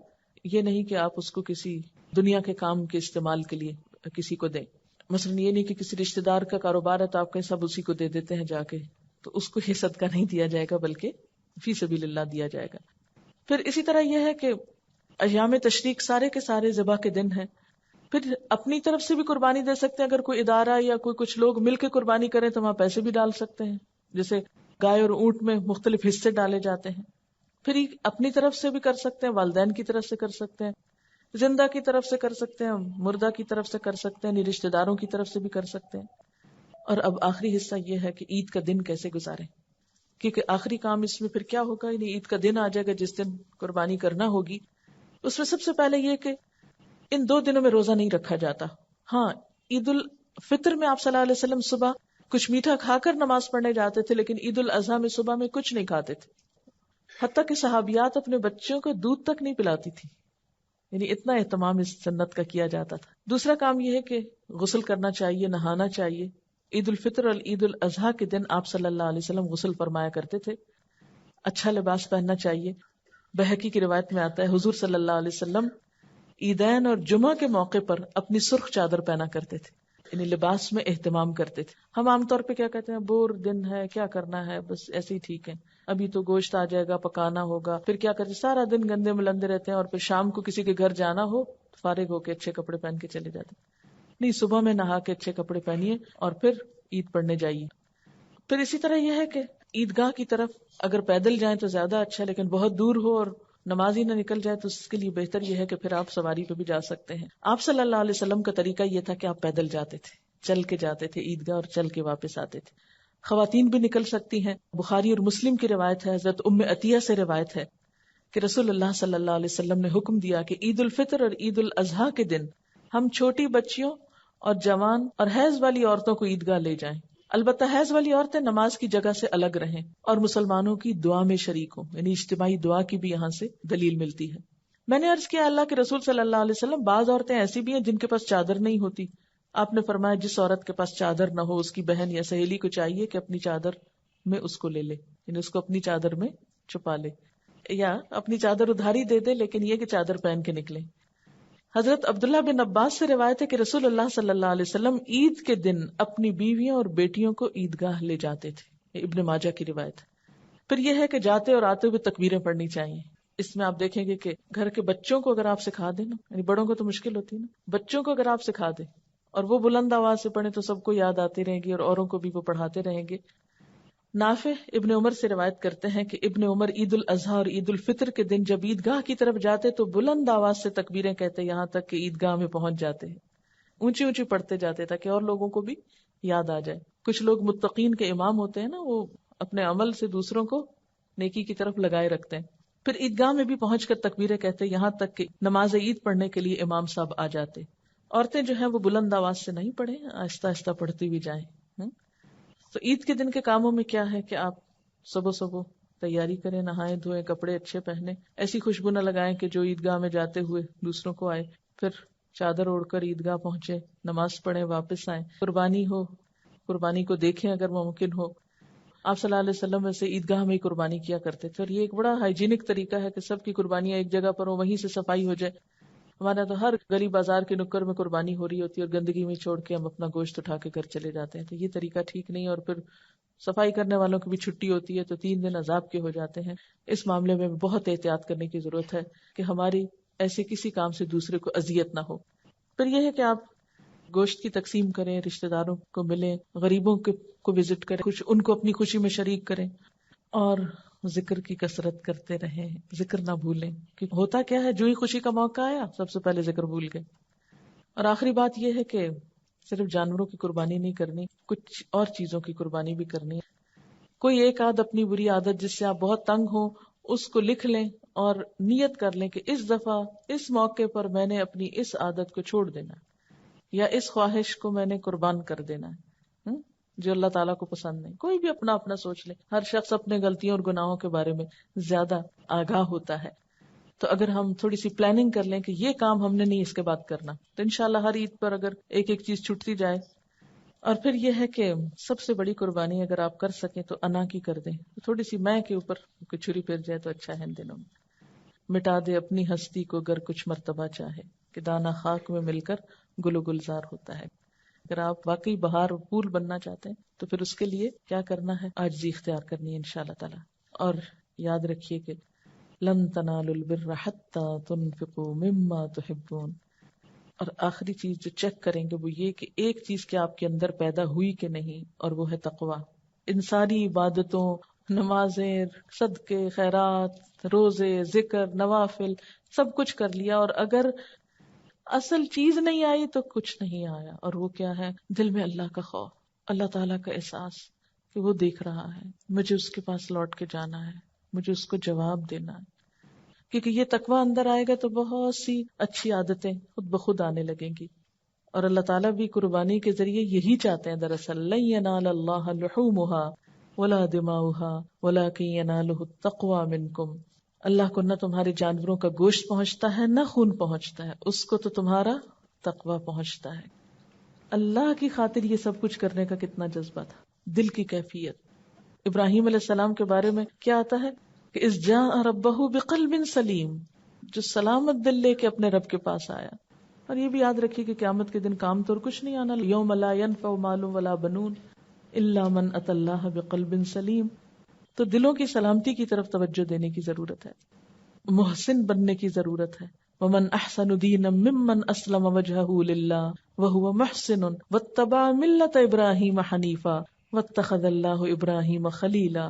یہ نہیں کہ آپ اس کو کسی دنیا کے کام کے استعمال کے لیے کسی کو دیں. مثلا یہ نہیں کہ کسی رشتہ دار کا کاروبار ہے تو آپ کہیں سب اسی کو دے دیتے ہیں جا کے، تو اس کو یہ صدقہ نہیں دیا جائے گا بلکہ فی سبیل اللہ دیا جائے گا. پھر اسی طرح یہ ہے کہ ایام تشریق سارے کے سارے ذبح کے دن ہیں. پھر اپنی طرف سے بھی قربانی دے سکتے ہیں. اگر کوئی ادارہ یا کچھ لوگ مل کے قربانی کریں تو وہاں پیسے بھی ڈال سکتے ہیں، جیسے گائے اور اونٹ میں مختلف حصے ڈالے جاتے ہیں. پھر اپنی طرف سے بھی کر سکتے ہیں، والدین کی طرف سے کر سکتے ہیں، زندہ کی طرف سے کر سکتے ہیں، مردہ کی طرف سے کر سکتے ہیں، رشتہ داروں کی طرف سے بھی کر سکتے ہیں. اور اب آخری حصہ یہ ہے کہ عید کا دن کیسے گزاریں، کیونکہ آخری کام اس میں پھر کیا ہوگا، یعنی عید کا دن آ جائے گا جس دن قربانی کرنا ہوگی. اس میں سب سے پہلے یہ کہ ان 2 دنوں میں روزہ نہیں رکھا جاتا. ہاں، عید الفطر میں آپ صلی اللہ علیہ وسلم صبح کچھ میٹھا کھا کر نماز پڑھنے جاتے تھے، لیکن عید الاضحیٰ میں صبح میں کچھ نہیں کھاتے تھے، حتیٰ کہ صحابیات اپنے بچوں کو دودھ تک نہیں پلاتی تھی. یعنی اتنا اہتمام اس سنت کا کیا جاتا تھا. دوسرا کام یہ ہے کہ غسل کرنا چاہیے، نہانا چاہیے. عید الفطر اور عید الاضحیٰ کے دن آپ صلی اللہ علیہ وسلم غسل فرمایا کرتے تھے. اچھا لباس پہننا چاہیے. بہقی کی روایت میں آتا ہے حضور صلی اللہ علیہ وسلم عیدین اور جمعہ کے موقع پر اپنی سرخ چادر پہنا کرتے تھے، یعنی لباس میں اہتمام کرتے تھے. ہم عام طور پہ کیا کہتے ہیں، بور دن ہے، کیا کرنا ہے، بس ایسے ہی ٹھیک ہے، ابھی تو گوشت آ جائے گا، پکانا ہوگا، پھر کیا کرتے سارا دن گندے ملندے رہتے ہیں، اور پھر شام کو کسی کے گھر جانا ہو فارغ ہو کے اچھے کپڑے پہن کے چلے جاتے. نہیں، صبح میں نہا کے اچھے کپڑے پہنیے اور پھر عید پڑھنے جائیے. پھر اسی طرح یہ ہے کہ عیدگاہ کی طرف اگر پیدل جائیں تو زیادہ اچھا، لیکن بہت دور ہو اور نماز ہی نہ نکل جائے تو اس کے لیے بہتر یہ ہے کہ پھر آپ سواری پہ بھی جا سکتے ہیں. آپ صلی اللہ علیہ وسلم کا طریقہ یہ تھا کہ آپ پیدل جاتے تھے، چل کے جاتے تھے عیدگاہ اور چل کے واپس آتے تھے. خواتین بھی نکل سکتی ہیں. بخاری اور مسلم کی روایت ہے، حضرت ام عطیہ سے روایت ہے کہ رسول اللہ صلی اللہ علیہ وسلم نے حکم دیا کہ عید الفطر اور عید الاضحیٰ کے دن ہم چھوٹی بچیوں اور جوان اور حیض والی عورتوں کو عیدگاہ لے جائیں. البتہ حیض والی عورتیں نماز کی جگہ سے الگ رہیں اور مسلمانوں کی دعا میں شریک ہوں، یعنی اجتماعی دعا کی بھی یہاں سے دلیل ملتی ہے. میں نے عرض کیا اللہ کے رسول صلی اللہ علیہ وسلم بعض عورتیں ایسی بھی ہیں جن کے پاس چادر نہیں ہوتی. آپ نے فرمایا جس عورت کے پاس چادر نہ ہو اس کی بہن یا سہیلی کو چاہیے کہ اپنی چادر میں اس کو لے لے، یعنی اس کو اپنی چادر میں چھپا لے یا اپنی چادر ادھاری دے دے، لیکن یہ کہ چادر پہن کے نکلے. حضرت عبداللہ بن عباس سے روایت ہے کہ رسول اللہ صلی اللہ علیہ وسلم عید کے دن اپنی بیویوں اور بیٹیوں کو عیدگاہ لے جاتے تھے. ابن ماجہ کی روایت ہے. پھر یہ ہے کہ جاتے اور آتے ہوئے تکبیریں پڑھنی چاہیے. اس میں آپ دیکھیں گے کہ گھر کے بچوں کو اگر آپ سکھا دیں نا، یعنی بڑوں کو تو مشکل ہوتی ہے نا، بچوں کو اگر آپ سکھا دیں اور وہ بلند آواز سے پڑھیں تو سب کو یاد آتی رہیں گی اور اوروں کو بھی وہ پڑھاتے رہیں گے. نافع ابن عمر سے روایت کرتے ہیں کہ ابن عمر عید الاضحیٰ اور عید الفطر کے دن جب عیدگاہ کی طرف جاتے تو بلند آواز سے تکبیریں کہتے یہاں تک کہ عیدگاہ میں پہنچ جاتے ہیں. اونچی اونچی پڑھتے جاتے تاکہ اور لوگوں کو بھی یاد آ جائے. کچھ لوگ متقین کے امام ہوتے ہیں نا، وہ اپنے عمل سے دوسروں کو نیکی کی طرف لگائے رکھتے ہیں. پھر عیدگاہ میں بھی پہنچ کر تکبیریں کہتے یہاں تک کہ نماز عید پڑھنے کے لیے امام صاحب آ جاتے. عورتیں جو ہیں وہ بلند آواز سے نہیں پڑھیں، آہستہ آہستہ پڑھتی بھی جائیں. تو عید کے دن کے کاموں میں کیا ہے کہ آپ صبح صبح تیاری کریں، نہائیں دھوئیں، کپڑے اچھے پہنے، ایسی خوشبو نہ لگائیں کہ جو عیدگاہ میں جاتے ہوئے دوسروں کو آئے. پھر چادر اوڑھ کر عیدگاہ پہنچے، نماز پڑھیں، واپس آئیں. قربانی ہو، قربانی کو دیکھیں اگر ممکن ہو. آپ صلی اللہ علیہ وسلم ویسے عیدگاہ میں ہی قربانی کیا کرتے تھے، اور یہ ایک بڑا ہائیجینک طریقہ ہے کہ سب کی قربانیاں ایک جگہ پر ہو، وہیں سے صفائی ہو جائے. ہمارا تو ہر گلی بازار کے نکر میں قربانی ہو رہی ہوتی ہے اور گندگی میں چھوڑ کے ہم اپنا گوشت اٹھا کے گھر چلے جاتے ہیں. تو یہ طریقہ ٹھیک نہیں، اور پھر صفائی کرنے والوں کی بھی چھٹی ہوتی ہے تو 3 دن عذاب کے ہو جاتے ہیں. اس معاملے میں بہت احتیاط کرنے کی ضرورت ہے کہ ہماری ایسے کسی کام سے دوسرے کو اذیت نہ ہو. پھر یہ ہے کہ آپ گوشت کی تقسیم کریں، رشتہ داروں کو ملیں، غریبوں کو وزٹ کریں، ان کو اپنی خوشی میں شریک کریں، اور ذکر کی کثرت کرتے رہیں. ذکر نہ بھولیں، کہ ہوتا کیا ہے جو ہی خوشی کا موقع آیا سب سے پہلے ذکر بھول گئے. اور آخری بات یہ ہے کہ صرف جانوروں کی قربانی نہیں کرنی، کچھ اور چیزوں کی قربانی بھی کرنی ہے. کوئی ایک اپنی بری عادت جس سے آپ بہت تنگ ہو اس کو لکھ لیں اور نیت کر لیں کہ اس دفعہ اس موقع پر میں نے اپنی اس عادت کو چھوڑ دینا ہے، یا اس خواہش کو میں نے قربان کر دینا ہے جو اللہ تعالیٰ کو پسند نہیں. کوئی بھی اپنا اپنا سوچ لے. ہر شخص اپنے غلطیوں اور گناہوں کے بارے میں زیادہ آگاہ ہوتا ہے. تو اگر ہم تھوڑی سی پلاننگ کر لیں کہ یہ کام ہم نے نہیں اس کے بعد کرنا، تو انشاءاللہ ہر عید پر اگر ایک ایک چیز چھٹتی جائے. اور پھر یہ ہے کہ سب سے بڑی قربانی اگر آپ کر سکیں تو انا کی کر دیں. تھوڑی سی میں کے اوپر کوئی چھری پھر جائے تو اچھا ہے ان دنوں میں. مٹا دے اپنی ہستی کو گر کچھ مرتبہ چاہے، کہ دانہ خاک میں مل کر گل و گلزار ہوتا ہے. اگر آپ واقعی بہار پھول بننا چاہتے ہیں تو پھر اس کے لیے کیا کرنا ہے؟ عاجزی اختیار کرنی ہے انشاءاللہ تعالی. اور یاد رکھیے کہ لن تنالوا البر حتى تنفقوا مما تحبون. اور آخری چیز جو چیک کریں گے وہ یہ کہ ایک چیز کیا آپ کے اندر پیدا ہوئی کہ نہیں، اور وہ ہے تقوی. ان ساری عبادتوں، نمازیں، صدقے، خیرات، روزے، ذکر، نوافل، سب کچھ کر لیا، اور اگر اصل چیز نہیں آئی تو کچھ نہیں آیا. اور وہ کیا ہے؟ دل میں اللہ کا خوف، اللہ تعالیٰ کا احساس کہ وہ دیکھ رہا ہے، مجھے اس کے پاس لوٹ کے جانا ہے، مجھے اس کو جواب دینا ہے. کیونکہ یہ تقوی اندر آئے گا تو بہت سی اچھی عادتیں خود بخود آنے لگیں گی. اور اللہ تعالیٰ بھی قربانی کے ذریعے یہی چاہتے ہیں دراصل. لن ینال اللہ لحومها ولا دماؤها ولکن ینالہ التقوی منکم. اللہ کو نہ تمہارے جانوروں کا گوشت پہنچتا ہے نہ خون پہنچتا ہے، اس کو تو تمہارا تقوی پہنچتا ہے. اللہ کی خاطر یہ سب کچھ کرنے کا کتنا جذبہ تھا، دل کی کیفیت. ابراہیم علیہ السلام کے بارے میں کیا آتا ہے کہ اذ جاء ربہ بقلب سلیم، جو سلامت دل لے کے اپنے رب کے پاس آیا. اور یہ بھی یاد رکھیے کہ قیامت کے دن کام تو کچھ نہیں آنا. یوم لا ینفع مال ولا بنون الا من اتى اللہ بقلب سلیم. تو دلوں کی سلامتی کی طرف توجہ دینے کی ضرورت ہے، محسن بننے کی ضرورت ہے. ومن احسن دینا ممن اسلم وجهه للہ وهو محسن واتبع ملت ابراہیم حنیفا واتخذ اللہ ابراہیم خلیلا.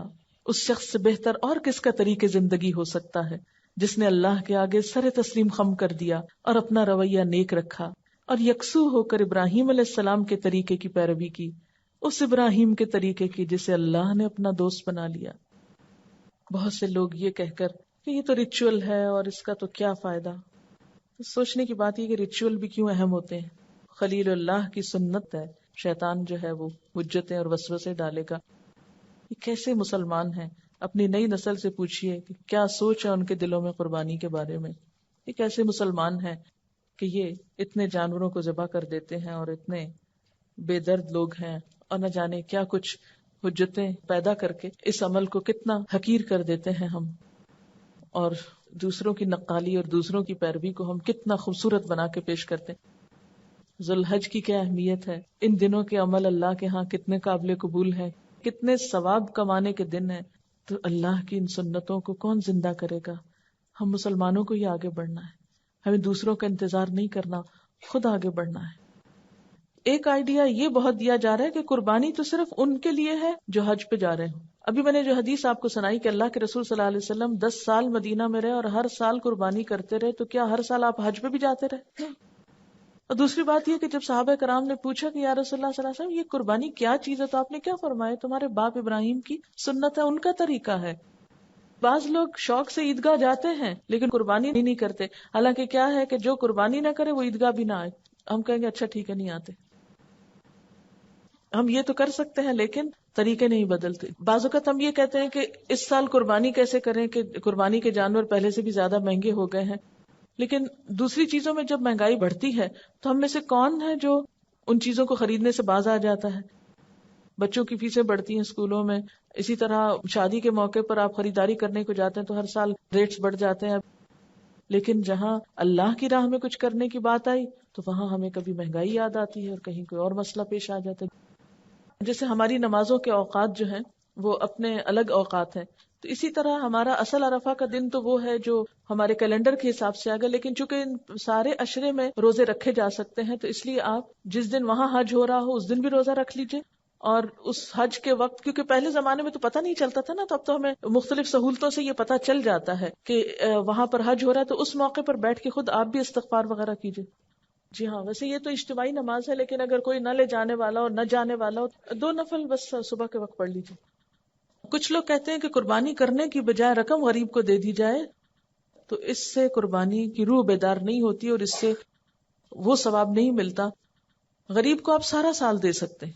اس شخص سے بہتر اور کس کا طریقے زندگی ہو سکتا ہے جس نے اللہ کے آگے سر تسلیم خم کر دیا اور اپنا رویہ نیک رکھا اور یکسو ہو کر ابراہیم علیہ السلام کے طریقے کی پیروی کی، اس ابراہیم کے طریقے کی جسے اللہ نے اپنا دوست بنا لیا. بہت سے لوگ یہ کہہ کر کہ یہ تو ریچول ہے اور اس کا تو کیا فائدہ. سوچنے کی بات یہ کہ ریچول بھی کیوں اہم ہوتے ہیں. خلیل اللہ کی سنت ہے، شیطان جو ہے وہ حجتیں اور وسوسے ڈالے گا. یہ کیسے مسلمان ہیں؟ اپنی نئی نسل سے پوچھئے کہ کیا سوچ ہے ان کے دلوں میں قربانی کے بارے میں. یہ کیسے مسلمان ہیں کہ یہ اتنے جانوروں کو ذبح کر دیتے ہیں اور اتنے بے درد لوگ ہیں، اور نہ جانے کیا کچھ حجتیں پیدا کر کے اس عمل کو کتنا حقیر کر دیتے ہیں ہم، اور دوسروں کی نقالی اور دوسروں کی پیروی کو ہم کتنا خوبصورت بنا کے پیش کرتے ہیں. ذوالحج کی کیا اہمیت ہے، ان دنوں کے عمل اللہ کے ہاں کتنے قابل قبول ہیں، کتنے ثواب کمانے کے دن ہیں. تو اللہ کی ان سنتوں کو کون زندہ کرے گا؟ ہم مسلمانوں کو ہی آگے بڑھنا ہے، ہمیں دوسروں کا انتظار نہیں کرنا، خود آگے بڑھنا ہے۔ ایک آئیڈیا یہ بہت دیا جا رہا ہے کہ قربانی تو صرف ان کے لیے ہے جو حج پہ جا رہے ہوں۔ ابھی میں نے جو حدیث آپ کو سنائی کہ اللہ کے رسول صلی اللہ علیہ وسلم 10 سال مدینہ میں رہے اور ہر سال قربانی کرتے رہے، تو کیا ہر سال آپ حج پہ بھی جاتے رہے؟ اور دوسری بات یہ کہ جب صحابہ کرام نے پوچھا کہ یا رسول اللہ صلی اللہ علیہ وسلم یہ قربانی کیا چیز ہے، تو آپ نے کیا فرمایا؟ تمہارے باپ ابراہیم کی سنت ہے، ان کا طریقہ ہے۔ بعض لوگ شوق سے عیدگاہ جاتے ہیں لیکن قربانی نہیں کرتے، حالانکہ کیا ہے کہ جو قربانی نہ کرے وہ عیدگاہ بھی نہ آئے۔ ہم کہیں گے اچھا ٹھیک ہے، نہیں آتے۔ ہم یہ تو کر سکتے ہیں لیکن طریقے نہیں بدلتے۔ بعض اوقات ہم یہ کہتے ہیں کہ اس سال قربانی کیسے کریں کہ قربانی کے جانور پہلے سے بھی زیادہ مہنگے ہو گئے ہیں، لیکن دوسری چیزوں میں جب مہنگائی بڑھتی ہے تو ہم میں سے کون ہے جو ان چیزوں کو خریدنے سے باز آ جاتا ہے؟ بچوں کی فیسیں بڑھتی ہیں اسکولوں میں، اسی طرح شادی کے موقع پر آپ خریداری کرنے کو جاتے ہیں تو ہر سال ریٹس بڑھ جاتے ہیں، لیکن جہاں اللہ کی راہ میں کچھ کرنے کی بات آئی تو وہاں ہمیں کبھی مہنگائی یاد آتی ہے اور کہیں کوئی اور مسئلہ پیش آ جاتا ہے۔ جیسے ہماری نمازوں کے اوقات جو ہیں وہ اپنے الگ اوقات ہیں، تو اسی طرح ہمارا اصل عرفہ کا دن تو وہ ہے جو ہمارے کیلنڈر کے حساب سے آ گیا، لیکن چونکہ ان سارے عشرے میں روزے رکھے جا سکتے ہیں تو اس لیے آپ جس دن وہاں حج ہو رہا ہو اس دن بھی روزہ رکھ لیجئے، اور اس حج کے وقت، کیونکہ پہلے زمانے میں تو پتہ نہیں چلتا تھا نا، تو اب تو ہمیں مختلف سہولتوں سے یہ پتہ چل جاتا ہے کہ وہاں پر حج ہو رہا ہے، تو اس موقع پر بیٹھ کے خود آپ بھی استغفار وغیرہ کیجئے۔ جی ہاں، ویسے یہ تو اجتماعی نماز ہے، لیکن اگر کوئی نہ لے جانے والا اور نہ جانے والا ہو، 2 نفل بس صبح کے وقت پڑھ لیجیے۔ کچھ لوگ کہتے ہیں کہ قربانی کرنے کی بجائے رقم غریب کو دے دی جائے تو اس سے قربانی کی روح بیدار نہیں ہوتی اور اس سے وہ ثواب نہیں ملتا۔ غریب کو آپ سارا سال دے سکتے ہیں،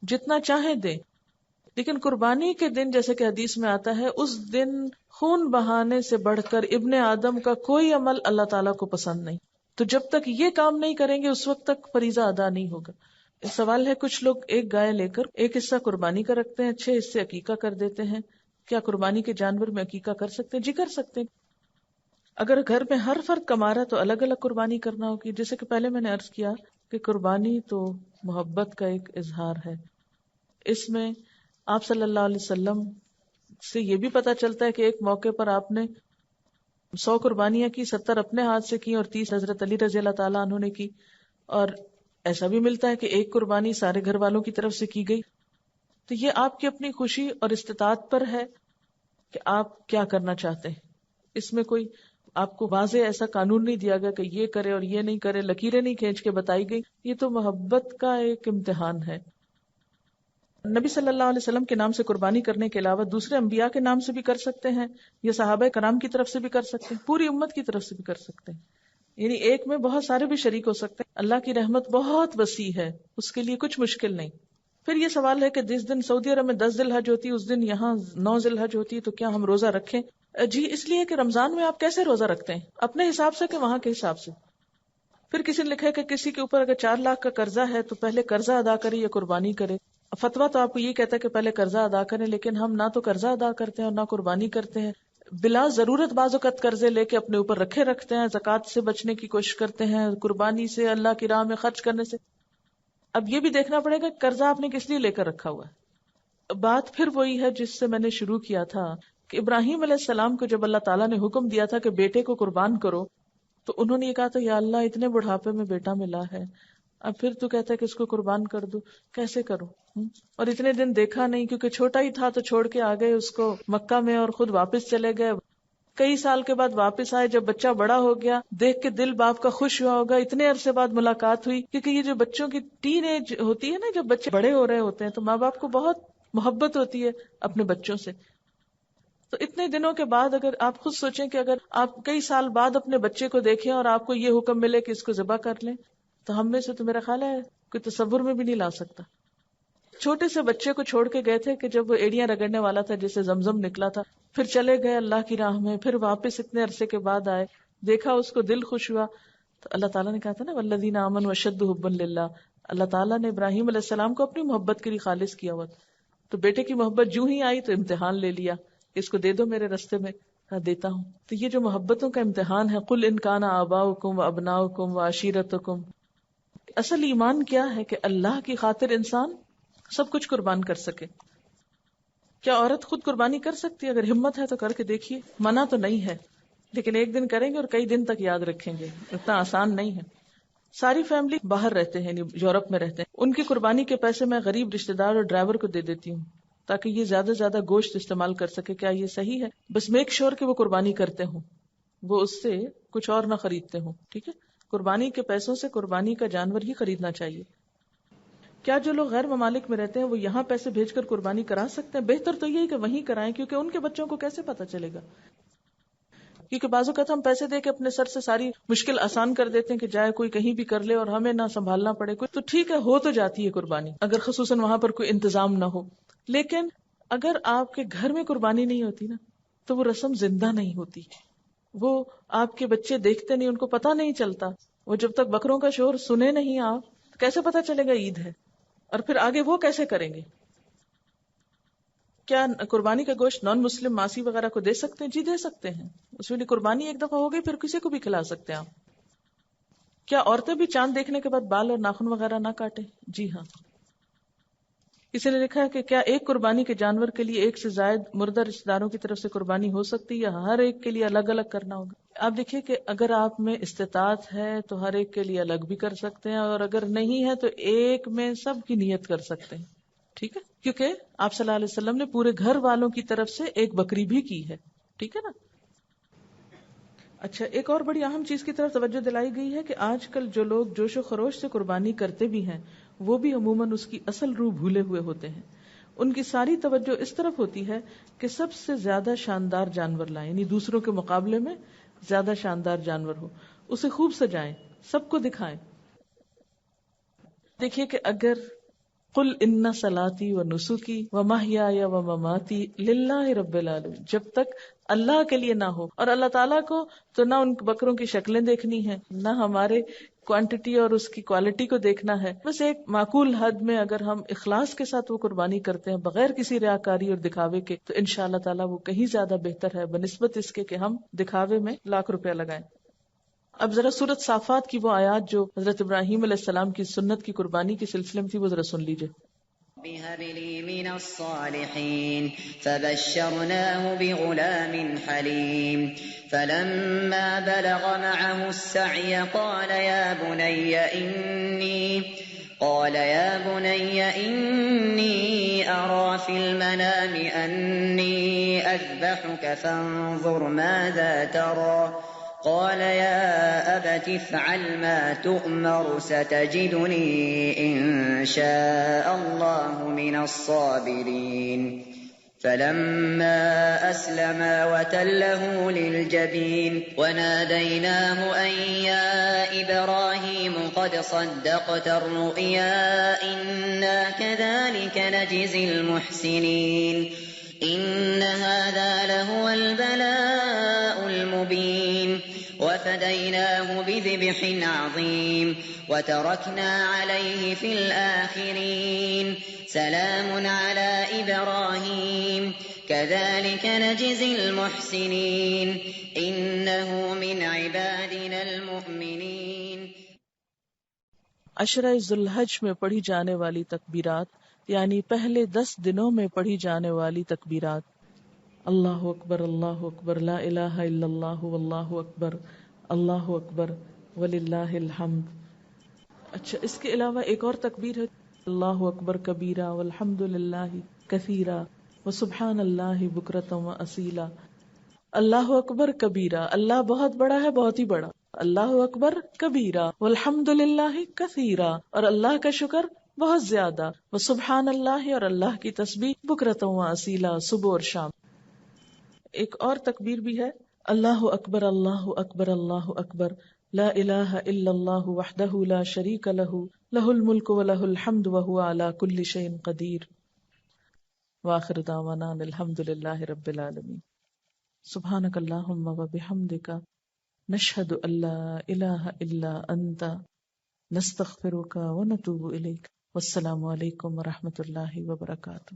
جتنا چاہیں دیں، لیکن قربانی کے دن جیسے کہ حدیث میں آتا ہے اس دن خون بہانے سے بڑھ کر ابن آدم کا کوئی عمل اللہ تعالیٰ کو پسند نہیں، تو جب تک یہ کام نہیں کریں گے اس وقت تک فریضہ ادا نہیں ہوگا۔ سوال ہے کچھ لوگ ایک گائے لے کر ایک حصہ قربانی کا رکھتے ہیں، 6 حصے عقیقہ کر دیتے ہیں، کیا قربانی کے جانور میں عقیقہ کر سکتے ہیں؟ جی کر سکتے ہیں۔ اگر گھر میں ہر فرد کما رہا تو الگ الگ قربانی کرنا ہوگی، جیسے کہ پہلے میں نے عرض کیا کہ قربانی تو محبت کا ایک اظہار ہے۔ اس میں آپ صلی اللہ علیہ وسلم سے یہ بھی پتہ چلتا ہے کہ ایک موقع پر آپ نے 100 قربانیاں کی، 70 اپنے ہاتھ سے کی اور 30 حضرت علی رضی اللہ تعالیٰ عنہ نے کی، اور ایسا بھی ملتا ہے کہ ایک قربانی سارے گھر والوں کی طرف سے کی گئی۔ تو یہ آپ کی اپنی خوشی اور استطاعت پر ہے کہ آپ کیا کرنا چاہتے ہیں۔ اس میں کوئی آپ کو واضح ایسا قانون نہیں دیا گیا کہ یہ کرے اور یہ نہیں کرے، لکیریں نہیں کھینچ کے بتائی گئی، یہ تو محبت کا ایک امتحان ہے۔ نبی صلی اللہ علیہ وسلم کے نام سے قربانی کرنے کے علاوہ دوسرے انبیاء کے نام سے بھی کر سکتے ہیں، یا صحابہ کرام کی طرف سے بھی کر سکتے ہیں، پوری امت کی طرف سے بھی کر سکتے ہیں، یعنی ایک میں بہت سارے بھی شریک ہو سکتے ہیں۔ اللہ کی رحمت بہت وسیع ہے، اس کے لیے کچھ مشکل نہیں۔ پھر یہ سوال ہے کہ جس دن سعودی عرب میں 10 ذی الحج ہوتی ہے اس دن یہاں 9 ذی الحج ہوتی ہے، تو کیا ہم روزہ رکھیں؟ جی اس لیے کہ رمضان میں آپ کیسے روزہ رکھتے ہیں؟ اپنے حساب سے کہ وہاں کے حساب سے؟ پھر کسی نے لکھا کہ کسی کے اوپر اگر 4 لاکھ کا قرضہ ہے تو پہلے قرضہ ادا کرے یا قربانی کرے۔ فتویٰ تو آپ کو یہ کہتا ہے کہ پہلے قرضہ ادا کریں، لیکن ہم نہ تو قرضہ ادا کرتے ہیں اور نہ قربانی کرتے ہیں، بلا ضرورت بعض اوقات قرضے لے کے اپنے اوپر رکھے رکھتے ہیں، زکوٰۃ سے بچنے کی کوشش کرتے ہیں، قربانی سے، اللہ کی راہ میں خرچ کرنے سے۔ اب یہ بھی دیکھنا پڑے گا قرضہ آپ نے کس لیے لے کر رکھا ہوا ہے۔ بات پھر وہی ہے جس سے میں نے شروع کیا تھا کہ ابراہیم علیہ السلام کو جب اللہ تعالیٰ نے حکم دیا تھا کہ بیٹے کو قربان کرو تو انہوں نے یہ کہا تھا یا اللہ اتنے بڑھاپے میں بیٹا ملا ہے، اب پھر تو کہتا ہے کہ اس کو قربان کر دو، کیسے کرو؟ اور اتنے دن دیکھا نہیں کیونکہ چھوٹا ہی تھا تو چھوڑ کے آ گئے اس کو مکہ میں اور خود واپس چلے گئے۔ کئی سال کے بعد واپس آئے، جب بچہ بڑا ہو گیا دیکھ کے دل باپ کا خوش ہوا ہوگا، اتنے عرصے بعد ملاقات ہوئی، کیونکہ یہ جو بچوں کی ٹین ایج ہوتی ہے نا، جب بچے بڑے ہو رہے ہوتے ہیں تو ماں باپ کو بہت محبت ہوتی ہے اپنے بچوں سے۔ تو اتنے دنوں کے بعد اگر آپ خود سوچیں کہ اگر آپ کئی سال بعد اپنے بچے کو دیکھیں اور آپ کو یہ حکم ملے کہ اس کو ذبح کر لیں، تو ہم میں سے تو میرا خیال ہے کوئی تصور میں بھی نہیں لا سکتا۔ چھوٹے سے بچے کو چھوڑ کے گئے تھے کہ جب وہ ایڑیاں رگڑنے والا تھا، جیسے زمزم نکلا تھا، پھر چلے گئے اللہ کی راہ میں، پھر واپس اتنے عرصے کے بعد آئے، دیکھا اس کو دل خوش ہوا، تو اللہ تعالیٰ نے کہا تھا نا والذین آمنوا اشد حبا للہ، اللہ تعالیٰ نے ابراہیم علیہ السلام کو اپنی محبت کے لیے خالص کیا ہوا، تو بیٹے کی محبت جو ہی آئی تو امتحان لے لیا، اس کو دے دو میرے رستے میں، دیتا ہوں۔ تو یہ جو محبتوں کا امتحان ہے، قل ان کان آباؤکم وابناؤکم وعشیرتکم، اصل ایمان کیا ہے کہ اللہ کی خاطر انسان سب کچھ قربان کر سکے۔ کیا عورت خود قربانی کر سکتی ہے؟ اگر ہمت ہے تو کر کے دیکھیے، منع تو نہیں ہے، لیکن ایک دن کریں گے اور کئی دن تک یاد رکھیں گے، اتنا آسان نہیں ہے. ساری فیملی باہر رہتے ہیں، یورپ میں رہتے ہیں، ان کی قربانی کے پیسے میں غریب رشتہ دار اور ڈرائیور کو دے دیتی ہوں تاکہ یہ زیادہ سے زیادہ گوشت استعمال کر سکے. کیا یہ صحیح ہے؟ بس میک شور کہ وہ قربانی کرتے ہوں، وہ اس سے کچھ اور نہ خریدتے ہوں. ٹھیک ہے، قربانی کے پیسوں سے قربانی کا جانور ہی خریدنا چاہیے. کیا جو لوگ غیر ممالک میں رہتے ہیں وہ یہاں پیسے بھیج کر قربانی کرا سکتے ہیں؟ بہتر تو یہی کہ وہیں کرائیں، کیونکہ ان کے بچوں کو کیسے پتہ چلے گا؟ کیونکہ بعض اوقات ہم پیسے دے کے اپنے سر سے ساری مشکل آسان کر دیتے ہیں کہ جائے کوئی کہیں بھی کر لے اور ہمیں نہ سنبھالنا پڑے. کوئی تو ٹھیک ہے، ہو تو جاتی ہے قربانی اگر خصوصاً وہاں پر کوئی انتظام نہ ہو. لیکن اگر آپ کے گھر میں قربانی نہیں ہوتی نا تو وہ رسم زندہ نہیں ہوتی. وہ آپ کے بچے دیکھتے نہیں، ان کو پتہ نہیں چلتا. وہ جب تک بکروں کا شور سنے نہیں آپ، کیسے پتہ چلے گا عید ہے؟ اور پھر آگے وہ کیسے کریں گے؟ کیا قربانی کا گوشت نان مسلم ماسی وغیرہ کو دے سکتے ہیں؟ جی دے سکتے ہیں. اس میں قربانی ایک دفعہ ہو گئی، پھر کسی کو بھی کھلا سکتے ہیں آپ. کیا عورتیں بھی چاند دیکھنے کے بعد بال اور ناخن وغیرہ نہ کاٹیں؟ جی ہاں. کسی نے لکھا ہے کہ کیا ایک قربانی کے جانور کے لیے ایک سے زائد مردہ رشتہ داروں کی طرف سے قربانی ہو سکتی ہے یا ہر ایک کے لیے الگ الگ کرنا ہوگا؟ آپ دیکھیے کہ اگر آپ میں استطاعت ہے تو ہر ایک کے لیے الگ بھی کر سکتے ہیں، اور اگر نہیں ہے تو ایک میں سب کی نیت کر سکتے ہیں. ٹھیک ہے، کیونکہ آپ صلی اللہ علیہ وسلم نے پورے گھر والوں کی طرف سے ایک بکری بھی کی ہے. ٹھیک ہے نا. اچھا، ایک اور بڑی اہم چیز کی طرف توجہ دلائی گئی ہے کہ آج کل جو لوگ جوش و خروش سے قربانی کرتے بھی ہیں وہ بھی عموماً اس کی اصل روح بھولے ہوئے ہوتے ہیں. ان کی ساری توجہ اس طرف ہوتی ہے کہ سب سے زیادہ شاندار جانور لائیں، یعنی دوسروں کے مقابلے میں زیادہ شاندار جانور ہو، اسے خوب سجائیں، سب کو دکھائیں. دیکھیے کہ اگر قل ان صلاتی و نسکی و محیای و مماتی للہ رب العالمین، جب تک اللہ کے لیے نہ ہو، اور اللہ تعالیٰ کو تو نہ ان بکروں کی شکلیں دیکھنی ہے نہ ہمارے کوانٹٹی اور اس کی کوالٹی کو دیکھنا ہے، بس ایک معقول حد میں اگر ہم اخلاص کے ساتھ وہ قربانی کرتے ہیں بغیر کسی ریاکاری اور دکھاوے کے، تو انشاءاللہ تعالیٰ وہ کہیں زیادہ بہتر ہے بنسبت اس کے کہ ہم دکھاوے میں لاکھ روپیہ لگائیں. اب ذرا سورۃ صافات کی وہ آیات جو حضرت ابراہیم علیہ السلام کی سنت کی قربانی کے سلسلے میں تھی، وہ ذرا سن لیجئے. هب لي من الصالحين فبشرناه بغلام حليم فلما بلغ معه السعي قال يا بني إني أرى في المنام أني أذبحك فانظر ماذا ترى قال يا أبت افعل ما تؤمر ستجدني إن شاء الله من الصابرين فلما أسلما وتله للجبين وناديناه أن يا إبراهيم قد صدقت الرؤيا إنا كذلك نجزي المحسنين إن هذا لهو البلاء المبين وفديناه بذبح عظيم وتركنا عليه في الآخرين سلام على إبراهيم كذلك نجزي المحسنين إنه من عبادنا المؤمنين. عشرہ ذی الحج میں پڑھی جانے والی تکبیرات، یعنی پہلے 10 دنوں میں پڑھی جانے والی تکبیرات: اللہ اکبر لا الہ الا اللہ واللہ اکبر وللہ الحمد. اچھا، اس کے علاوہ ایک اور تکبیر ہے: اللہ اکبر کبیرہ والحمد للہ کثیرہ وسبحان اللہ بکرۃ واصیلا. اللہ اکبر کبیرہ، اللہ بہت بڑا ہے، بہت ہی بڑا. اللہ اکبر کبیرہ والحمد للہ کثیرہ، اور اللہ کا شکر بہت زیادہ. وسبحان اللہ، اور اللہ کی تسبیح بکرۃ واصیلا، صبح اور شام. ایک اور تکبیر بھی ہے: اللہ اکبر اللہ اکبر لا الہ الا اللہ وحدہ لا شریک لہ لہ الملک و لہ الحمد وہو علی کل شیء قدیر. وآخر دعوانا ان الحمد للہ رب العالمین. سبحانک اللہم و بحمدک نشہد ان لا الہ الا انت نستغفرک و نتوب الیک. والسلام علیکم و رحمۃ اللہ وبرکاتہ.